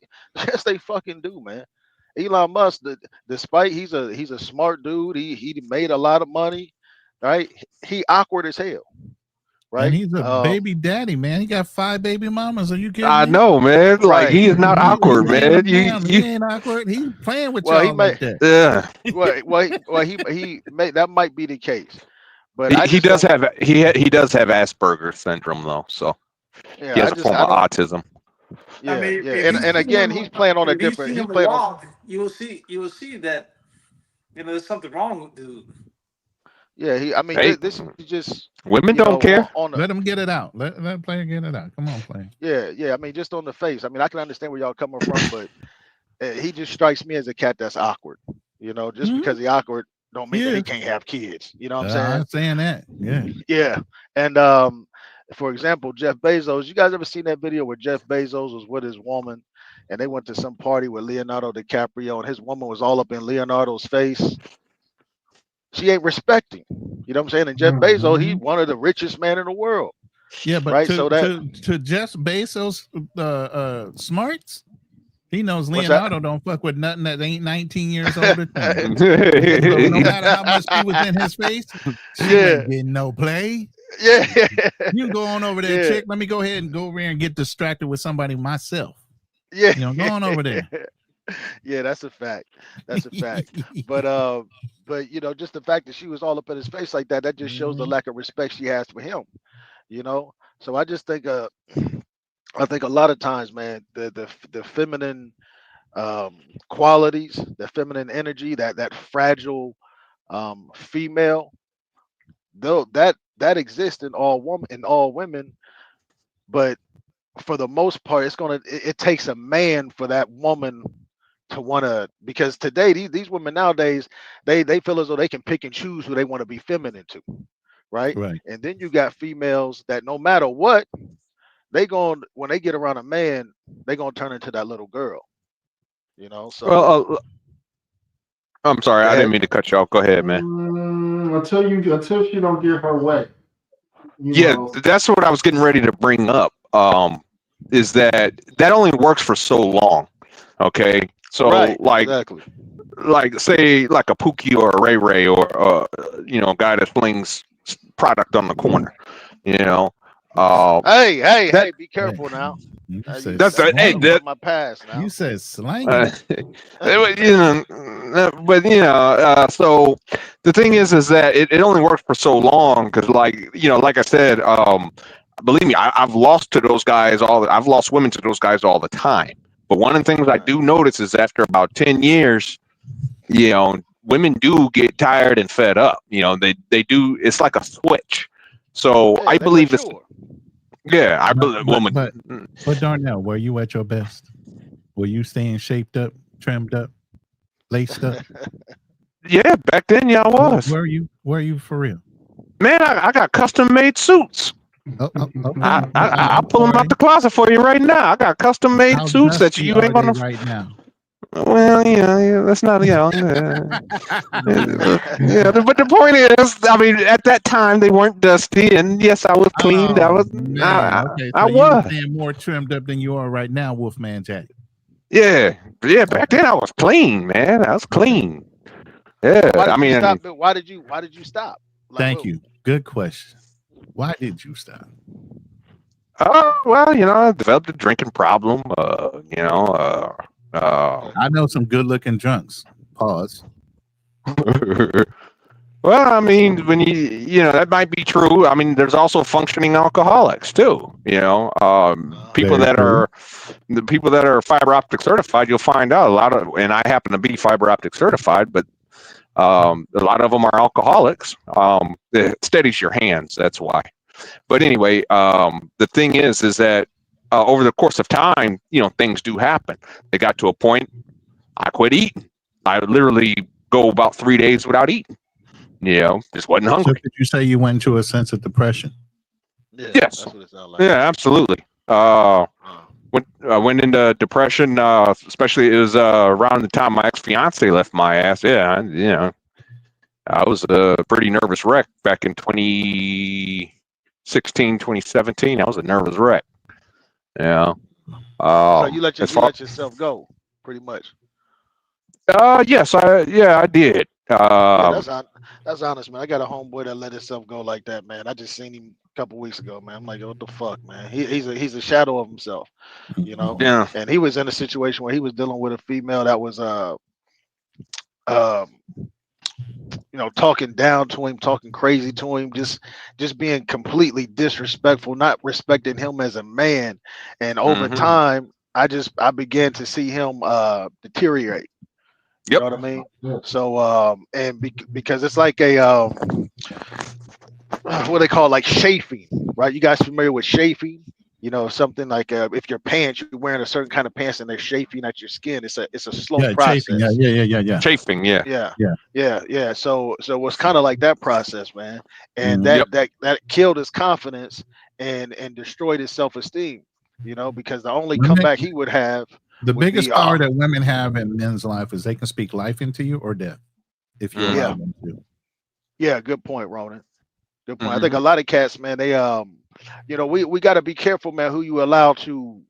fucking do, man. Elon Musk, despite he's a smart dude, he made a lot of money, right? He awkward as hell. Right. And he's a baby daddy, man. He got 5 baby mamas. Are you kidding I me? know, man. Like, he is not awkward, man. He ain't awkward. He's playing with y'all like that. Yeah. Well, he that might be the case, but he does have Asperger's syndrome though, so he has a form of autism. Yeah, and again, he's playing on a different. You will see that there's something wrong with dude. Yeah, this is just women don't care. Let him get it out. Let player get it out. Come on, player. Yeah. Just on the face. I can understand where y'all coming from, but he just strikes me as a cat that's awkward. Just because he's awkward, don't mean that he can't have kids. You know what I'm saying? I'm saying that. Yeah. Yeah. And for example, Jeff Bezos, you guys ever seen that video where Jeff Bezos was with his woman and they went to some party with Leonardo DiCaprio and his woman was all up in Leonardo's face? She ain't respecting. You know what I'm saying? And Jeff Bezos, he's one of the richest men in the world. Yeah, but right? to Jeff Bezos smarts, he knows Leonardo don't fuck with nothing that ain't 19 years older. So no matter how much she was in his face, she ain't getting no play. Yeah. You go on over there, chick. Let me go ahead and go over there and get distracted with somebody myself. Yeah. Go on over there. Yeah, that's a fact. That's a fact. But just the fact that she was all up in his face like that, that just shows the lack of respect she has for him. So I just think a lot of times, man, the feminine qualities, the feminine energy, that fragile female, though that exists in all women, but for the most part, it takes a man for that woman to want to, because today these women nowadays, they feel as though they can pick and choose who they want to be feminine to. Right. And then you got females that no matter what, when they get around a man, they're gonna turn into that little girl. So well, I'm sorry, I didn't mean to cut you off. Go ahead, man. Until she don't get her way. That's what I was getting ready to bring up. Is that only works for so long. Okay. So exactly. Like say like a Pookie or a Ray Ray or a guy that flings product on the corner, hey, be careful now. That's my past now. You said slang. So the thing is that it only works for so long because like I said, believe me, I've lost to those guys I've lost women to those guys all the time. But one of the things I do notice is after about 10 years, women do get tired and fed up. They do. It's like a switch. So I believe this. Yeah, I believe women. But Darnell, were you at your best? Were you staying shaped up, trimmed up, laced up? Yeah, back then, I was. Were you for real? Man, I got custom made suits. I'll pull them out the closet for you right now. I got custom made suits that you ain't gonna right now. Well, that's not, yeah. But the point is, I mean, at that time they weren't dusty, and yes, I was cleaned. I was, I was more trimmed up than you are right now, Wolfman Jack. Yeah. Back then I was clean, man. I was clean. Yeah, why did you stop? Thank you. Good question. Why did you stop? Well, I developed a drinking problem. I know some good-looking drunks. Pause. Well, I mean, when that might be true. I mean, there's also functioning alcoholics too. People that are fiber optic certified. You'll find out and I happen to be fiber optic certified, but a lot of them are alcoholics. It steadies your hands. That's why. But anyway, the thing is that over the course of time, things do happen. They got to a point, I quit eating. I literally go about 3 days without eating. Just wasn't hungry. So did you say you went into a sense of depression? Yeah, yes. That's what it sounds like. Yeah, absolutely. I went into depression, especially it was around the time my ex-fiance left my ass. Yeah, I was a pretty nervous wreck back in 2016, 2017. I was a nervous wreck. Yeah. So you let yourself go, pretty much. Yes, I did. That's honest, man. I got a homeboy that let himself go like that, man. I just seen him a couple weeks ago, man. I'm like, what the fuck, man? He's a shadow of himself, Yeah. And he was in a situation where he was dealing with a female that was talking down to him, talking crazy to him, just being completely disrespectful, not respecting him as a man. And over time, I began to see him deteriorate. You know what I mean? So because it's like a what they call like chafing, right? You guys familiar with chafing? You know, something like if your pants, you're wearing a certain kind of pants and they're chafing at your skin. It's a slow process. Chafing. Yeah. Chafing. Yeah. So it's kind of like that process, man. And Yep. that killed his confidence and destroyed his self-esteem. You know, because the only Women- comeback he would have. The would biggest be, power that women have in men's life is they can speak life into you or death, if you allow them to. Yeah, good point, Ronin. Good point. I think a lot of cats, man, they you know, we got to be careful, man, who you allow to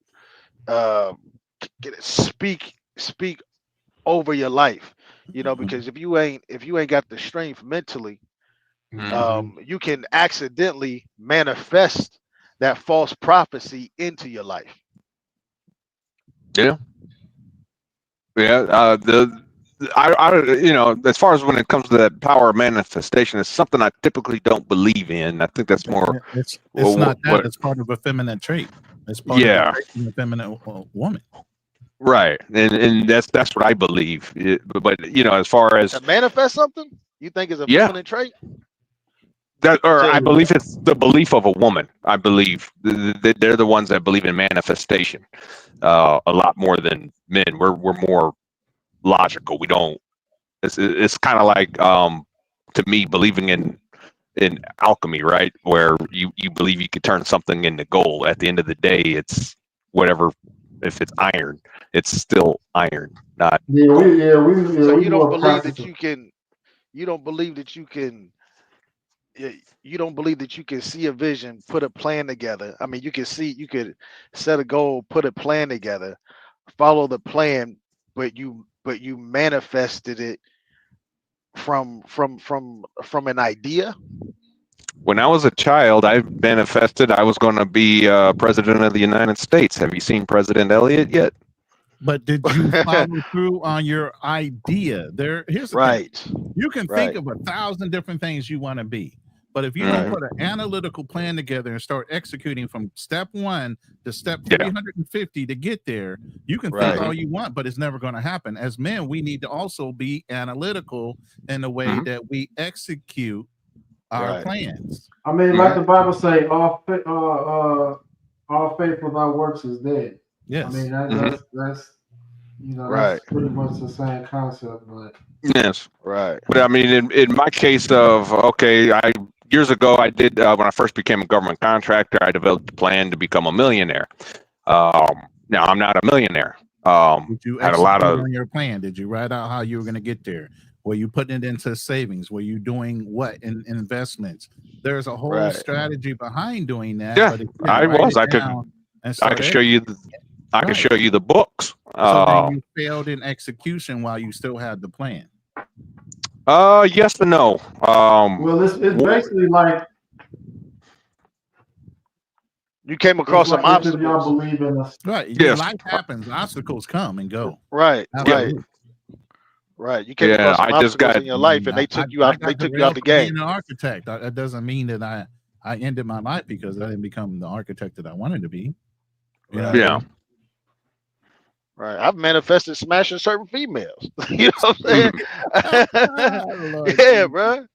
speak over your life. You know, because if you ain't got the strength mentally, you can accidentally manifest that false prophecy into your life. Yeah. I you know, as far as when it comes to that power of manifestation, it's something I typically don't believe in. I think that's more. It's not that. It's part of a feminine trait. It's part of the trait of a feminine woman. Right, and that's what I believe. But you know, as far as to manifest something, you think is a feminine trait. I believe it's the belief of a woman. I believe they're the ones that believe in manifestation a lot more than men. We're more logical. We don't. It's kind of like to me believing in alchemy, right? Where you believe you could turn something into gold. At the end of the day, it's whatever. If it's iron, it's still iron, not. So you don't believe that you can. You don't believe that you can. You don't believe that you can see a vision, put a plan together. I mean, you could set a goal, put a plan together, follow the plan, but you manifested it from an idea. When I was a child, I manifested I was going to be president of the United States. Have you seen President Elliott yet? But did you follow through on your idea? Here's the thing. You can think of 1,000 different things you want to be, but if you don't put an analytical plan together and start executing from step 1 to step 350 to get there, you can think all you want, but it's never going to happen. As men, we need to also be analytical in the way that we execute our plans. I mean, like the Bible say, all faith without works is dead. Yes. I mean, that's you know, that's pretty much the same concept, but yes, But I mean, in my case of years ago, I did when I first became a government contractor, I developed a plan to become a millionaire. Now I'm not a millionaire. Did you had a lot of on your plan? Did you write out how you were going to get there? Were you putting it into savings? Were you doing what in investments? There's a whole strategy behind doing that. Yeah, but I was. I could show you. I can show you the books. So then you failed in execution while you still had the plan. Yes and no. Well, it's basically like you came across some obstacles. Y'all believe in us, right? Yes. Life happens. Obstacles come and go. Right. You came across some obstacles in your life, and they took you out. They took you out the game. Being an architect, that doesn't mean that I ended my life because I didn't become the architect that I wanted to be. Right, I've manifested smashing certain females. You know what I'm saying? Yeah, bro.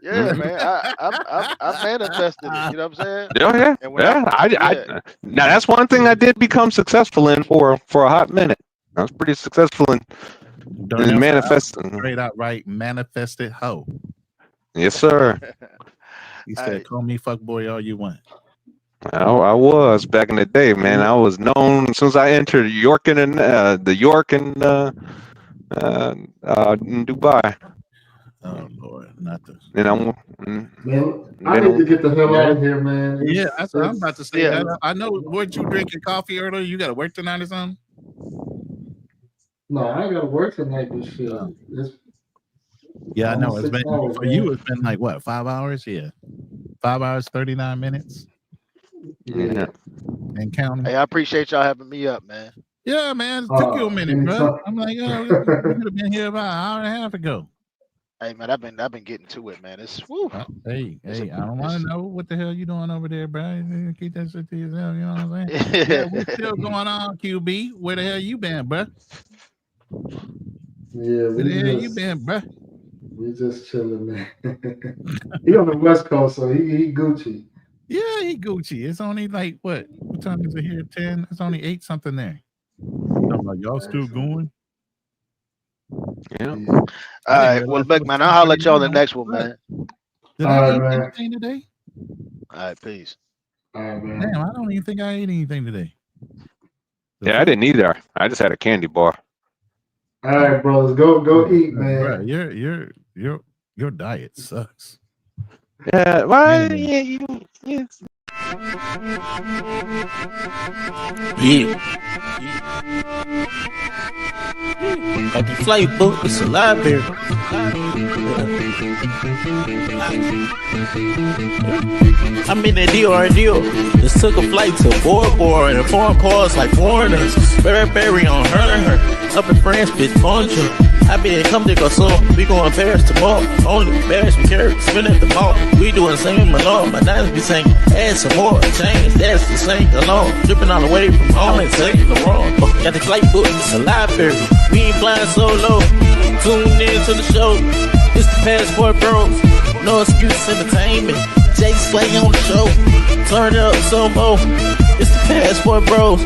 Yeah, man. I manifested it. You know what I'm saying? Yeah. Now that's one thing I did become successful in for a hot minute. I was pretty successful in manifesting. Straight out right, manifested hoe. Yes, sir. He said, "Call me fuck boy all you want." I was back in the day, man. I was known as soon as I entered York and the York and Dubai. Oh Lord, not this. Man, I need to get the hell out of here, man. Yeah, that's what I'm about to say. I know. Weren't you drinking coffee earlier? You got to work tonight or something? No, I ain't got to work tonight. This shit. Yeah, I know. It's been for you. It's been like what, 5 hours? Yeah, 5 hours, 39 minutes. Yeah, and counting. Hey, I appreciate y'all having me up, man. Yeah, man. It took you a minute, bro. I'm like, we could have been here about an hour and a half ago. Hey, man, I've been getting to it, man. It's hey, I don't want to know what the hell you doing over there, bro. Keep that shit to yourself. You know what I'm saying? Yeah, what's still going on, QB? Where the hell you been, bro? Yeah, where the hell you been, bro? We just chilling, man. He on the West Coast, so he Gucci. Yeah, he Gucci. It's only like what time is it here? 10. It's only 8 something there. I'm like, y'all still going? Yeah. All right. Well, look, man, I'll holler at y'all the next one, man. Did I eat anything today? All right, peace. Damn, I don't even think I ate anything today. Yeah, I didn't either. I just had a candy bar. All right, brothers, go eat, man. Bro, your diet sucks. Yeah, why? Yeah, At the flight book, it's a library. I'm in that deal. Just took a flight to Bora and foreign cars like foreigners. Berry on her. Up in France, bitch, bonjour. I been come to go so we going Paris tomorrow. Only Paris we carry, spin at the mall. We doing the same alone. My diamonds be saying, add some more change. That's the same alone. Dripping all the way from home and taking the wrong. Got the flight book, it's a library. We ain't flying solo. Tune in to the show. It's the Passport Bros. No excuse entertainment. Jay Slate on the show. Turn it up some more. It's the Passport Bros.